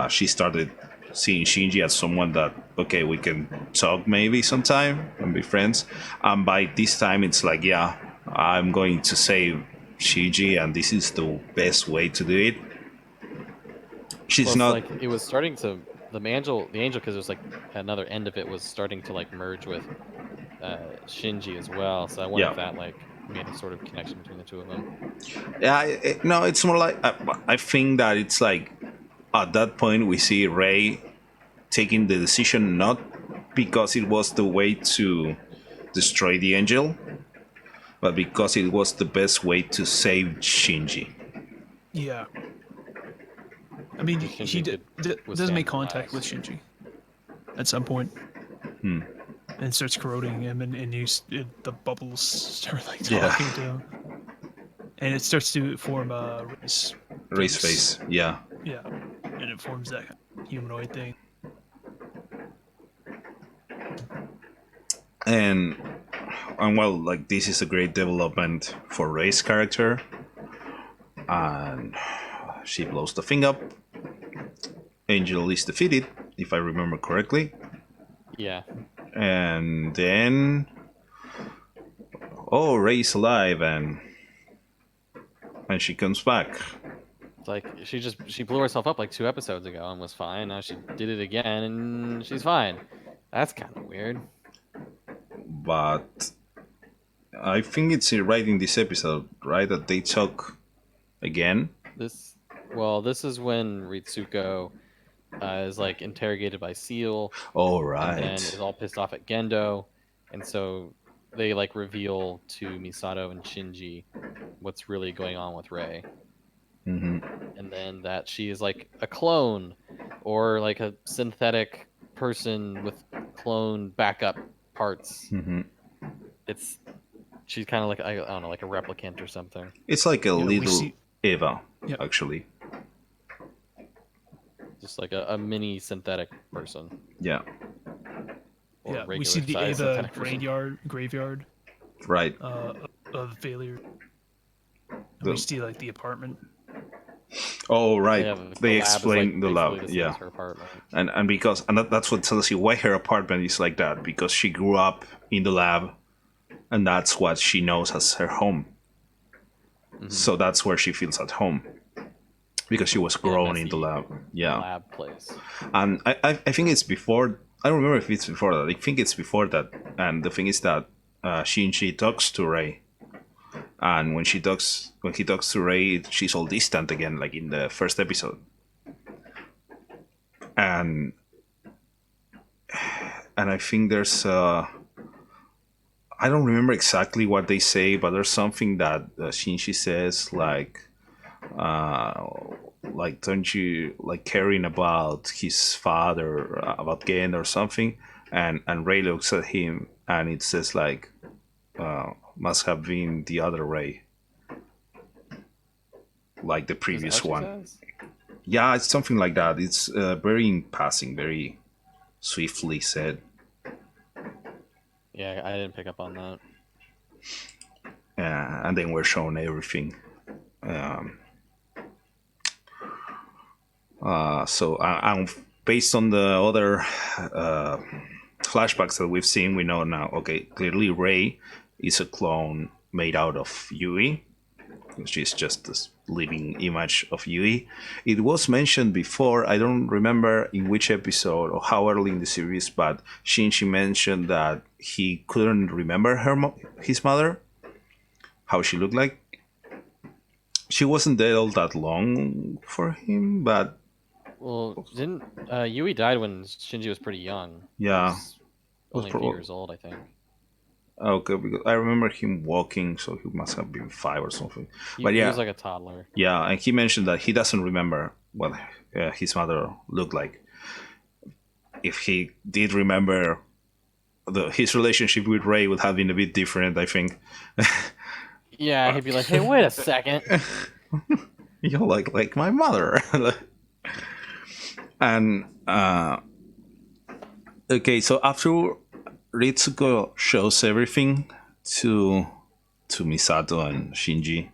she started seeing Shinji as someone that, okay, we can talk maybe sometime and be friends. And by this time, it's like, yeah, I'm going to save Shinji, and this is the best way to do it. She's Plus, not like it was starting to the angel because it was like another end of it was starting to like merge with Shinji as well. So I wonder if that like made a sort of connection between the two of them. Yeah, no, it's more like I think that it's like at that point we see Ray taking the decision not because it was the way to destroy the angel, but because it was the best way to save Shinji. Yeah. I mean, he does make contact with Shinji at some point. And starts corroding him, and the bubbles start like talking to him. And it starts to form a Ray's face, yeah. Yeah. And it forms that humanoid thing. And well, like, this is a great development for Ray's character. And she blows the thing up. Angel is defeated, if I remember correctly. Yeah. And then, oh, Ray's alive, and she comes back. It's like she blew herself up like 2 episodes ago and was fine. Now she did it again and she's fine. That's kind of weird. But I think it's right in this episode, right, that they talk again. This is when Ritsuko is like interrogated by Seal, Oh, and then right. is all pissed off at Gendo, and so they like reveal to Misato and Shinji what's really going on with Rei, Hmm. and then that she is like a clone or like a synthetic person with clone backup parts. Hmm. She's kind of like, I don't know, like a replicant or something. It's like a Yeah, we little see. Eva, Yeah. actually. Just like a mini synthetic person. Yeah, Or Yeah, we regular see the size Ava synthetic person. graveyard right. of failure. And The- we see like the apartment. Oh, right. Yeah, They lab is, explain like, the basically lab. the same Yeah. as her apartment. And because that's what tells you why her apartment is like that, because she grew up in the lab, and that's what she knows as her home. Mhm. So that's where she feels at home, because she was In a grown in the messy lab. Yeah. lab place. And I think it's before. I don't remember if it's before that. I think it's before that. And the thing is that Shinji talks to Rei, and when he talks to Rei, she's all distant again, like in the first episode. And I think there's I don't remember exactly what they say, but there's something that Shinji says like don't you like caring about his father, about Gen or something, and Rei looks at him and it says like must have been the other Rei, like the Is that previous what she one. says? Yeah, it's something like that. It's very in passing, very swiftly said. Yeah, I didn't pick up on that. And then we're shown everything. So based on the other flashbacks that we've seen, we know now, okay, clearly Rei is a clone made out of Yui. She's just this living image of Yui. It was mentioned before, I don't remember in which episode or how early in the series, but Shinji mentioned that he couldn't remember his mother, how she looked like. She wasn't dead all that long for him, but Well, didn't Yui died when Shinji was pretty young? He yeah. was only a few years old, I think. Okay, because I remember him walking, so he must have been 5 or something. But He yeah, was like a toddler. yeah, and he mentioned that he doesn't remember what his mother looked like. If he did remember, his relationship with Rei would have been a bit different, I think. Yeah, he'd be like, "Hey, wait a second." You like my mother. And okay, so after Ritsuko shows everything to Misato and Shinji,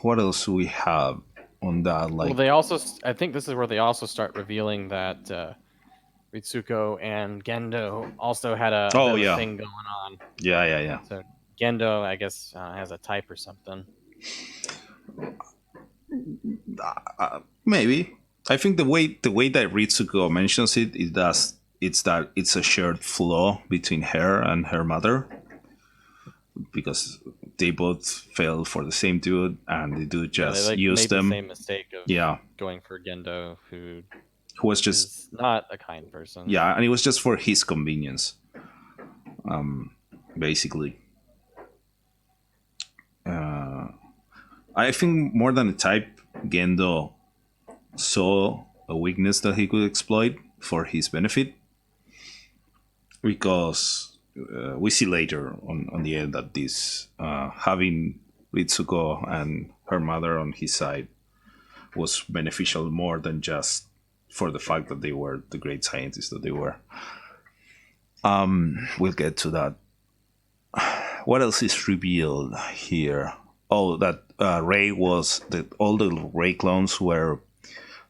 what else do we have on that? Like, Well, they also, I think this is where they also start revealing that Ritsuko and Gendo also had a bit of a thing going on. yeah. So Gendo, I guess, has a type or something. Maybe. I think the way that Ritsuko mentions it is that it's a shared flaw between her and her mother, because they both fell for the same dude, and the dude Yeah, they just like used made them. the same mistake of going for Gendo, who was just is not a kind person. Yeah, and it was just for his convenience, basically. I think more than a type, Gendo saw a weakness that he could exploit for his benefit, because we see later on the end that this having Ritsuko and her mother on his side was beneficial more than just for the fact that they were the great scientists that they were. We'll get to that. What else is revealed here? Oh, that Rei was all the Rei clones were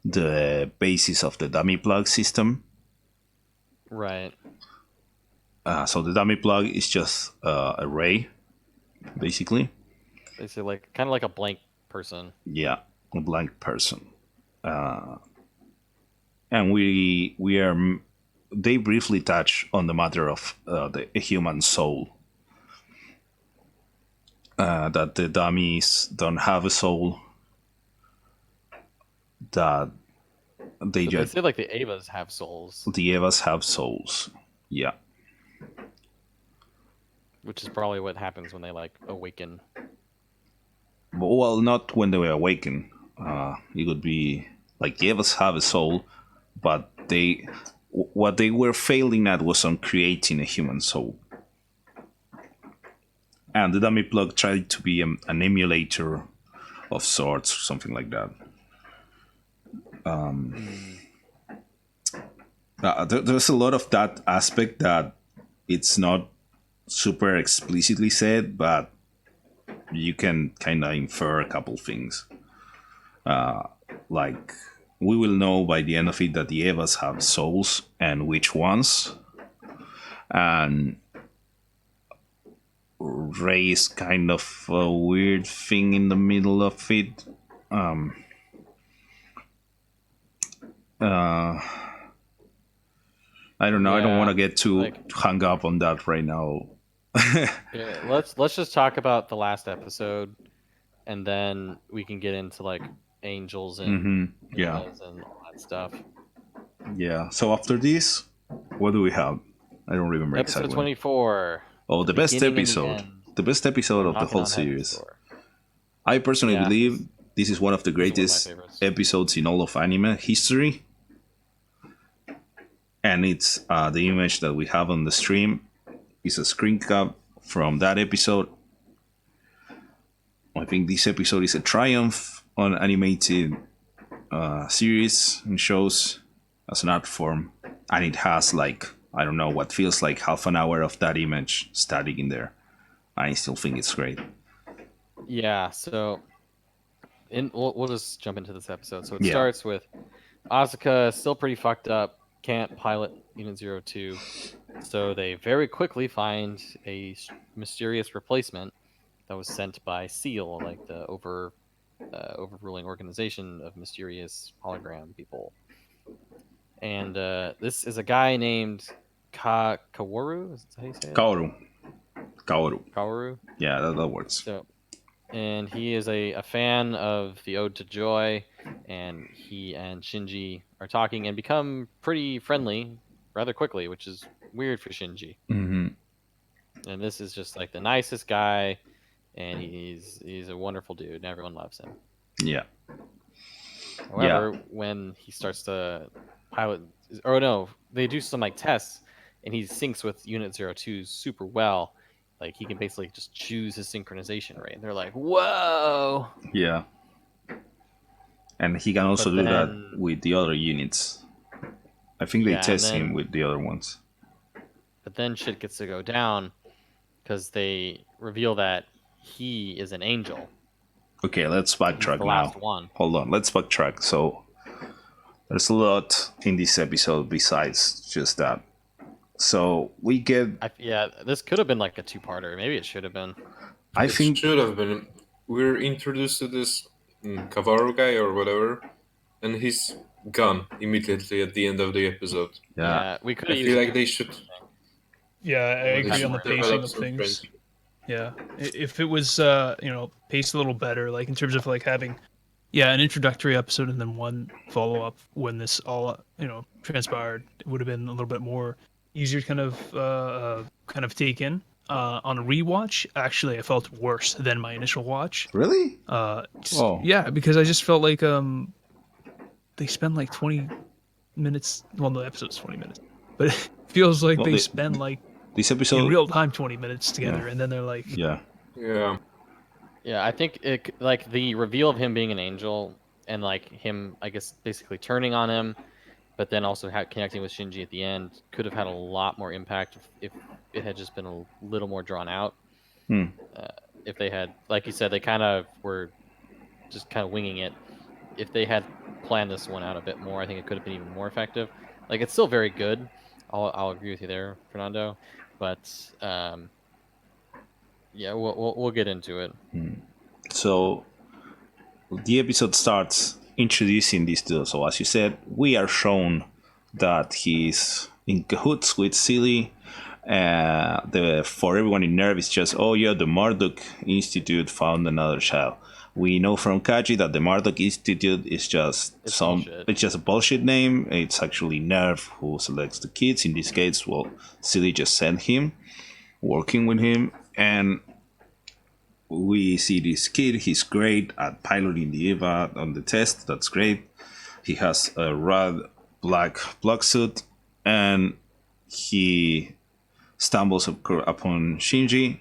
the basis of the dummy plug system. Right. So the dummy plug is just a Rei, basically. Basically, like kind of like a blank person. Yeah, a blank person. And we are they briefly touch on the matter of the human soul. That the dummies don't have a soul. That they But they just say like the Avas have souls, the Evas have souls. Yeah. which is probably what happens when they like awaken. Well, not when they awaken. It would be like the Evas have a soul, but what they were failing at was on creating a human soul. And the dummy plug tried to be an emulator of sorts, something like that. There's a lot of that aspect that it's not super explicitly said, but you can kind of infer a couple things. Like, we will know by the end of it that the Evas have souls and which ones. And Rey is kind of a weird thing in the middle of it. I don't know. I don't Yeah, want to get too like- hung up on that right now. Yeah, let's just talk about the last episode, and then we can get into like angels and Yeah. Evas and all that stuff. Yeah. So after this, what do we have? I don't remember Episode exactly. 24. Oh, the best beginning and the episode. end. The best episode of the Knocking whole on Heaven's series. Door. I personally Yeah, believe this is one of the This is one of my greatest favorites. episodes in all of anime history. And it's the image that we have on the stream is a screen cap from that episode. I think this episode is a triumph on animated series and shows as an art form. And it has like, I don't know, what feels like half an hour of that image static in there. I still think it's great. Yeah, so we'll just jump into this episode. So it Yeah. starts with Asuka still pretty fucked up, can't pilot Unit 02. So they very quickly find a mysterious replacement that was sent by SEAL, like the overruling organization of mysterious hologram people. And this is a guy named Kaworu. Is that how you say it? Kaoru. Kaworu. Yeah, that works. So, and he is a fan of the Ode to Joy, and he and Shinji are talking and become pretty friendly rather quickly, which is weird for Shinji. Mm-hmm. And this is just like the nicest guy, and he's a wonderful dude, and everyone loves him. Yeah. However, when he starts to pilot, or no, they do some like tests, and he syncs with Unit 02 super well. Like he can basically just choose his synchronization rate. And they're like, "Whoa!" Yeah. And he can also But do then- that with the other units. I think they Yeah, and test then- him with the other ones. But then shit gets to go down because they reveal that he is an angel. Okay, let's He's backtrack the now. last one. Hold on, let's backtrack. So there's a lot in this episode besides just that. So we get, Yeah, this could have been like a two-parter. Maybe it should have been. I It think, should have been. We're introduced to this Kavaru guy or whatever, and he's gone immediately at the end of the episode. yeah, We could I have feel like they should. Yeah, I they agree should on the develop pacing of some things. friendship. Yeah, if it was paced a little better, like in terms of like having, an introductory episode and then one follow up when this all transpired, it would have been a little bit more easier to kind of take in. On a rewatch, actually, I felt worse than my initial watch. really? Oh. Yeah, because I just felt like they spend like 20 minutes. Well, the episode's 20 minutes, but it feels like Well, they they- spend like This in episode, real time 20 minutes together, and then they're like, yeah, Yeah. Yeah, I think like the reveal of him being an angel and like him, I guess, basically turning on him, but then also connecting with Shinji at the end could have had a lot more impact if it had just been a little more drawn out. If they had, like you said, they kind of were just kind of winging it. If they had planned this one out a bit more, I think it could have been even more effective. Like it's still very good. I'll agree with you there, Fernando. But yeah, we'll get into it. so the episode starts introducing these two. So as you said, we are shown that he's in cahoots with Silly. For everyone in Nerve, it's just, oh yeah, the Marduk Institute found another child. We know from Kaji that the Marduk Institute is just bullshit. It's just a bullshit name. It's actually Nerve who selects the kids. In this case, well, Silly just sent him, working with him, and we see this kid. He's great at piloting the Eva on the test. That's great. He has a red black block suit, and he stumbles upon Shinji,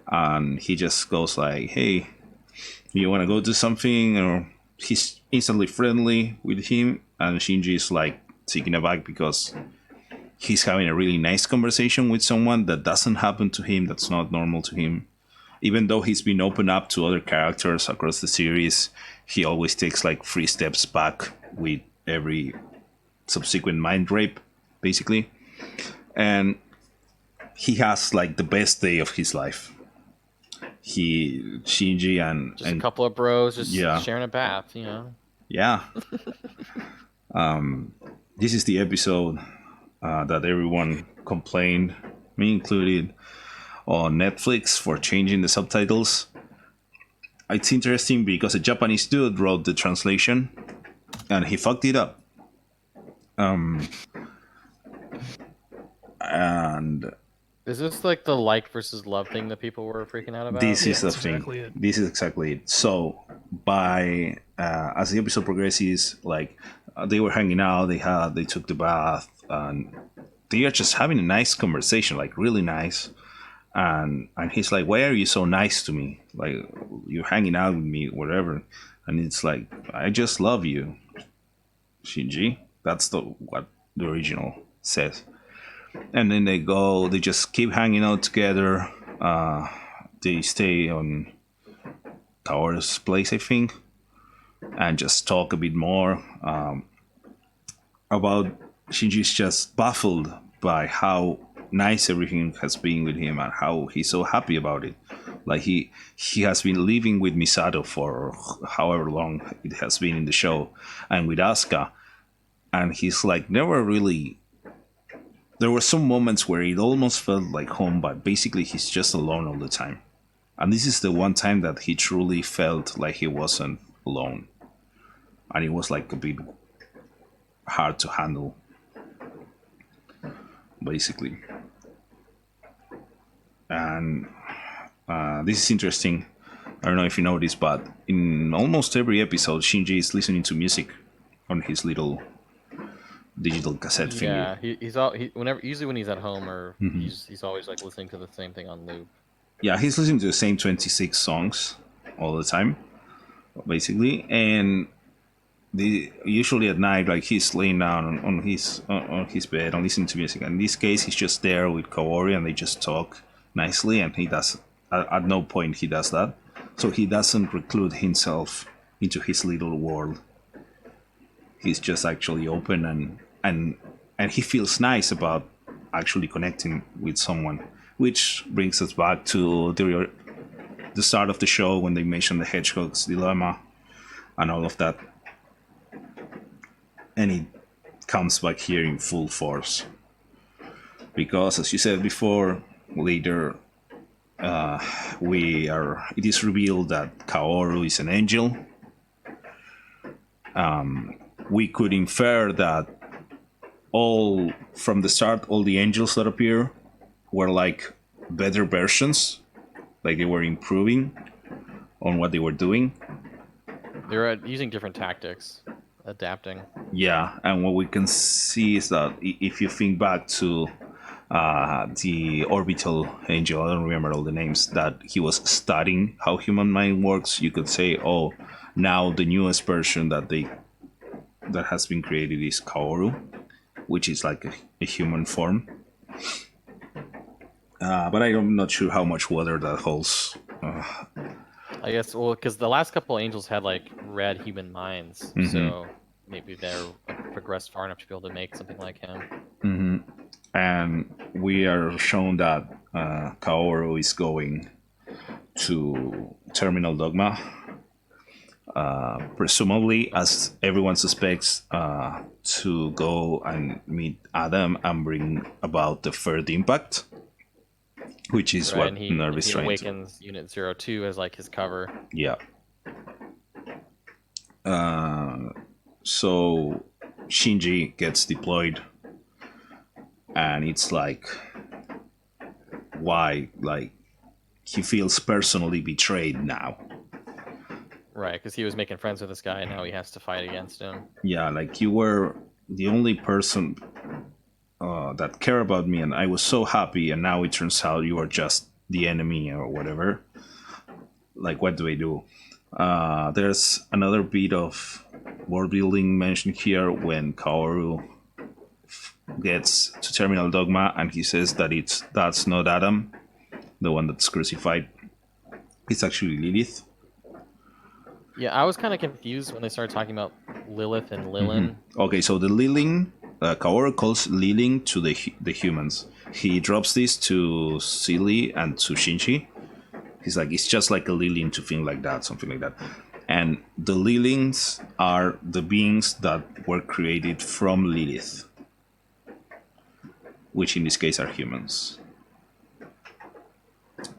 and he just goes like, "Hey, you want to go do something?" Or he's instantly friendly with him, and Shinji is like taken aback because he's having a really nice conversation with someone that doesn't happen to him. That's not normal to him. Even though he's been opened up to other characters across the series, he always takes like 3 steps back with every subsequent mind rape, basically. And he has like the best day of his life. Shinji and a couple of bros just Yeah. sharing a bath, you know. Yeah. This is the episode that everyone complained, me included, on Netflix for changing the subtitles. It's interesting because a Japanese dude wrote the translation and he fucked it up. And Is this like the like versus love thing that people were freaking out about? this is the that's thing. exactly it. This is exactly it. So, as the episode progresses, like they were hanging out, they took the bath, and they are just having a nice conversation, like really nice. And he's like, "Why are you so nice to me? Like you're hanging out with me, whatever." And it's like, "I just love you, Shinji." That's what the original says. And then they just keep hanging out together. They stay on Kaoru's place, I think, and just talk a bit more about Shinji's just baffled by how nice everything has been with him and how he's so happy about it. Like he has been living with Misato for however long it has been in the show, and with Asuka, and he's like never really. There were some moments where it almost felt like home, but basically he's just alone all the time. And this is the one time that he truly felt like he wasn't alone. And it was like a bit hard to handle, basically. And this is interesting. I don't know if you know this, but in almost every episode, Shinji is listening to music on his little digital cassette finger. Yeah, usually when he's at home or he's always like listening to the same thing on loop. Yeah, he's listening to the same 26 songs all the time, basically. And usually at night, like he's laying down on his bed and listening to music. In this case, he's just there with Kaori and they just talk nicely. And he does at no point he does that, so he doesn't reclude himself into his little world. He's just actually open and he feels nice about actually connecting with someone, which brings us back to the start of the show when they mentioned the hedgehog's dilemma and all of that. And it comes back here in full force. Because, as you said before, later it is revealed that Kaoru is an angel. We could infer that from the start, all the angels that appear were like better versions, like they were improving on what they were doing. They were using different tactics, adapting. Yeah, and what we can see is that if you think back to the orbital angel, I don't remember all the names, that he was studying how human mind works, you could say, oh, now the newest version that has been created is Kaoru, which is like a human form. But I'm not sure how much water that holds. I guess, well, because the last couple angels had like red human minds, so maybe they're progressed far enough to be able to make something like him. And we are shown that Kaoru is going to Terminal Dogma. presumably, as everyone suspects, to go and meet Adam and bring about the third impact, which is Right, what and Nerv is he trying to. awakens Unit 02 as like his cover. Yeah. So Shinji gets deployed, and it's like, why? Like, he feels personally betrayed now. Right, because he was making friends with this guy, and now he has to fight against him. Yeah, like you were the only person that cared about me, and I was so happy, and now it turns out you are just the enemy or whatever. Like, what do I do? There's another bit of world building mentioned here when Kaoru gets to Terminal Dogma, and he says that that's not Adam, the one that's crucified. It's actually Lilith. Yeah, I was kind of confused when they started talking about Lilith and Lilin. Okay, so the Lilin, Kaoru calls Lilin to the humans. He drops this to Silly and to Shinji. He's like, it's just like a Lilin to think like that, something like that. And the Lilins are the beings that were created from Lilith, which in this case are humans.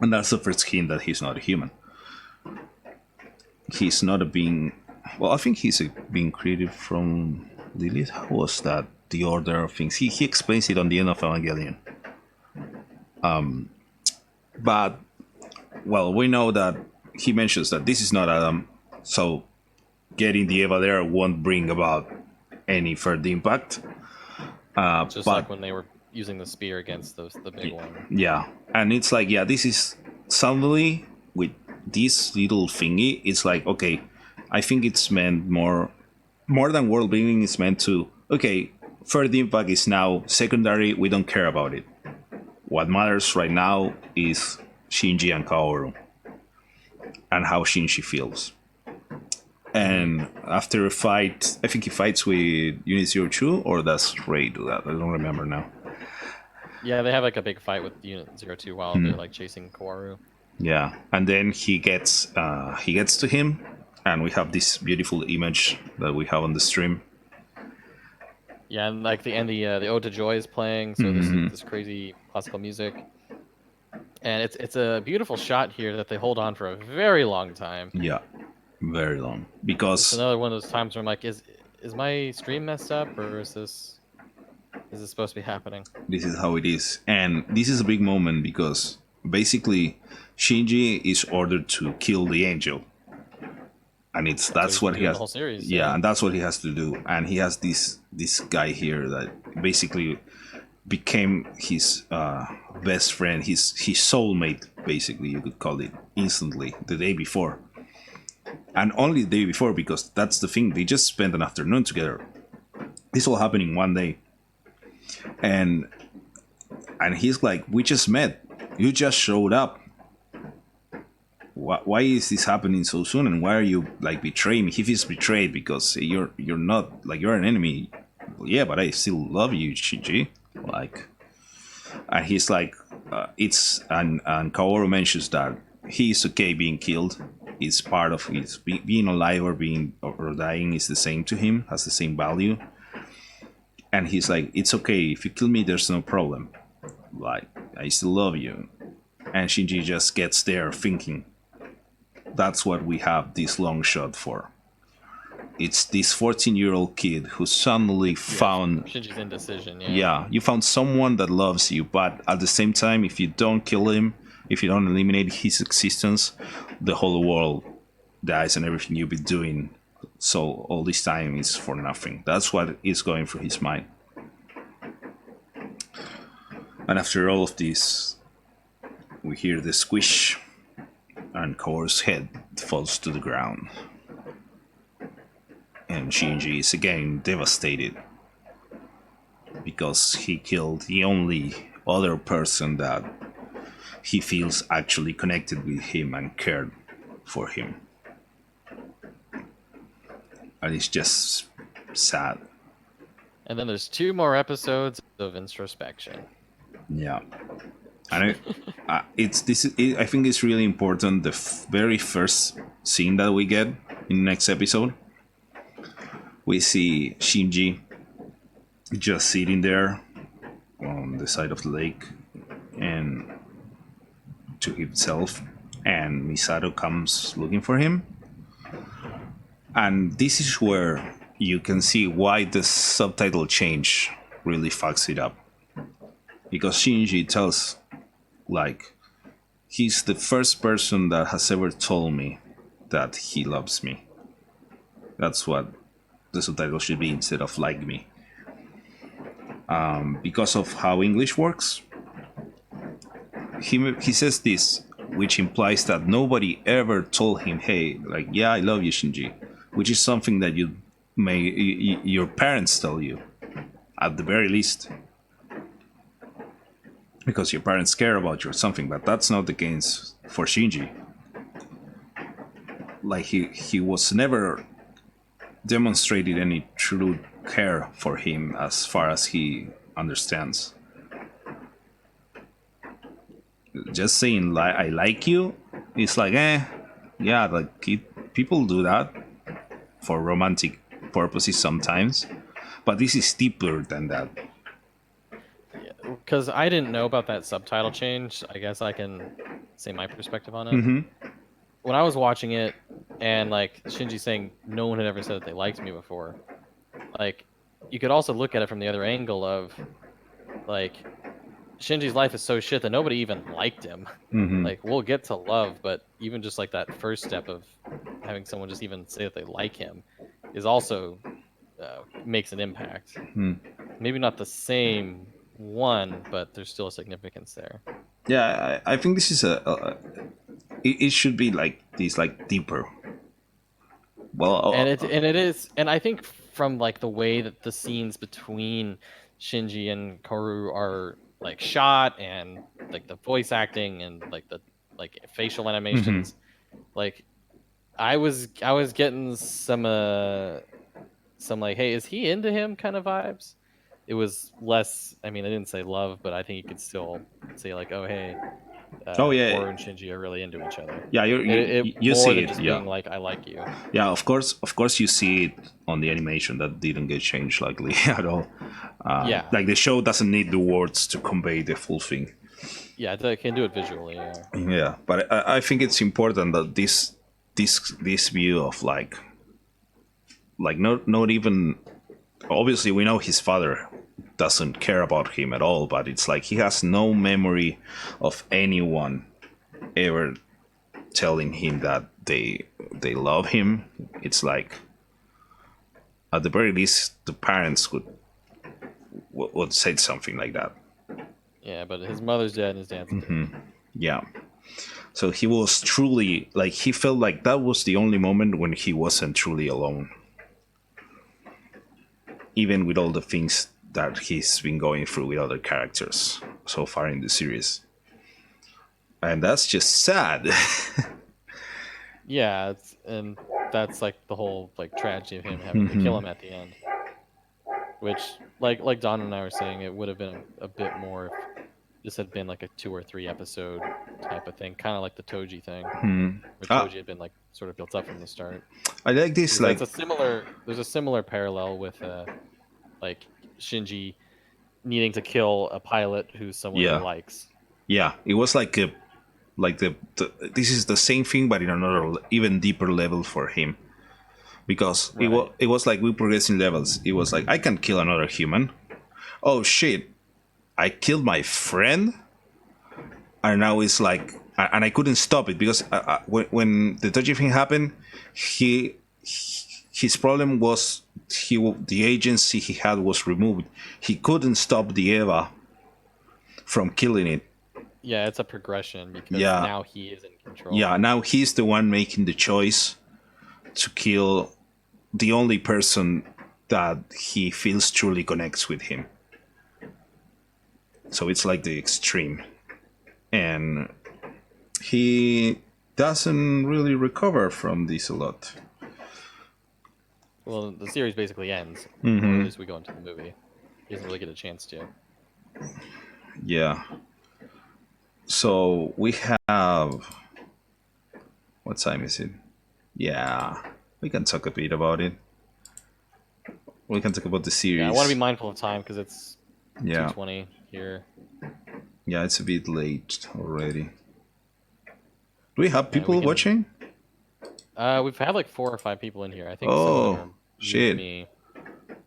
And that's the first hint that he's not a human. He's not a being. Well, I think he's a being created from Lilith. How was that? The order of things. He explains it on the End of Evangelion. But, well, we know that he mentions that this is not Adam, so getting the Eva there won't bring about any further impact. Just but, like when they were using the spear against the big one. Yeah, and it's like, yeah, this is suddenly with this little thingy, it's like, okay, I think it's meant more than world building. It's meant to, okay, third impact is now secondary. We don't care about it. What matters right now is Shinji and Kaoru and how Shinji feels. And after a fight, I think he fights with Unit 02, or that's Ray do that. I don't remember now. Yeah, they have like a big fight with Unit 02 while they're like chasing Kaoru. Yeah, and then he gets to him, and we have this beautiful image that we have on the stream. Yeah, and like the Ode to Joy is playing, so this crazy classical music, and it's a beautiful shot here that they hold on for a very long time. Yeah, very long, It's because another one of those times where I'm like, is my stream messed up, or is this supposed to be happening? this is how it is, and this is a big moment because basically Shinji is ordered to kill the angel, and that's what he has. The whole series. Yeah, and that's what he has to do, and he has this guy here that basically became his best friend, his soulmate, basically, you could call it, instantly the day before, and only the day before, because that's the thing, they just spent an afternoon together. This all happened in one day, and he's like, we just met, you just showed up. Why is this happening so soon, and why are you like betraying me? He feels betrayed because you're not, like, you're an enemy. Yeah, but I still love you, Shinji. Like, and he's like, and Kaoru mentions that he's okay being killed. It's part of his being alive or being or dying is the same to him, has the same value. And he's like, it's okay if you kill me, there's no problem. Like, I still love you. And Shinji just gets there thinking, that's what we have this long shot for. It's this 14-year-old kid who suddenly found... Shinji's indecision, Yeah, you found someone that loves you, but at the same time, if you don't kill him, if you don't eliminate his existence, the whole world dies and everything you've been doing. So all this time is for nothing. That's what is going through his mind. And after all of this, we hear the squish, and Kaoru's head falls to the ground. And Shinji is again devastated because he killed the only other person that he feels actually connected with him and cared for him. And it's just sad. And then there's 2 more episodes of introspection. Yeah. And I think it's really important. The very first scene that we get in the next episode, we see Shinji just sitting there on the side of the lake and to himself, and Misato comes looking for him. And this is where you can see why the subtitle change really fucks it up. Because Shinji tells, like, he's the first person that has ever told me that he loves me. That's what the subtitle should be instead of like me. Because of how English works, he says this, which implies that nobody ever told him, hey, like, yeah, I love you, Shinji, which is something that your parents tell you, at the very least. Because your parents care about you or something, but that's not the case for Shinji. Like, he was never demonstrated any true care for him as far as he understands. Just saying I like you, it's like, yeah, like people do that for romantic purposes sometimes, but this is deeper than that. Because I didn't know about that subtitle change. I guess I can say my perspective on it. Mm-hmm. When I was watching it, and like Shinji saying no one had ever said that they liked me before, like you could also look at it from the other angle of like Shinji's life is so shit that nobody even liked him. Mm-hmm. Like we'll get to love, but even just like that first step of having someone just even say that they like him is also makes an impact. Maybe not the same one, but there's still a significance there. Yeah, I think this is it should be like this, like deeper. Well, And it is, and I think from like the way that the scenes between Shinji and Kaoru are like shot, and like the voice acting and like the like facial animations, like I was getting some like, hey, is he into him kind of vibes. It was less. I mean, I didn't say love, but I think you could still say like, oh hey, Kaoru and Shinji are really into each other. Yeah, you more see than it. just Yeah, being like, I like you. yeah. Of course, you see it on the animation that didn't get changed likely at all. Yeah. Like the show doesn't need the words to convey the full thing. Yeah, they can do it visually. Yeah. Yeah, but I think it's important that this view of like not even, obviously we know his father doesn't care about him at all, but it's like he has no memory of anyone ever telling him that they love him. It's like at the very least the parents would say something like that. Yeah, but his mother's dead and his dad's dead. Yeah. So he was truly, like, he felt like that was the only moment when he wasn't truly alone. Even with all the things that he's been going through with other characters so far in the series. And that's just sad. Yeah, and that's like the whole like tragedy of him having to kill him at the end. Which, like Don and I were saying, it would have been a bit more if this had been like a 2 or 3 episode type of thing, kind of like the Toji thing, where Toji had been like sort of built up from the start. I like this, like, there's a similar parallel with like Shinji needing to kill a pilot who's someone Yeah. he likes. Yeah, it was like this is the same thing, but in another even deeper level for him, because it was like we progress in levels. It was like, I can kill another human. Oh shit, I killed my friend, and now it's like, and I couldn't stop it because when the Toji thing happened, his problem was the agency he had was removed. He couldn't stop the Eva from killing it. Yeah, it's a progression because now he is in control. Yeah, now he's the one making the choice to kill the only person that he feels truly connects with him. So it's like the extreme. And he doesn't really recover from this a lot. Well, the series basically ends, or as we go into the movie. He doesn't really get a chance to. Yeah. So we have... What time is it? Yeah. We can talk a bit about it. We can talk about the series. Yeah, I want to be mindful of time because it's Yeah. 2:20 here. Yeah, it's a bit late already. Do we have Yeah, people we can- watching? We've had like 4 or 5 people in here. I think some of them are shit. me.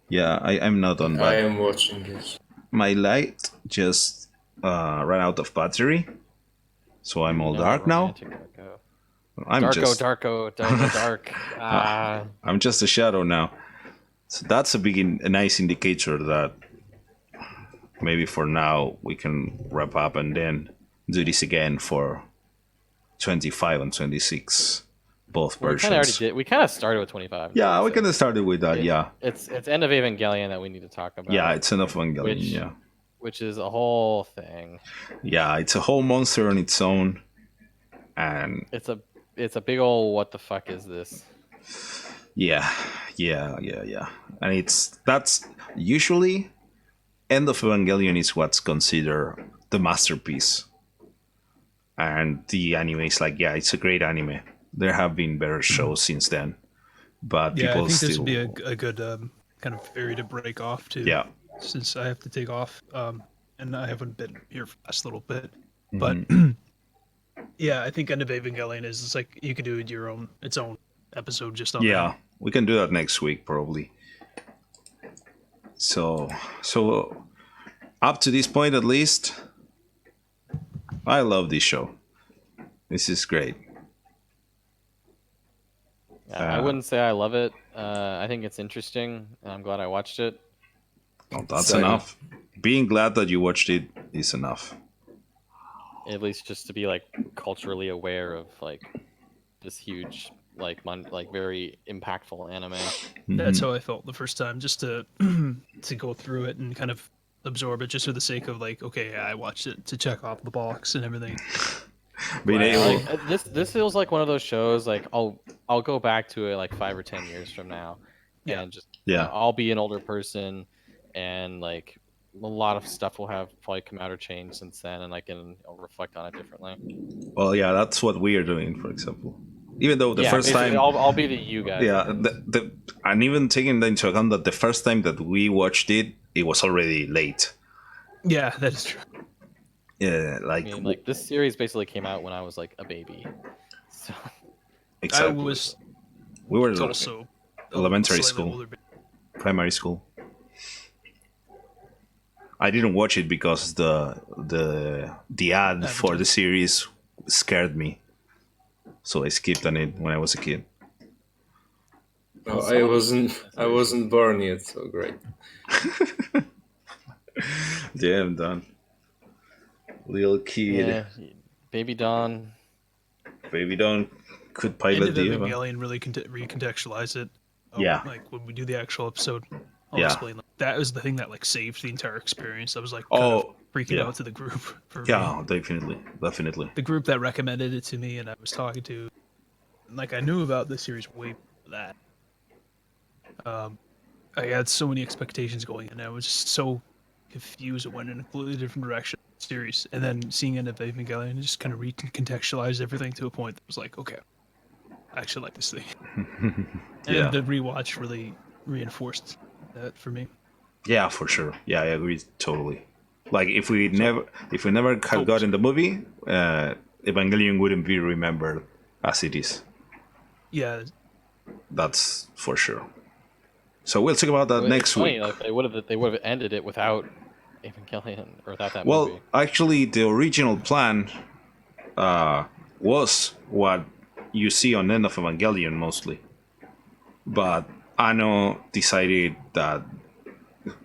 Yeah, I'm not on, I but am watching it. my light just ran out of battery, so I'm all No, dark now. romantic Darko. I'm Dark. I'm just a shadow now. So that's a nice indicator that maybe for now we can wrap up and then do this again for 25 and 26, both We kind versions. of already did. We kind of started with 25. Yeah, we so can start with that. Yeah, It's End of Evangelion that we need to talk about. yeah, it's End of Evangelion. Which is a whole thing. Yeah, it's a whole monster on its own, and It's a big old what the fuck is this? yeah, and that's usually End of Evangelion is what's considered the masterpiece, and the anime is like, yeah, it's a great anime. There have been better shows since then, but Yeah, I people think still this would be a good kind of area to break off to. yeah. Since I have to take off, and I haven't been here for the last little bit, but yeah, I think End of Evangelion is it's like you could do it its own episode just on Yeah, that. we can do that next week probably. So up to this point at least, I love this show. This is great. I wouldn't say I love it. I think it's interesting, and I'm glad I watched it. Oh, that's Same. enough. Being glad that you watched it is enough. At least just to be like culturally aware of like this huge like very impactful anime. That's how I felt the first time, just to to go through it and kind of absorb it, just for the sake of like, okay, yeah, I watched it to check off the box and everything. Being able, Like, this feels like one of those shows like I'll go back to it like 5 or 10 years from now, Yeah. and just Yeah. I'll be an older person, and like a lot of stuff will have probably come out or changed since then, and I can reflect on it differently. well, yeah, that's what we are doing, for example. Even though the first basically, time, I'll be the you guys. yeah, and even taking into account that the first time that we watched it, it was already late. Yeah, that is true. Yeah, I like, mean, like this series basically came out when I was like a baby, so exactly. We were Also elementary slightly school, older, primary school. I didn't watch it because the ad for the series scared me, so I skipped on it when I was a kid. No, I wasn't born yet, so great. Damn, done. Little kid, yeah, Baby Dawn. baby, don't could End pilot of the Evangelion really recontextualize it. Yeah. Like when we do the actual episode, I'll Yeah. explain. Like, that was the thing that like saved the entire experience. I was like, freaking yeah. out to the group. For Yeah, me. definitely. The group that recommended it to me, and I was talking to, like, I knew about the series way before that. I had so many expectations going in. I was just so confused. It went in a completely different direction. Series, and then seeing End of Evangelion just kind of recontextualized everything to a point that was like, okay, I actually like this thing. Yeah. And the rewatch really reinforced that for me. Yeah, for sure. Yeah, I agree totally. Like if we never had gotten the movie, Evangelion wouldn't be remembered as it is. Yeah, That's for sure. So we'll talk about that It's next funny, week. like they would have ended it without Evangelion or without that Well, movie. actually, the original plan was what you see on End of Evangelion mostly, but Anno decided that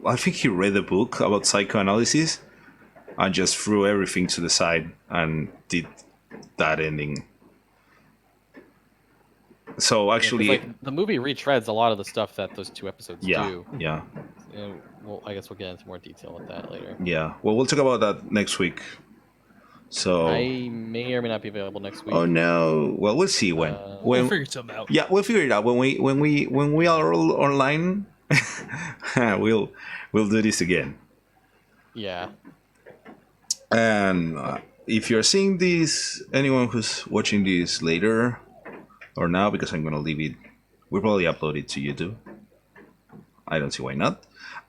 I think he read a book about psychoanalysis and just threw everything to the side and did that ending. So actually, Like the movie retreads a lot of the stuff that those 2 episodes do. yeah. Well, I guess we'll get into more detail with that later. Yeah. Well, we'll talk about that next week. So. I may or may not be available next week. Oh no. Well, we'll see when. we'll figure something out. Yeah, we'll figure it out when we are all online. we'll do this again. Yeah. And if you're seeing this, anyone who's watching this later or now, because I'm gonna leave it We'll probably upload it to YouTube. I don't see why not.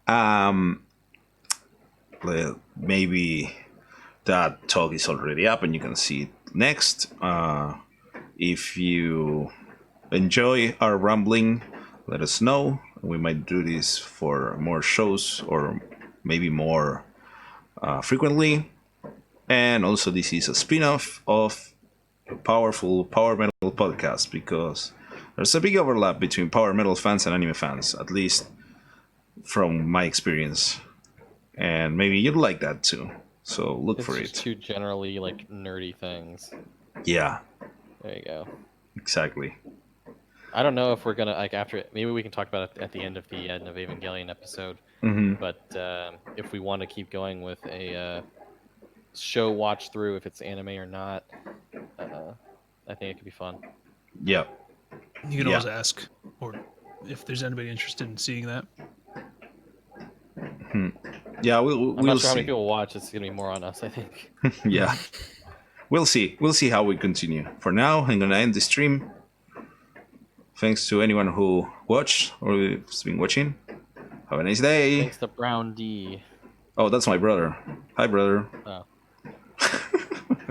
Um, maybe that talk is already up and you can see it next. If you enjoy our rambling, let us know. We might do this for more shows or maybe more frequently. And also, this is a spin-off of Powerful Power Metal Podcast, because there's a big overlap between power metal fans and anime fans, at least from my experience. And maybe you'd like that too. So look It's for just it. two generally like nerdy things. Yeah, There you go. exactly. I don't know if we're gonna like after maybe we can talk about it at the end of Evangelion episode. Hmm. But if we want to keep going with a show watch through, if it's anime or not, I think it could be fun. Yeah. You can Yeah. always ask, or if there's anybody interested in seeing that. Yeah, we'll I'm not sure how see. many people watch. It's gonna be more on us, I think. Yeah. We'll see. We'll see how we continue. For now, I'm gonna end the stream. Thanks to anyone who watched or has been watching. Have a nice day. Thanks to Brown D. Oh, that's my brother. Hi, brother. Oh,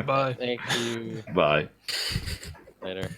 Bye. thank you. Bye. Later.